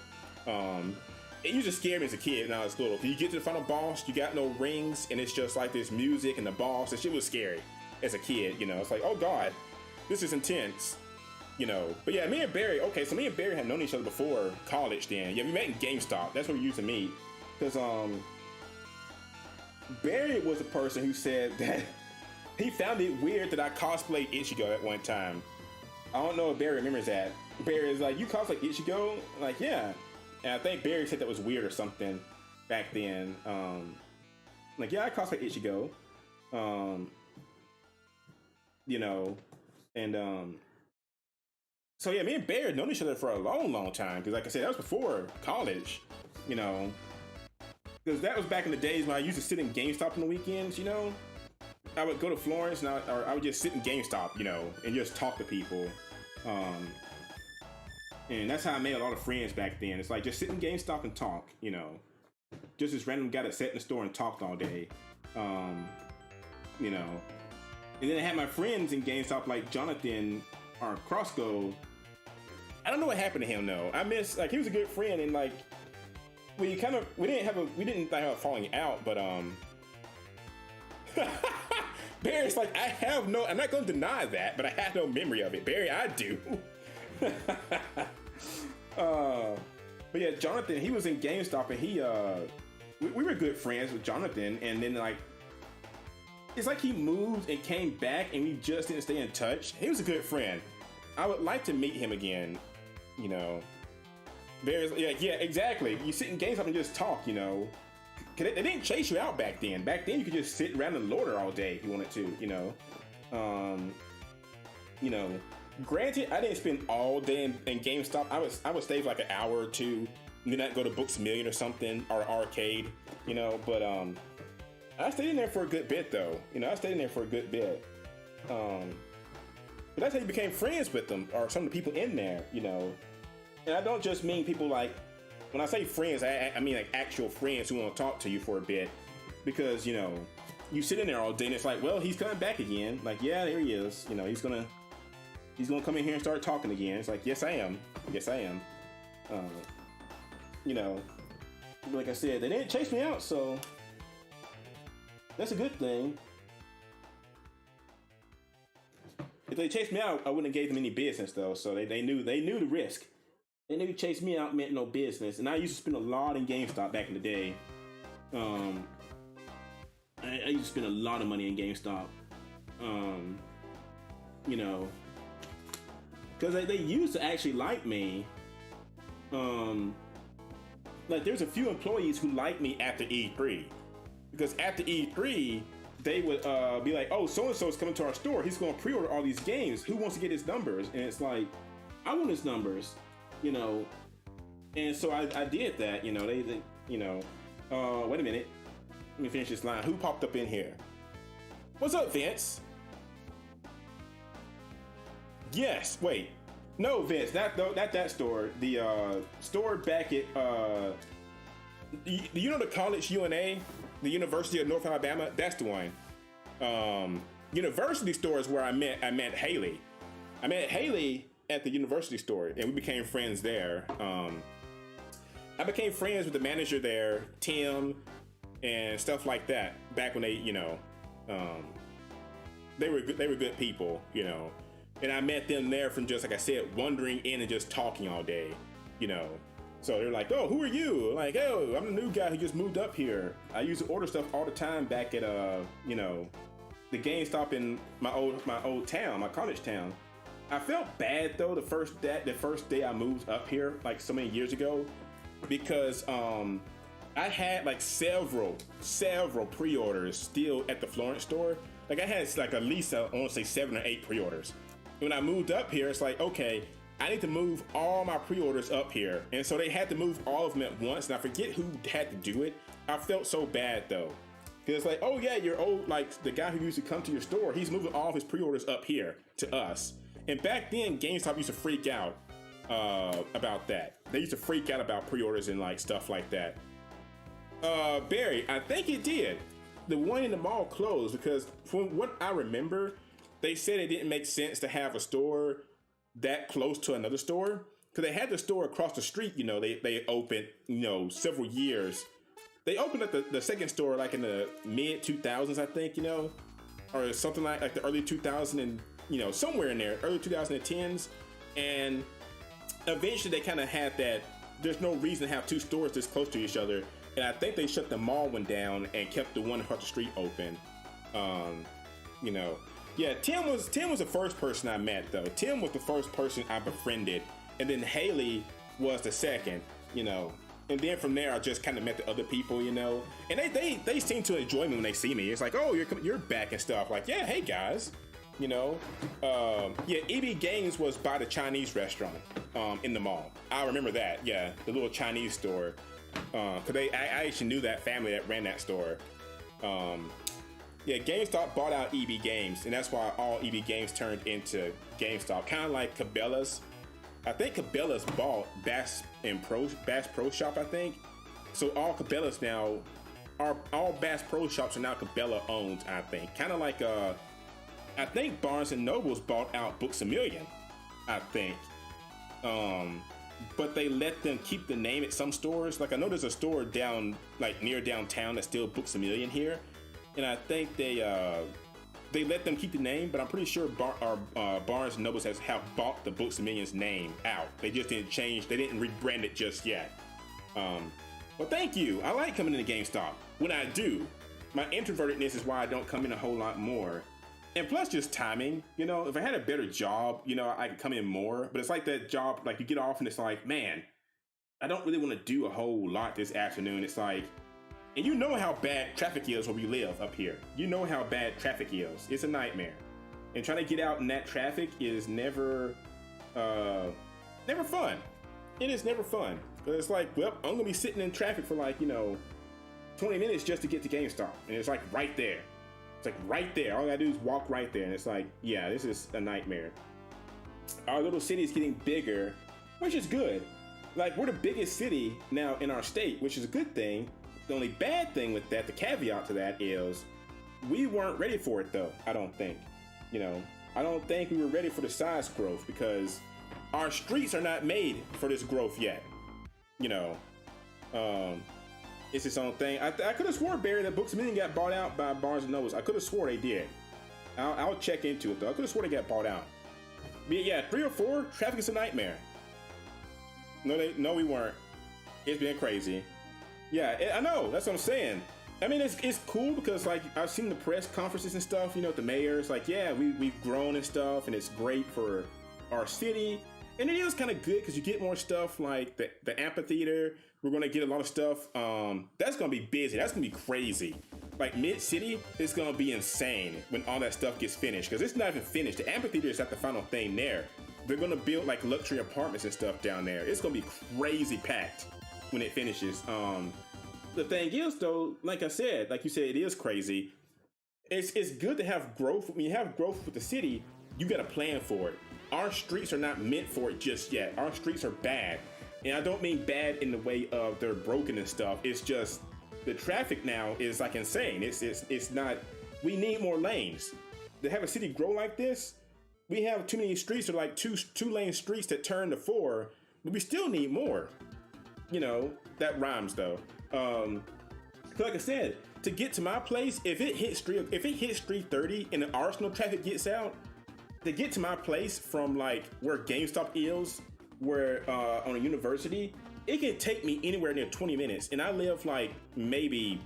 It used to scare me as a kid when I was little. You get to the final boss, you got no rings, and it's just like this music and the boss. That shit was scary. as a kid. You know, it's like, oh God, this is intense. You know, but yeah, me and Barry. Okay, so me and Barry had known each other before college. Then yeah, we met in GameStop. That's where we used to meet. Because Barry was a person who said that he found it weird that I cosplayed Ichigo at one time. I don't know if Barry remembers that. Barry is like, you cosplay Ichigo? I'm like, yeah. And I think Barry said that was weird or something back then. Like, yeah, I cosplay Ichigo. You know, and so yeah, me and Barry had known each other for a long time. Because like I said, that was before college, you know. Because that was back in the days when I used to sit in GameStop on the weekends, you know. I would go to Florence and I would just sit in GameStop, you know, and just talk to people. And that's how I made a lot of friends back then. It's like just sit in GameStop and talk, you know. Just this random guy that sat in the store and talked all day. You know. And then I had my friends in GameStop like Jonathan or Crossgo. I don't know what happened to him though. I miss, like, he was a good friend, and like we didn't have a falling out, but Barry's like, I'm not going to deny that, but I have no memory of it. Barry, I do. But yeah, Jonathan, he was in GameStop, and we were good friends with Jonathan, and then like, it's like he moved and came back and we just didn't stay in touch. He was a good friend. I would like to meet him again, you know. Barry's, yeah, exactly. You sit in GameStop and just talk, you know. They didn't chase you out back then. Back then you could just sit around and loiter all day if you wanted to, you know. You know, granted, I didn't spend all day in GameStop. I would stay for like an hour or two, and then I'd go to Books A Million or something, or arcade, you know. But I stayed in there for a good bit though. You know, I stayed in there for a good bit. But that's how you became friends with them, or some of the people in there, you know. And I don't just mean people like, when I say friends, I mean like actual friends who want to talk to you for a bit, because, you know, you sit in there all day and it's like, well, he's coming back again. Like, yeah, there he is. You know, he's gonna come in here and start talking again. It's like, yes, I am. Yes, I am. You know, like I said, they didn't chase me out, so that's a good thing. If they chased me out, I wouldn't have gave them any business though. So they knew the risk. They knew chase me out meant no business. And I used to spend a lot in GameStop back in the day. I used to spend a lot of money in GameStop. You know, because they used to actually like me. Like there's a few employees who liked me after E3, because after E3 they would be like, oh, so and so is coming to our store. He's going to pre-order all these games. Who wants to get his numbers? And it's like, I want his numbers, you know. And so I did that, you know. They you know. Wait a minute. Let me finish this line. Who popped up in here? What's up, Vince? Yes. Wait. No, Vince. Not that store. The store back at do you know the college UNA, the University of North Alabama? That's the one. University store is where I met Haley. I met Haley at the university store, and we became friends there. I became friends with the manager there, Tim, and stuff like that. Back when they, you know, they were good people, you know. And I met them there from just, like I said, wandering in and just talking all day, you know. So they're like, oh, who are you? Like, oh, I'm the new guy who just moved up here. I used to order stuff all the time back at, you know, the GameStop in my old town, my college town. I felt bad though the first day I moved up here, like so many years ago, because I had like several pre-orders still at the Florence store. Like I had like at least I want to say 7 or 8 pre-orders. When I moved up here, it's like, okay, I need to move all my pre-orders up here. And so they had to move all of them at once, and I forget who had to do it. I felt so bad though. Because it's like, oh yeah, your old, like the guy who used to come to your store, he's moving all of his pre-orders up here to us. And back then, GameStop used to freak out about that. They used to freak out about pre-orders and like stuff like that. Barry, I think it did. The one in the mall closed because from what I remember, they said it didn't make sense to have a store that close to another store. Because they had the store across the street, you know, they opened, you know, several years. They opened up the second store like in the mid 2000s, I think, you know. or something like the early 2000 and somewhere in there, early 2010s, and eventually they kind of had that. There's no reason to have two stores this close to each other, and I think they shut the mall one down and kept the one across the street open. Yeah, Tim was the first person I met though. Tim was the first person I befriended, and then Haley was the second. And then from there I just kind of met the other people, and they seem to enjoy me when they see me. It's like, oh, you're back and stuff. Like, yeah, hey guys. Yeah, EB Games was by the Chinese restaurant in the mall. I remember that. Yeah, the little Chinese store. Cause I actually knew that family that ran that store. Yeah, GameStop bought out EB Games, and that's why all EB Games turned into GameStop. Kind of like Cabela's. I think Cabela's bought Bass Pro Shop, I think. So all Cabela's now, all Bass Pro Shops are now Cabela owned, I think. Kind of like I think Barnes and Noble's bought out Books A Million, I think. But they let them keep the name at some stores. Like I know there's a store down, like near downtown that's still Books A Million here. And I think they let them keep the name, but I'm pretty sure Barnes and Nobles have bought the Books A Million's name out. They just didn't change, they didn't rebrand it just yet. Well, thank you. I like coming into GameStop. When I do, my introvertedness is why I don't come in a whole lot more. And plus just timing, if I had a better job, I could come in more, but it's like that job, like you get off and it's like, man, I don't really want to do a whole lot this afternoon. It's like, and you know how bad traffic is where we live up here. You know how bad traffic is. It's a nightmare. And trying to get out in that traffic is never fun. It is never fun. But it's like, well, I'm gonna be sitting in traffic for like, 20 minutes just to get to GameStop. And it's like right there. It's like right there. All I gotta do is walk right there. And it's like, yeah, this is a nightmare. Our little city is getting bigger, which is good. Like, we're the biggest city now in our state, which is a good thing. The only bad thing with that, the caveat to that is, we weren't ready for it though, I don't think. I don't think we were ready for the size growth because our streets are not made for this growth yet. It's its own thing. I could have swore, Barry, that Books A Million got bought out by Barnes & Nobles. I could have swore they did. I'll check into it though. I could have swore they got bought out. But yeah, 3 or 4, traffic is a nightmare. No, we weren't. It's been crazy. Yeah, I know. That's what I'm saying. I mean, it's cool because like I've seen the press conferences and stuff. The mayor's like, yeah, we've grown and stuff, and it's great for our city. And it is kind of good because you get more stuff like the amphitheater. We're gonna get a lot of stuff. That's gonna be busy. That's gonna be crazy. Like Mid-City, it's gonna be insane when all that stuff gets finished because it's not even finished. The amphitheater is not the final thing there. They're gonna build like luxury apartments and stuff down there. It's gonna be crazy packed when it finishes. The thing is though, like I said, like you said, it is crazy. It's good to have growth. When you have growth with the city, you got a plan for it. Our streets are not meant for it just yet. Our streets are bad. And I don't mean bad in the way of they're broken and stuff. It's just the traffic now is like insane. It's not, we need more lanes. To have a city grow like this, we have too many streets that are like two lane streets that turn to 4, but we still need more. That rhymes though. Like I said, to get to my place, if it hits 330 and the Arsenal traffic gets out, to get to my place from like where GameStop is, where on a university, it can take me anywhere near 20 minutes. And I live like maybe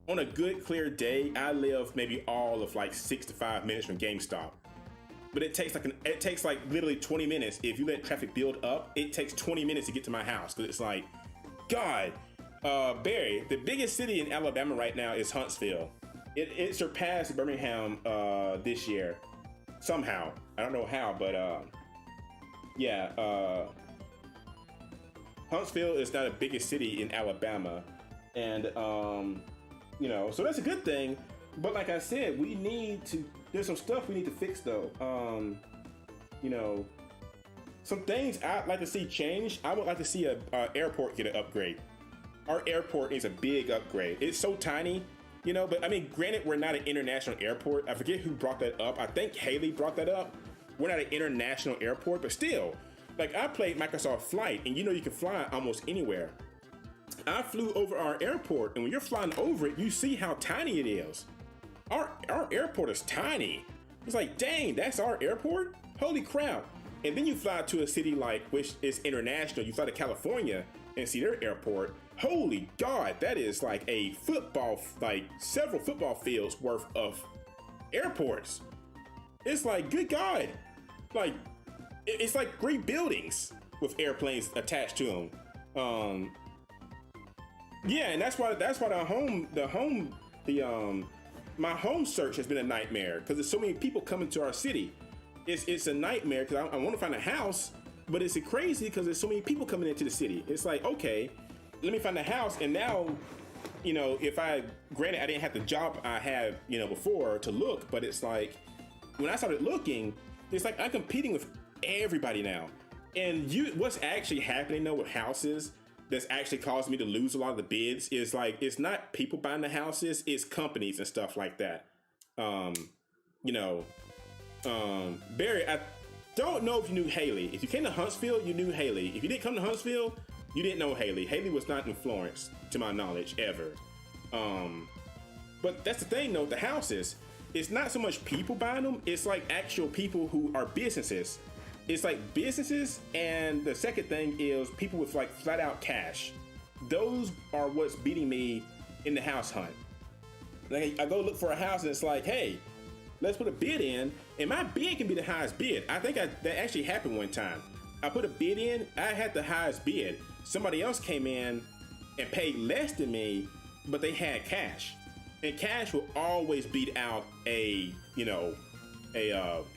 on a good clear day, I live maybe all of like 6 to 5 minutes from GameStop. But it takes like literally 20 minutes. If you let traffic build up, it takes 20 minutes to get to my house. Cause it's like, God, Barry, the biggest city in Alabama right now is Huntsville. It surpassed Birmingham this year. Somehow. I don't know how, but yeah. Huntsville is now the biggest city in Alabama. And so that's a good thing. But like I said, there's some stuff we need to fix though. Some things I'd like to see change. I would like to see a airport get an upgrade. Our airport needs a big upgrade. It's so tiny, but I mean, granted, we're not an international airport. I forget who brought that up. I think Haley brought that up. We're not an international airport, but still, like I played Microsoft Flight and you can fly almost anywhere. I flew over our airport and when you're flying over it, you see how tiny it is. our airport is tiny. It's like, dang, that's our airport? Holy crap. And then you fly to a city like, which is international. You fly to California and see their airport. Holy God, that is like a football, like several football fields worth of airports. It's like, good God. Like, it's like 3 buildings with airplanes attached to them. Yeah, and that's why my home search has been a nightmare, because there's so many people coming to our city. It's a nightmare because I want to find a house, but it's crazy because there's so many people coming into the city. It's like, okay, let me find a house, and now, you know, granted I didn't have the job I had, you know, before to look, but it's like when I started looking, it's like I'm competing with everybody now. And what's actually happening though with houses that's actually caused me to lose a lot of the bids is like, it's not people buying the houses, it's companies and stuff like that. You know, Barry, I don't know if you knew Haley. If you came to Huntsville, you knew Haley. If you didn't come to Huntsville, you didn't know Haley. Haley was not in Florence, to my knowledge, ever. But that's the thing though, the houses, it's not so much people buying them, it's like actual people who are businesses. It's like businesses, and the second thing is people with like flat out cash. Those are what's beating me in the house hunt. Like I go look for a house and it's like, hey, let's put a bid in, and my bid can be the highest bid. I think that actually happened one time. I put a bid in, I had the highest bid. Somebody else came in and paid less than me, but they had cash. And cash will always beat out a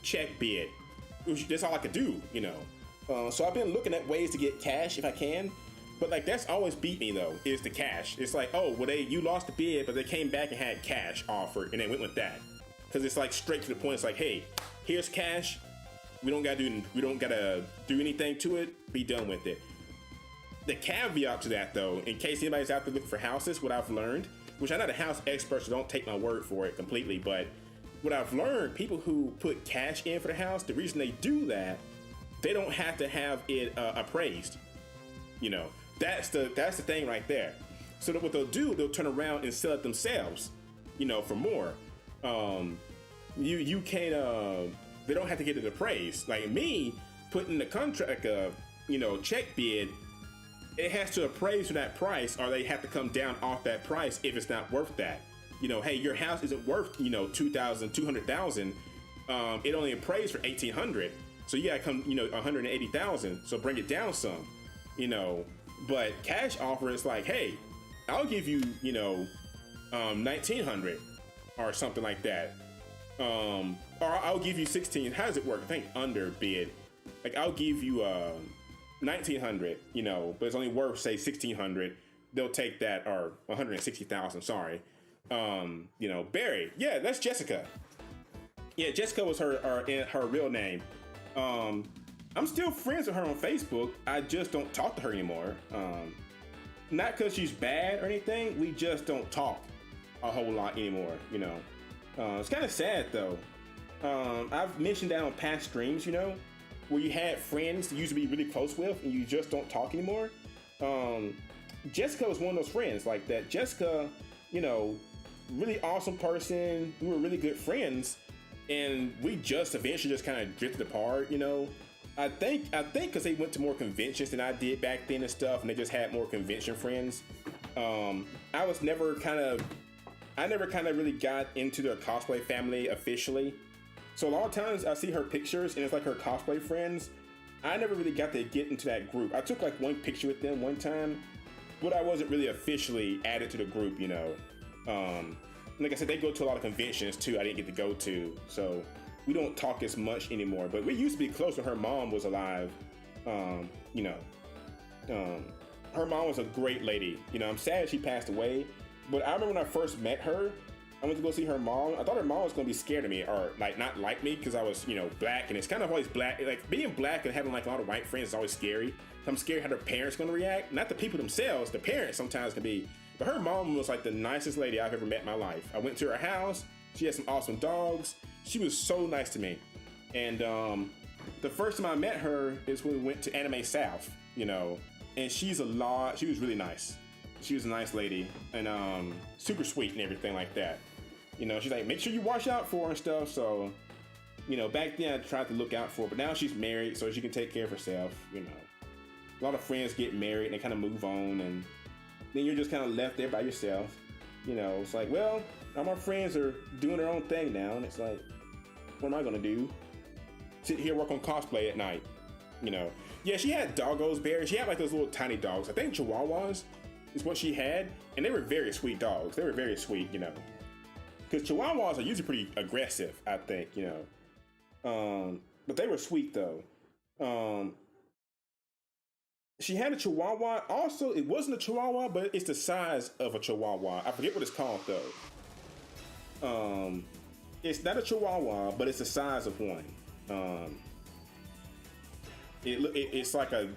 check bid. That's all I could do, you know. So I've been looking at ways to get cash if I can, but like that's always beat me though, is the cash. It's like, oh, well you lost the bid, but they came back and had cash offered, and they went with that. Because it's like straight to the point. It's like, hey, here's cash. We don't gotta do anything to it. Be done with it. The caveat to that though, in case anybody's out there looking for houses, what I've learned, which I'm not a house expert, so don't take my word for it completely, but what I've learned, people who put cash in for the house, the reason they do that, they don't have to have it appraised. You know, that's the thing right there. So that what they'll do, they'll turn around and sell it themselves, you know, for more. You can't. They don't have to get it appraised. Like me, putting the contract, check bid, it has to appraise for that price, or they have to come down off that price if it's not worth that. You know, hey, your house isn't worth, you know, $200,000. It only appraised for $1,800. So you gotta come, you know, $180,000. So bring it down some, you know. But cash offer is like, hey, I'll give you, you know, $1,900 or something like that. Or I'll give you 16. How does it work? I think under bid. Like I'll give you $1,900, you know, but it's only worth say $1,600. They'll take that, or $160,000. Sorry. You know, Barry. Yeah, that's Jessica. Yeah, Jessica was her real name. I'm still friends with her on Facebook. I just don't talk to her anymore. Not because she's bad or anything. We just don't talk a whole lot anymore. You know, it's kind of sad though. I've mentioned that on past streams. You know, where you had friends you used to be really close with, and you just don't talk anymore. Jessica was one of those friends like that. Jessica, you know, really awesome person. We were really good friends, and we just eventually just kind of drifted apart, you know. I think because they went to more conventions than I did back then and stuff, and they just had more convention friends. I never kind of really got into their cosplay family officially. So a lot of times I see her pictures and it's like her cosplay friends. I never really got to get into that group. I took like one picture with them one time, but I wasn't really officially added to the group, you know. Like I said, they go to a lot of conventions too I didn't get to go to, so we don't talk as much anymore. But we used to be close when her mom was alive. You know, her mom was a great lady. You know, I'm sad she passed away, but I remember when I first met her, I went to go see her mom. I thought her mom was gonna be scared of me, or like not like me, because I was, you know, black, and it's kind of always black. Like being black and having like a lot of white friends is always scary. I'm scared how their parents gonna react. Not the people themselves, the parents sometimes can be. But her mom was like the nicest lady I've ever met in my life. I went to her house. She had some awesome dogs. She was so nice to me. And the first time I met her is when we went to Anime South, you know, and she was really nice. She was a nice lady and super sweet and everything like that. You know, she's like, make sure you watch out for her and stuff. So, you know, back then I tried to look out for her, but now she's married, so she can take care of herself. You know, a lot of friends get married and they kind of move on, and then you're just kind of left there by yourself. You know, it's like, well, all my friends are doing their own thing now, and it's like, what am I gonna do? Sit here, work on cosplay at night. You know, yeah, she had doggos, Barry. She had like those little tiny dogs. I think Chihuahuas is what she had, and they were very sweet dogs. They were very sweet, you know, because Chihuahuas are usually pretty aggressive, I think, you know. But they were sweet though. She had a Chihuahua. Also, it wasn't a Chihuahua, but it's the size of a Chihuahua. I forget what it's called though. It's not a Chihuahua, but it's the size of one. It's like a,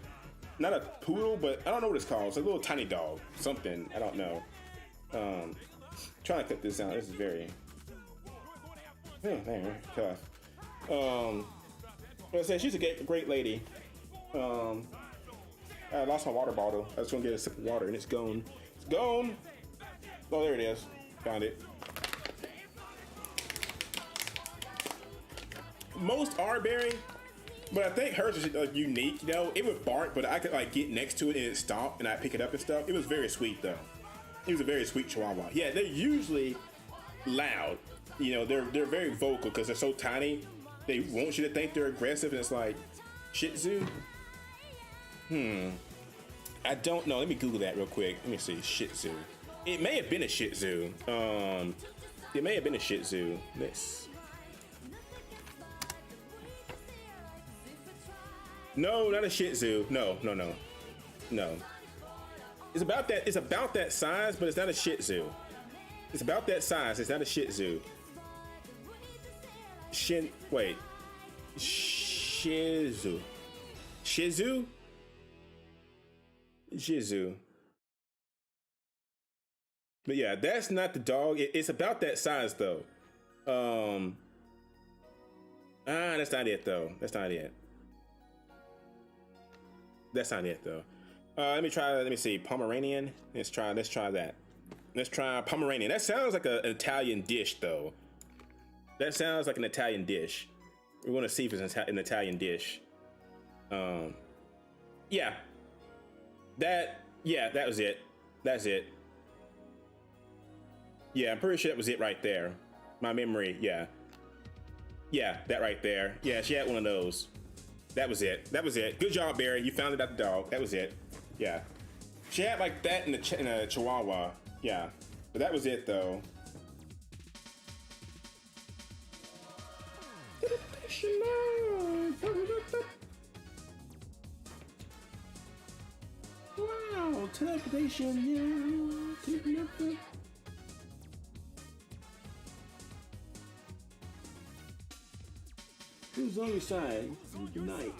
not a poodle, but I don't know what it's called. It's a little tiny dog, something, I don't know. Trying to cut this out. This is very tough. Like I said, she's a great lady. I lost my water bottle. I was gonna get a sip of water and it's gone. It's gone. Oh, there it is. Found it. Most are Barry, but I think hers is like unique. You know, it would bark, but I could like get next to it and it stop, and I pick it up and stuff. It was very sweet though. It was a very sweet Chihuahua. Yeah, they're usually loud. You know, they're very vocal because they're so tiny. They want you to think they're aggressive, and it's like Shih Tzu. I don't know. Let me Google that real quick. Let me see. Shih Tzu. It may have been a Shih Tzu. It may have been a Shih Tzu. Let's. No, not a Shih Tzu. No. It's about that. It's about that size, but it's not a Shih Tzu. It's about that size. It's not a Shih Tzu. Wait. Shih Tzu. Shih Tzu. Shih Tzu. But yeah, that's not the dog. It's about that size though. That's not it though. That's not it. That's not it though. Let me see. Pomeranian. Let's try that. Let's try Pomeranian. That sounds like an Italian dish though. That sounds like an Italian dish. We want to see if it's an Italian dish. Yeah. That was it. That's it. Yeah, I'm pretty sure that was it right there. My memory, yeah. Yeah, that right there. Yeah, she had one of those. That was it. That was it. Good job, Barry. You found it out the dog. That was it. Yeah. She had like that in a Chihuahua. Yeah. But that was it though. Wow, teleportation, yeah. Who's on your side? Good night.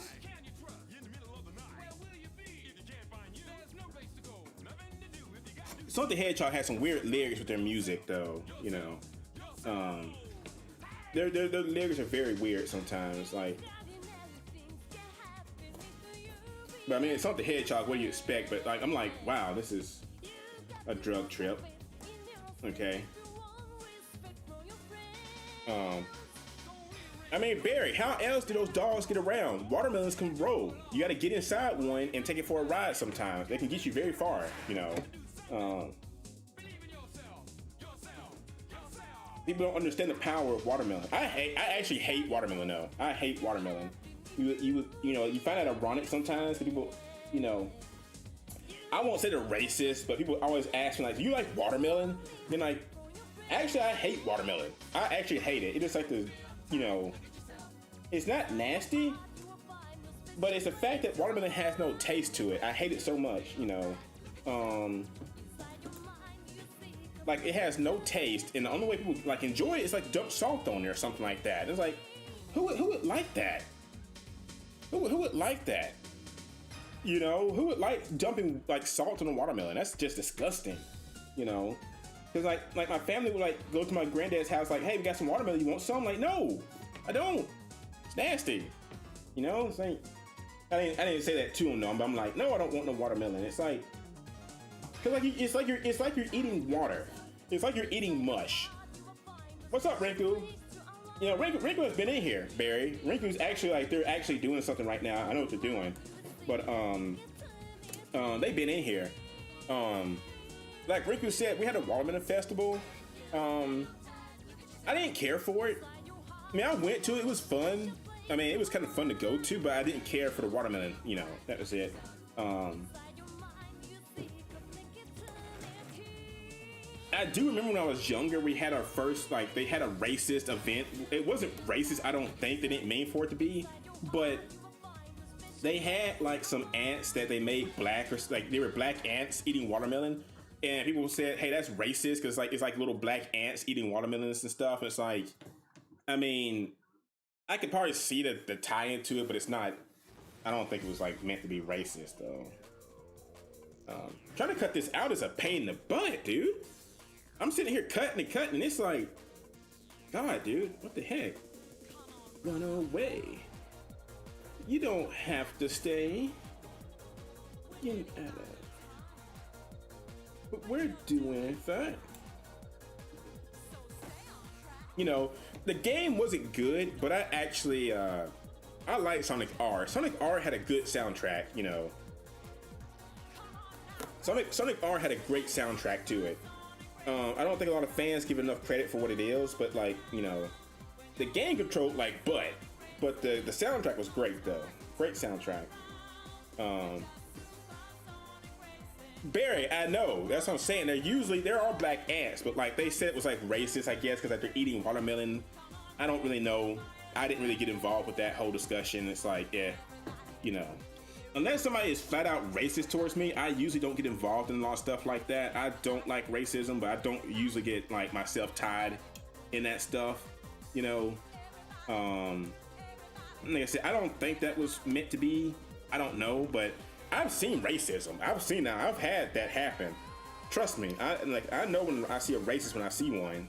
Sonic the Hedgehog has some weird lyrics with their music, though. You know, their lyrics are very weird sometimes. Like, but I mean, it's Sonic the Hedgehog. What do you expect? But like, I'm like, wow, this is a drug trip. Okay. I mean, Barry, how else do those dogs get around? Watermelons can roll. You got to get inside one and take it for a ride sometimes. They can get you very far, you know. People don't understand the power of watermelon. I actually hate watermelon though. I hate watermelon. You know, you find that ironic sometimes. People, you know, I won't say they're racist, but people always ask me like, do you like watermelon? Then like, actually I hate watermelon. I actually hate it. It's just like the, you know, it's not nasty, but it's the fact that watermelon has no taste to it. I hate it so much, you know. Like it has no taste, and the only way people like enjoy it is like dump salt on it or something like that. It's like, who would like that? Who would like that? You know, who would like dumping like salt on a watermelon? That's just disgusting, you know. Cause like my family would like go to my granddad's house like, hey, we got some watermelon. You want some? I'm like, no, I don't. It's nasty. You know, it's like I didn't say that to him though, but I'm like, no, I don't want no watermelon. It's like, cause like it's like you're eating water. It's like you're eating mush. What's up, Rinku? You know, Rinku has been in here, Barry. Rinku's actually like they're actually doing something right now. I know what they're doing, but they've been in here. Like Rinku said, we had a watermelon festival. I didn't care for it. I mean, I went to it. It was fun. I mean, it was kind of fun to go to, but I didn't care for the watermelon. You know, that was it. I do remember when I was younger, we had our first, like, they had a racist event. It wasn't racist, I don't think. They didn't mean for it to be, but they had like some ants that they made black, or like they were black ants eating watermelon. And people said, hey, that's racist because like it's like little black ants eating watermelons and stuff. And it's like, I mean, I could probably see the tie into it, but it's not, I don't think it was like meant to be racist though. Trying to cut this out is a pain in the butt, dude. I'm sitting here cutting, and it's like, God, dude, what the heck? Run away. You don't have to stay. Get out of. But we're doing fine. You know, the game wasn't good, but I actually, I like Sonic R. Sonic R had a good soundtrack, you know. Sonic R had a great soundtrack to it. I don't think a lot of fans give enough credit for what it is, but like, you know, the game controlled like but the soundtrack was great though. Great soundtrack. Barry, I know, that's what I'm saying. There are black ants, but like they said it was like racist, I guess, because like they're eating watermelon. I don't really know. I didn't really get involved with that whole discussion. It's like, yeah, you know. Unless somebody is flat out racist towards me, I usually don't get involved in a lot of stuff like that. I don't like racism, but I don't usually get like myself tied in that stuff, you know. Like I said, I don't think that was meant to be. I don't know, but I've seen racism. I've had that happen. Trust me, I know when I see a racist when I see one.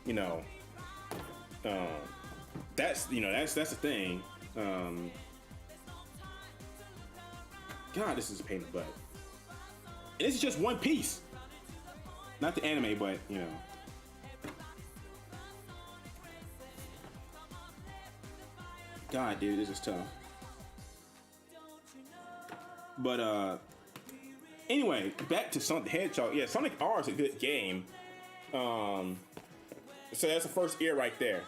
You know, that's the thing. God, this is a pain in the butt. And this is just one piece. Not the anime, but, you know. God, dude, this is tough. But, anyway, back to Sonic the Hedgehog. Yeah, Sonic R is a good game. So that's the first ear right there.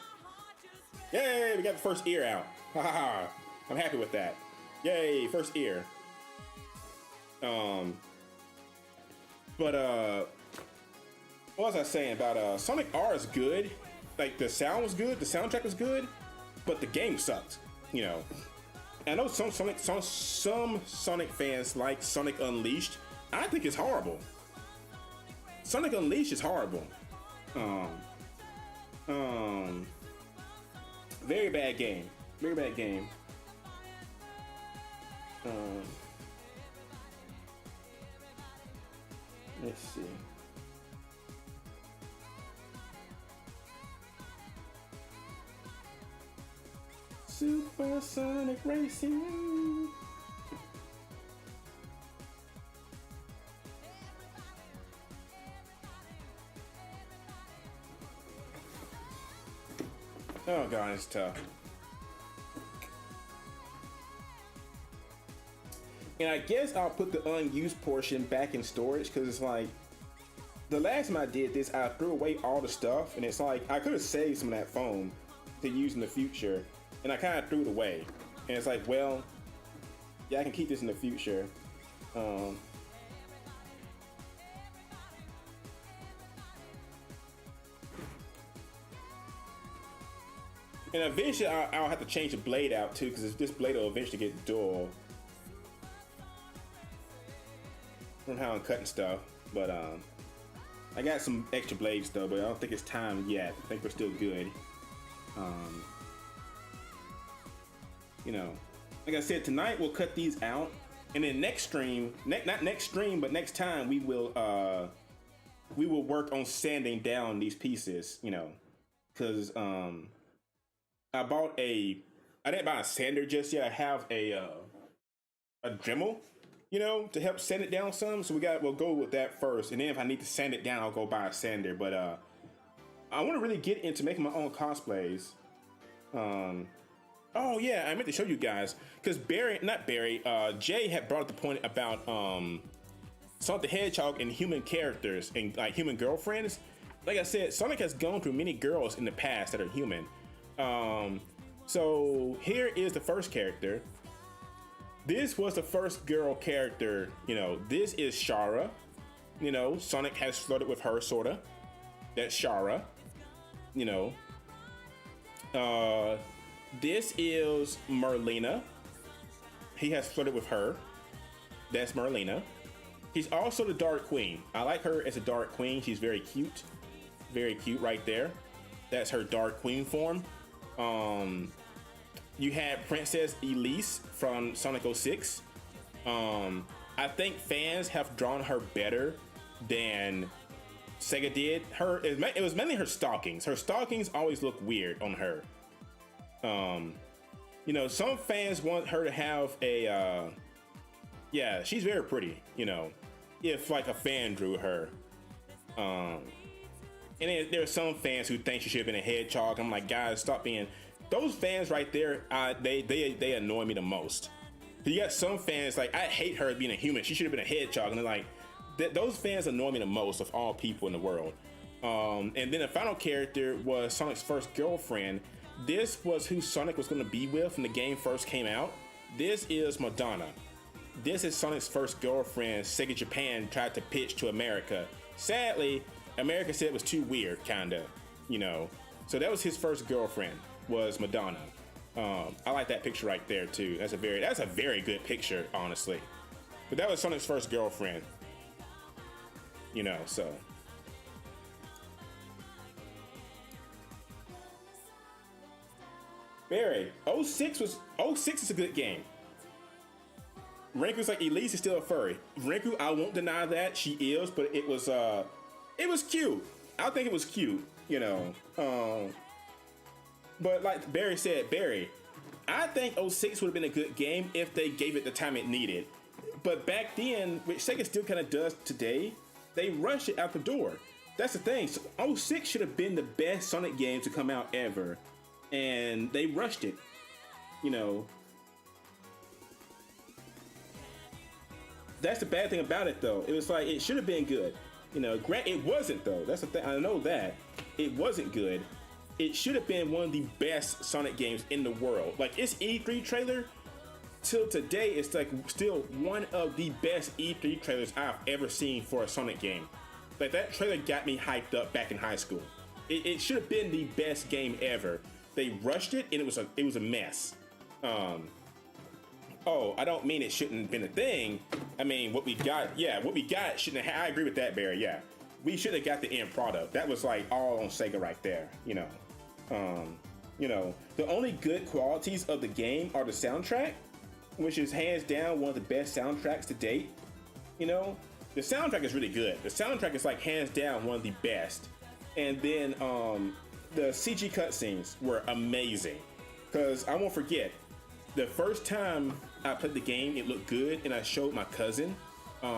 Yay, we got the first ear out. Ha ha ha. I'm happy with that. Yay, first ear. What was I saying about Sonic R is good. Like the sound was good, the soundtrack was good, but the game sucked. You know, I know some Sonic fans like Sonic Unleashed. I think it's horrible. Sonic Unleashed is horrible. Very bad game. Very bad game. Let's see. Supersonic Racing. Oh God, it's tough. And I guess I'll put the unused portion back in storage because it's like, the last time I did this, I threw away all the stuff and it's like, I could have saved some of that foam to use in the future and I kind of threw it away. And it's like, well, yeah, I can keep this in the future. And eventually I'll have to change the blade out too because this blade will eventually get dull. From how I'm cutting stuff, but I got some extra blades though, but I don't think it's time yet. I think we're still good. You know, like I said, tonight we'll cut these out, and then next stream, not next stream, but next time we will work on sanding down these pieces. You know, because I didn't buy a sander just yet. I have a Dremel, you know, to help sand it down some. So we'll go with that first. And then if I need to sand it down, I'll go buy a sander. But I want to really get into making my own cosplays. Oh yeah, I meant to show you guys because Jay had brought up the point about Sonic the Hedgehog and human characters and like human girlfriends. Like I said, Sonic has gone through many girls in the past that are human. So here is the first character. This was the first girl character. You know, this is Shara. You know, Sonic has flirted with her, sorta. That's Shara. You know. This is Merlina. He has flirted with her. That's Merlina. He's also the Dark Queen. I like her as a Dark Queen. She's very cute. Very cute right there. That's her Dark Queen form. You had Princess Elise from Sonic 06. I think fans have drawn her better than Sega did. It was mainly her stockings. Her stockings always look weird on her. You know, some fans want her to have a, yeah, she's very pretty, you know, if like a fan drew her. And then there are some fans who think she should have been a hedgehog. I'm like, guys, stop being, those fans right there, they annoy me the most. You got some fans like, I hate her being a human. She should have been a hedgehog. And they're like, those fans annoy me the most of all people in the world. And then the final character was Sonic's first girlfriend. This was who Sonic was going to be with when the game first came out. This is Madonna. This is Sonic's first girlfriend Sega Japan tried to pitch to America. Sadly, America said it was too weird, kinda, you know. So that was his first girlfriend, was Madonna. I like that picture right there too. That's a very good picture, honestly. But that was Sonic's first girlfriend. You know, so. Barry, 06 is a good game. Rinku's like, Elise is still a furry. Rinku, I won't deny that she is, but it was cute. I think it was cute, you know. But like Barry said, I think 06 would have been a good game if they gave it the time it needed. But back then, which Sega still kind of does today, they rushed it out the door. That's the thing. So 06 should have been the best Sonic game to come out ever. And they rushed it, you know. That's the bad thing about it, though. It was like, it should have been good. You know, it wasn't, though. That's the thing. I know that. It wasn't good. It should have been one of the best Sonic games in the world. Like, its E3 trailer, till today, it's like still one of the best E3 trailers I've ever seen for a Sonic game. Like, that trailer got me hyped up back in high school. It should have been the best game ever. They rushed it, and it was a mess. Oh, I don't mean it shouldn't have been a thing. I mean, what we got shouldn't have. I agree with that, Barry. Yeah, we should have got the end product. That was like all on Sega right there. You know, the only good qualities of the game are the soundtrack, which is hands down one of the best soundtracks to date. You know, the soundtrack is really good. The soundtrack is like hands down one of the best. And then the CG cutscenes were amazing. Because I won't forget, the first time I played the game, it looked good, and I showed my cousin.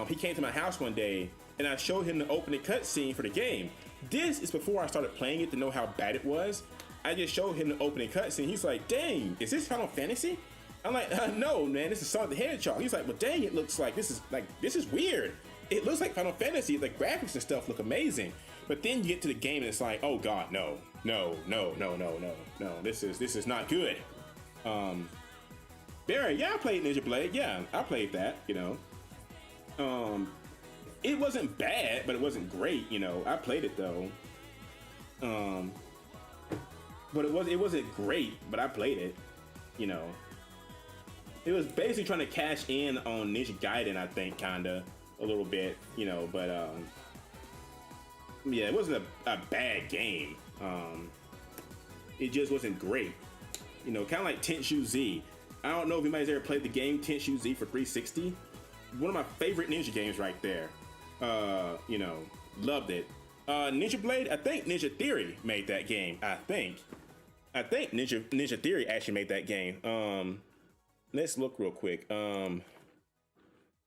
He came to my house one day, and I showed him the opening cutscene for the game. This is before I started playing it to know how bad it was. I just showed him the opening cutscene. He's like, dang, is this Final Fantasy? I'm like, no, man, this is Sonic the Hedgehog. He's like, well, dang, it looks like this is weird. It looks like Final Fantasy. The graphics and stuff look amazing. But then you get to the game, and it's like, oh, God, no. This is not good. Barry, yeah, I played Ninja Blade. Yeah, I played that, you know. It wasn't bad, but it wasn't great, you know. I played it though. But it wasn't great, but I played it, you know. It was basically trying to cash in on Ninja Gaiden, I think, kinda a little bit, you know, but yeah, it wasn't a bad game. It just wasn't great. You know, kind of like Tenshu Z. I don't know if anybody's ever played the game Tenshu Z for 360. One of my favorite Ninja games right there. You know, loved it. Ninja Blade, I think Ninja Theory made that game. I think Ninja Theory actually made that game. Let's look real quick. Let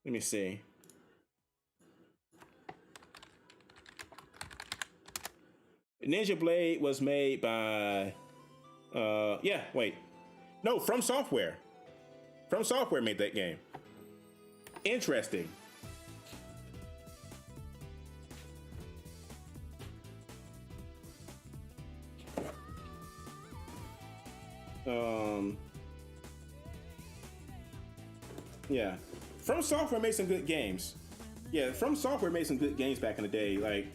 me see. Ninja Blade was made by, yeah, wait. No, From Software. From Software made that game. Interesting. Yeah. From Software made some good games. Yeah, From Software made some good games back in the day. Like,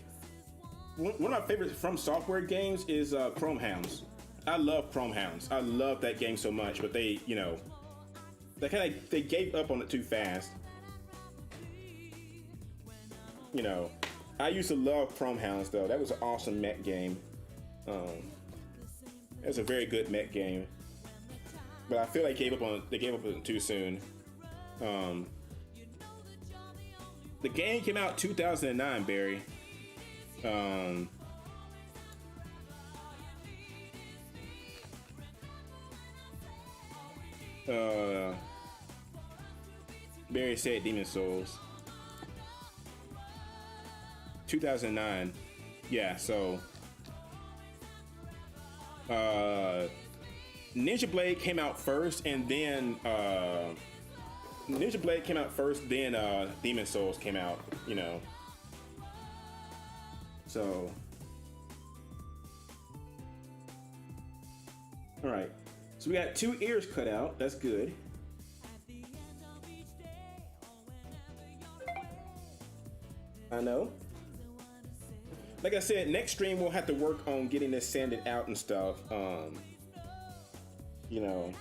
one of my favorite From Software games is Chrome Hounds. I love Chrome Hounds. I love that game so much, but they, you know, they gave up on it too fast. You know, I used to love Chrome Hounds though. That was an awesome mech game. It was a very good mech game, but I feel like they gave up on it too soon. The game came out 2009, Barry. Barry said Demon Souls. 2009. Yeah, so Ninja Blade came out first, and then Demon Souls came out, you know. So all right. So we got 2 ears cut out. That's good. I know. Like I said, next stream we'll have to work on getting this sanded out and stuff. You know.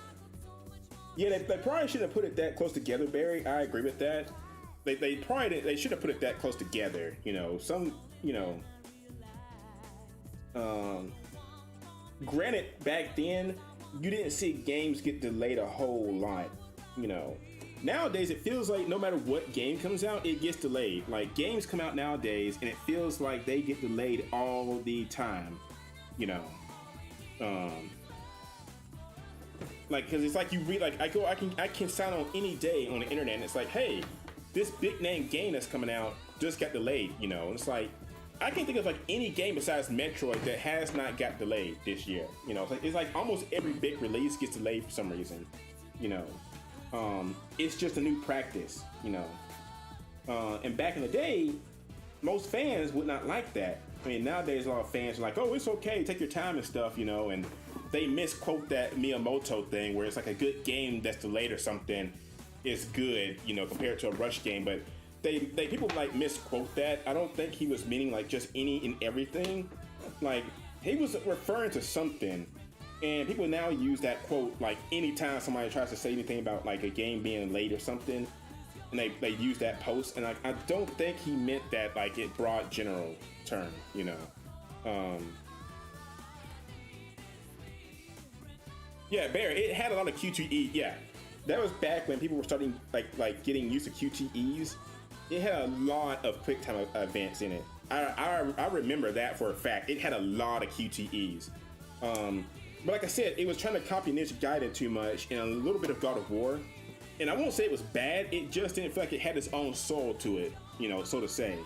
Yeah, they probably shouldn't have put it that close together, Barry. I agree with that. They probably didn't, they should have put it that close together. You know, granted, back then you didn't see games get delayed a whole lot. You know, nowadays it feels like no matter what game comes out, it gets delayed. Like, games come out nowadays and it feels like they get delayed all the time. You know, like, cause it's like you read, like, I can sign on any day on the internet and it's like, hey, this big name game that's coming out just got delayed, you know. And it's like, I can't think of like any game besides Metroid that has not got delayed this year. You know, it's like almost every big release gets delayed for some reason. You know, it's just a new practice. You know, and back in the day, most fans would not like that. I mean, nowadays a lot of fans are like, oh, it's okay, take your time and stuff, you know, and they misquote that Miyamoto thing where it's like a good game that's delayed or something is good, you know, compared to a rush game. But they people like misquote that. I don't think he was meaning like just any and everything. Like, he was referring to something, and people now use that quote like anytime somebody tries to say anything about like a game being late or something, and they use that post. And I don't think he meant that like it broad general term, you know. Yeah, Bear, it had a lot of QTE. Yeah, that was back when people were starting like getting used to QTEs. It had a lot of QuickTime events in it. I remember that for a fact. It had a lot of QTEs. But like I said, it was trying to copy Ninja Gaiden too much and a little bit of God of War. And I won't say it was bad. It just didn't feel like it had its own soul to it, you know, so to say.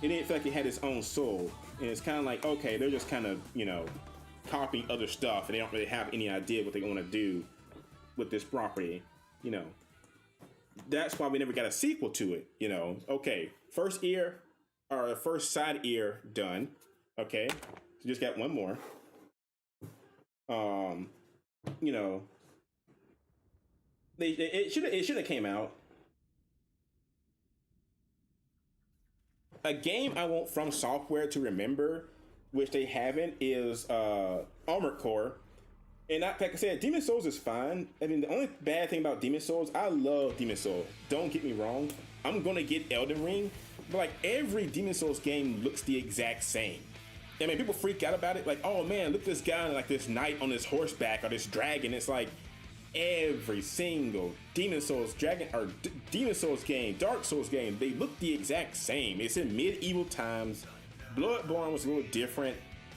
It didn't feel like it had its own soul. And it's kind of like, okay, they're just kind of, you know, copying other stuff, and they don't really have any idea what they want to do with this property, you know. That's why we never got a sequel to it, you know. Okay, first ear, or first side ear done. Okay, so just got one more. You know, it should have came out. A game I want From Software to remember, which they haven't, is Armored Core. And like I said, Demon Souls is fine. I mean, the only bad thing about Demon Souls, I love Demon Souls. Don't get me wrong. I'm gonna get Elden Ring, but like every Demon Souls game looks the exact same. I mean, people freak out about it, like, oh man, look at this guy, like this knight on this horseback or this dragon. It's like every single Demon Souls Demon Souls game, Dark Souls game, they look the exact same. It's in medieval times. Bloodborne was a little different.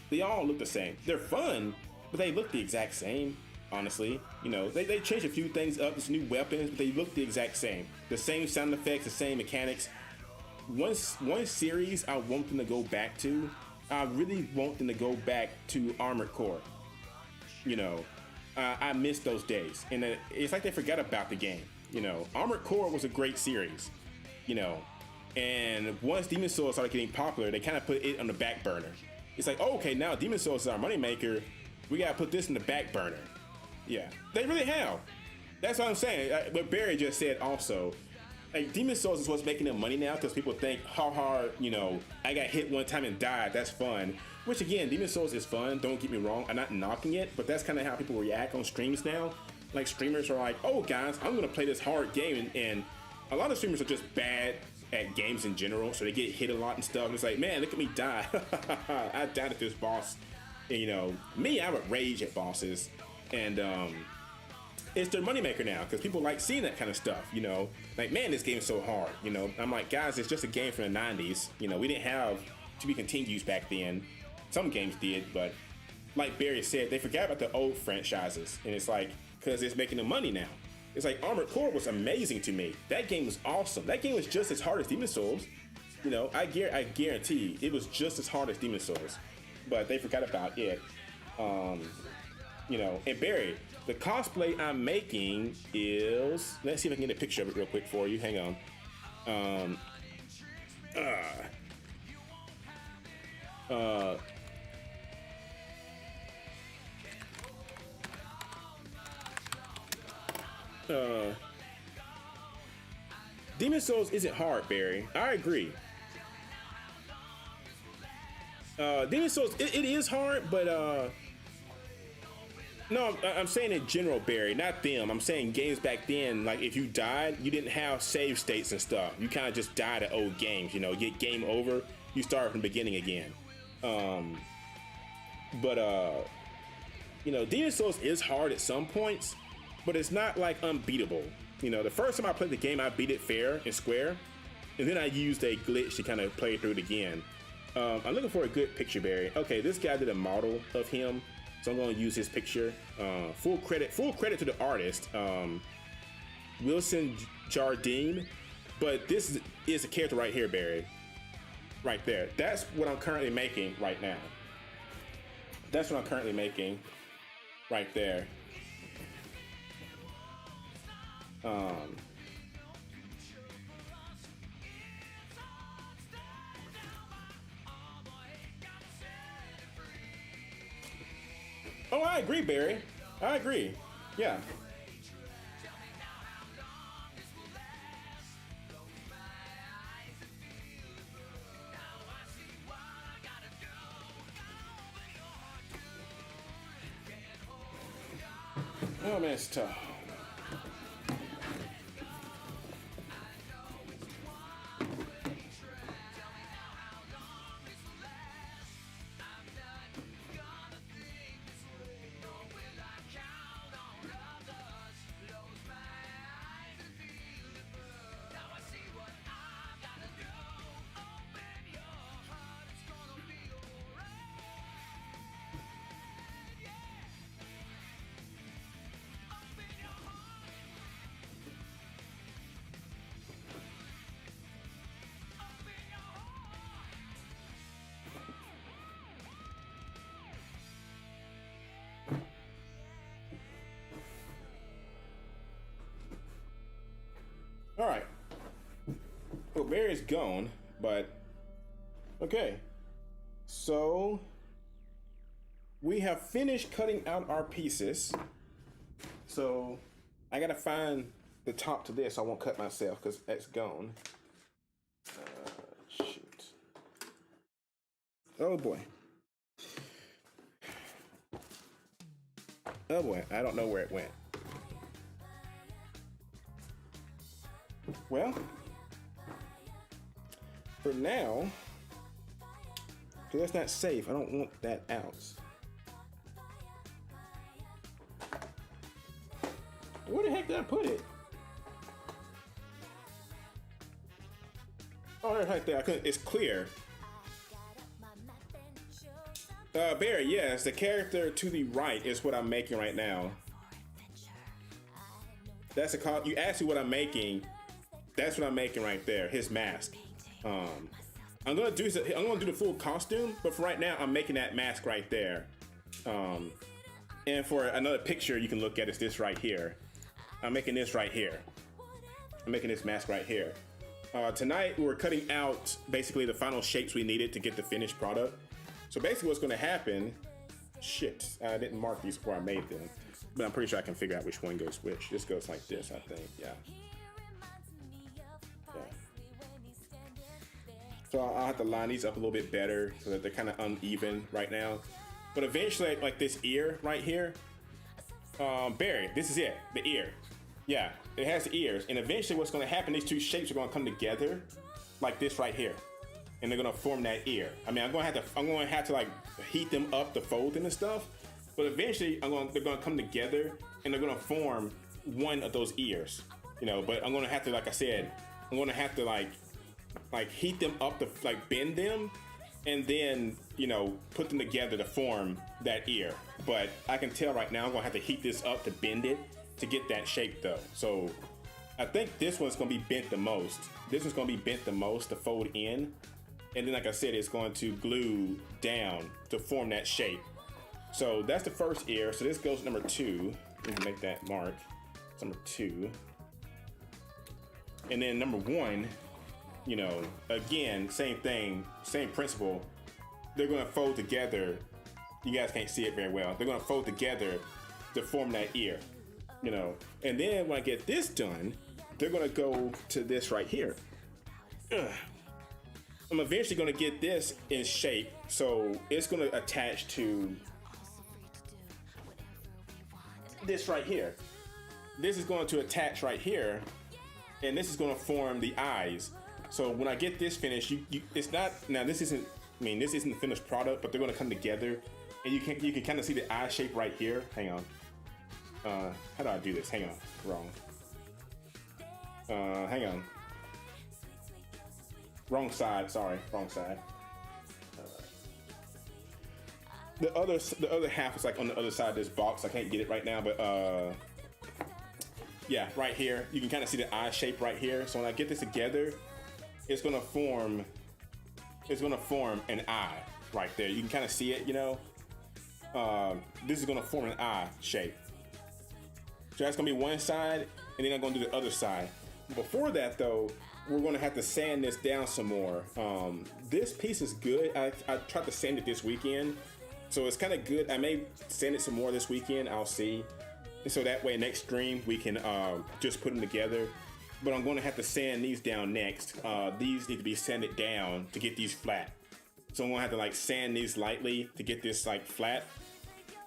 They all look the same. They're fun, but they look the exact same, honestly. You know, they changed a few things up, there's new weapons, but they look the exact same. The same sound effects, the same mechanics. One series I want them to go back to, I really want them to go back to Armored Core. You know, I miss those days, and it's like they forgot about the game. You know, Armored Core was a great series. You know, and once Demon Souls started getting popular, they kind of put it on the back burner. It's like, oh, okay, now Demon Souls is our moneymaker. We gotta put this in the back burner. Yeah, they really have. That's what I'm saying. What Barry just said also. Like, Demon Souls is what's making them money now because people think, how hard, you know, I got hit one time and died, that's fun. Which again, Demon Souls is fun, don't get me wrong, I'm not knocking it, but that's kind of how people react on streams now. Like, streamers are like, oh guys, I'm gonna play this hard game, and a lot of streamers are just bad at games in general, so they get hit a lot and stuff, and it's like, man, look at me die. I died at this boss. And, you know, me, I would rage at bosses, and it's their moneymaker now because people like seeing that kind of stuff, you know, like, man, this game is so hard, you know. I'm like, guys, it's just a game from the 90s, you know. We didn't have to be continues back then. Some games did, but like Barry said, they forgot about the old franchises, and it's like, because it's making them money now. It's like Armored Core was amazing to me. That game was awesome. That game was just as hard as Demon Souls. You know, I guarantee it was just as hard as Demon Souls, but they forgot about it. You know, and Barry, the cosplay I'm making is, let's see if I can get a picture of it real quick for you. Hang on. Demon Souls isn't hard, Barry. I agree. Demon Souls, it is hard, but no, I'm saying in general, Barry, not them. I'm saying games back then, like if you died, you didn't have save states and stuff. You kind of just died at old games, you know, get game over, you start from the beginning again. You know, Demon Souls is hard at some points, but it's not like unbeatable. You know, the first time I played the game, I beat it fair and square, and then I used a glitch to kind of play through it again. I'm looking for a good picture, Barry. Okay, this guy did a model of him, so I'm going to use his picture. Full credit to the artist, Wilson Jardine. But this is a character right here, Barry. Right there. That's what I'm currently making right now. That's what I'm currently making right there. Oh, I agree, Barry. I agree. Yeah. Oh man, it's tough. All right. Well, Barry's gone, but okay. So we have finished cutting out our pieces. So I gotta find the top to this. I won't cut myself because that's gone. Shoot. Oh boy. Oh boy. I don't know where it went. Well, for now, because that's not safe, I don't want that out. Where the heck did I put it? Oh, right there. I couldn't. It's clear. Barry, yes, the character to the right is what I'm making right now. That's a call. You asked me what I'm making. That's what I'm making right there. His mask. I'm gonna do the full costume, but for right now, I'm making that mask right there. And for another picture you can look at is this right here. I'm making this right here. I'm making this mask right here. Tonight we're cutting out basically the final shapes we needed to get the finished product. So basically what's gonna happen, shit, I didn't mark these before I made them, but I'm pretty sure I can figure out which one goes which. This goes like this, I think, yeah. So I'll have to line these up a little bit better so that they're kind of uneven right now. But eventually, like this ear right here, Barry, this is it, the ear. Yeah, it has the ears. And eventually what's gonna happen, these two shapes are gonna come together like this right here. And they're gonna form that ear. I mean, I'm gonna have to like heat them up to fold them and stuff. But eventually they're gonna come together and they're gonna form one of those ears. You know, but I'm gonna have to, like I said, I'm gonna have to like heat them up to like bend them and then, you know, put them together to form that ear. But I can tell right now I'm gonna have to heat this up to bend it to get that shape though. So I think this one's gonna be bent the most. This one's gonna be bent the most to fold in. And then, like I said, it's going to glue down to form that shape. So that's the first ear. So this goes to number 2. We can make that mark. It's number 2. And then number 1, you know, again, same thing, same principle. They're gonna fold together. You guys can't see it very well. They're gonna fold together to form that ear, you know. And then when I get this done, they're gonna go to this right here. I'm eventually gonna get this in shape, so it's gonna attach to this right here. This is going to attach right here, and this is gonna form the eyes. So when I get this finished, it's not, now this isn't, I mean, this isn't the finished product, but they're gonna come together, and you can kind of see the eye shape right here. Hang on. How do I do this? Hang on, wrong. Hang on. Wrong side, sorry, wrong side. The other half is like on the other side of this box. I can't get it right now, but yeah, right here. You can kind of see the eye shape right here. So when I get this together, it's gonna form an eye right there. You can kind of see it, you know. This is gonna form an eye shape. So that's gonna be one side, and then I'm gonna do the other side. Before that though, we're gonna have to sand this down some more. This piece is good. I tried to sand it this weekend, so it's kind of good. I may sand it some more this weekend, I'll see. And so that way next stream we can just put them together. But I'm gonna have to sand these down next. These need to be sanded down to get these flat. So I'm gonna have to like sand these lightly to get this like flat.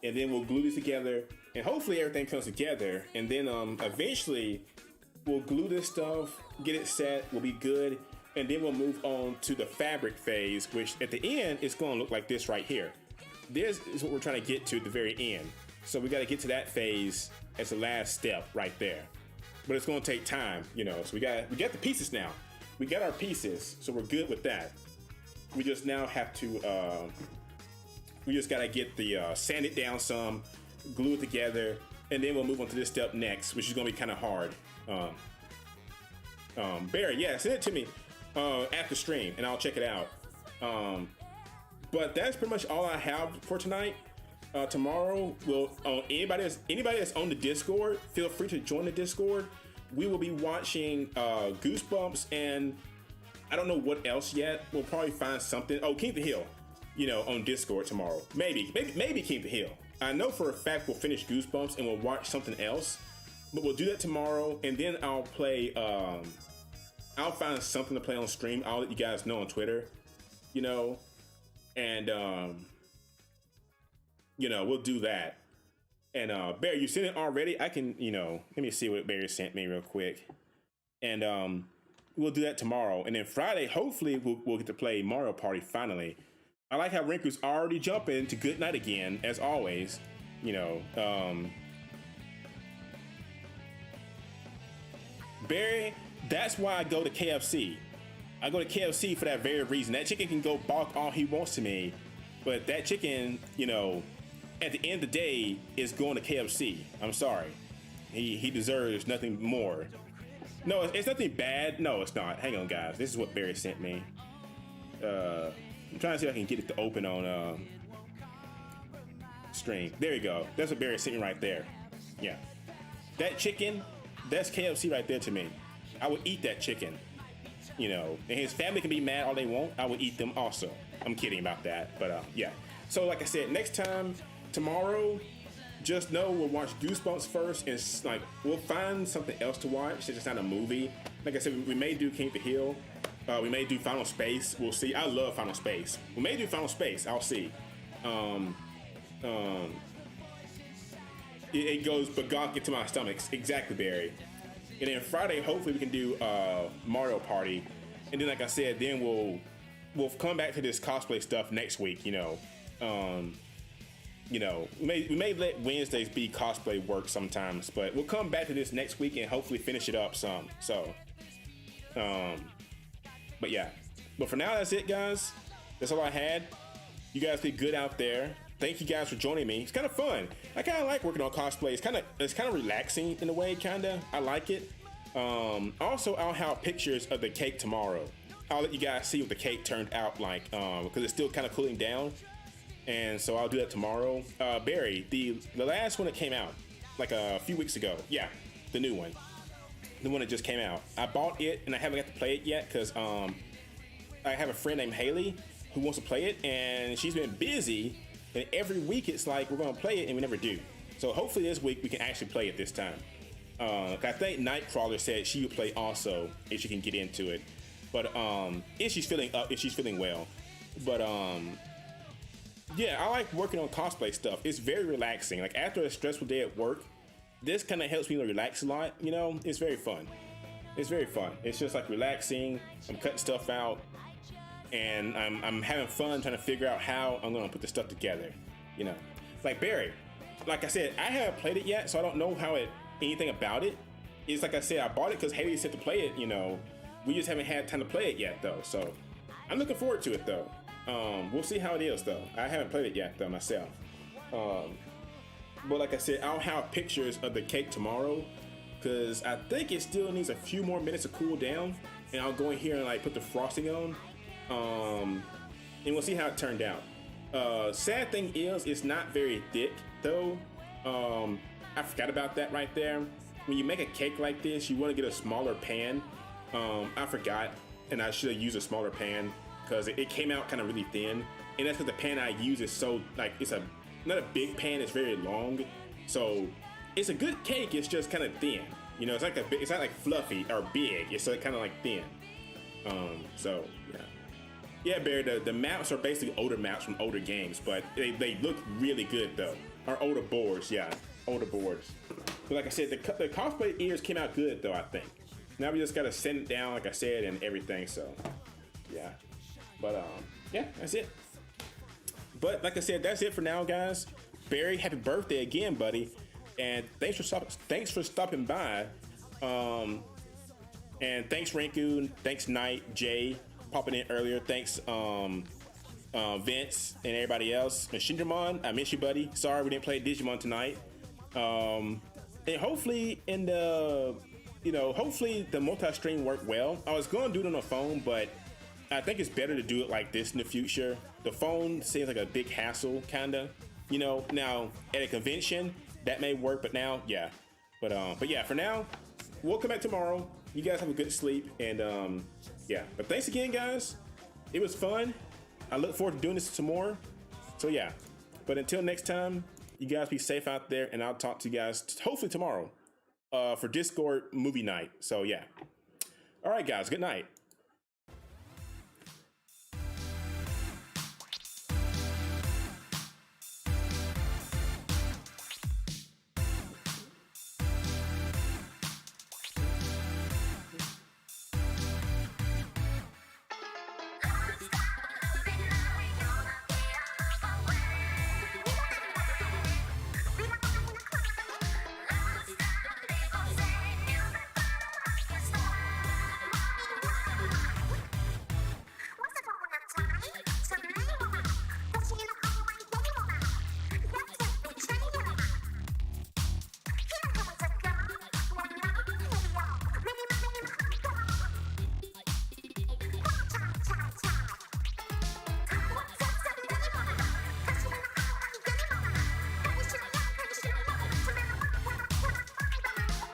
And then we'll glue these together, and hopefully everything comes together. And then eventually we'll glue this stuff, get it set, we'll be good, and then we'll move on to the fabric phase, which at the end is gonna look like this right here. This is what we're trying to get to at the very end. So we gotta get to that phase as the last step right there. But it's gonna take time, you know, so we got the pieces now. We got our pieces, so we're good with that. We just now have to, we just gotta get the, sand it down some, glue it together, and then we'll move on to this step next, which is gonna be kind of hard. Barry, yeah, send it to me after stream and I'll check it out. But that's pretty much all I have for tonight. Tomorrow, we'll anybody that's on the Discord, feel free to join the Discord. We will be watching Goosebumps, and I don't know what else yet. We'll probably find something. Oh, Keep the Hill, you know, on Discord tomorrow. Maybe Keep the Hill. I know for a fact we'll finish Goosebumps and we'll watch something else. But we'll do that tomorrow, and then I'll play, I'll find something to play on stream. I'll let you guys know on Twitter, you know, and, you know, we'll do that. And, Barry, you sent it already? I can, you know, let me see what Barry sent me real quick. And, we'll do that tomorrow. And then Friday, hopefully, we'll get to play Mario Party finally. I like how Rinku's already jumping to Good Night again, as always, you know, Barry, that's why I go to KFC. I go to KFC for that very reason. That chicken can go bark all he wants to me, but that chicken, you know, at the end of the day, is going to KFC. I'm sorry. He deserves nothing more. No, it's nothing bad. No, it's not. Hang on, guys. This is what Barry sent me. I'm trying to see if I can get it to open on stream. There you go. That's what Barry's sitting right there. Yeah. That chicken, that's KFC right there to me. I would eat that chicken. You know, and his family can be mad all they want. I would eat them also. I'm kidding about that, but yeah. So like I said, next time, tomorrow, just know we'll watch Goosebumps first, and like we'll find something else to watch since it's not a movie. Like I said, we may do King of the Hill. We may do Final Space. We'll see. I love Final Space. We may do Final Space. I'll see. It goes bagonk into my stomach. Exactly, Barry. And then Friday, hopefully we can do Mario Party. And then, like I said, then we'll come back to this cosplay stuff next week. You know, we may let Wednesdays be cosplay work sometimes, but we'll come back to this next week and hopefully finish it up some. So, but yeah. But for now, that's it, guys. That's all I had. You guys be good out there. Thank you guys for joining me. It's kind of fun. I kind of like working on cosplay. It's kind of relaxing in a way, kinda. I like it. Also, I'll have pictures of the cake tomorrow. I'll let you guys see what the cake turned out like, because it's still kind of cooling down. And so I'll do that tomorrow. Barry, the last one that came out like a few weeks ago. Yeah, the new one. The one that just came out. I bought it and I haven't got to play it yet because I have a friend named Haley who wants to play it, and she's been busy. And every week it's like we're gonna play it and we never do. So hopefully this week we can actually play it this time. I think Nightcrawler said she would play also if she can get into it. But if she's feeling well. But yeah, I like working on cosplay stuff. It's very relaxing. Like after a stressful day at work, this kind of helps me relax a lot. You know, it's very fun. It's very fun. It's just like relaxing. I'm cutting stuff out. And I'm having fun trying to figure out how I'm gonna put the stuff together, you know. Like Barry, like I said, I haven't played it yet, so I don't know anything about it. It's like I said, I bought it because Haley said to play it, you know. We just haven't had time to play it yet though, so I'm looking forward to it though. We'll see how it is though. I haven't played it yet though myself. But like I said, I'll have pictures of the cake tomorrow because I think it still needs a few more minutes to cool down, and I'll go in here and like put the frosting on. And we'll see how it turned out. Sad thing is, it's not very thick though. I forgot about that right there. When you make a cake like this, you want to get a smaller pan. I forgot, and I should have used a smaller pan because it came out kind of really thin. And that's because the pan I use is so like it's not a big pan. It's very long, so it's a good cake. It's just kind of thin. You know, it's not like fluffy or big. It's kind of like thin. So yeah. Yeah, Barry, the maps are basically older maps from older games, but they look really good though. Or older boards, yeah, older boards. But like I said, the cosplay ears came out good though, I think. Now we just gotta send it down, like I said, and everything, so yeah. But yeah, that's it. But like I said, that's it for now, guys. Barry, happy birthday again, buddy. And thanks for stopping by. And thanks Rancoon, thanks Knight, Jay, popping in earlier. Thanks Vince and everybody else. And Shindermon, I miss you, buddy. Sorry we didn't play Digimon tonight. And hopefully hopefully the multi-stream worked well. I was going to do it on the phone, but I think it's better to do it like this in the future. The phone seems like a big hassle, kinda. You know, now at a convention that may work, but now, yeah. But yeah, for now, we'll come back tomorrow. You guys have a good sleep, and yeah. But thanks again, guys. It was fun. I look forward to doing this some more. So yeah. But until next time, you guys be safe out there, and I'll talk to you guys hopefully tomorrow for Discord movie night. So yeah. All right, guys. Good night.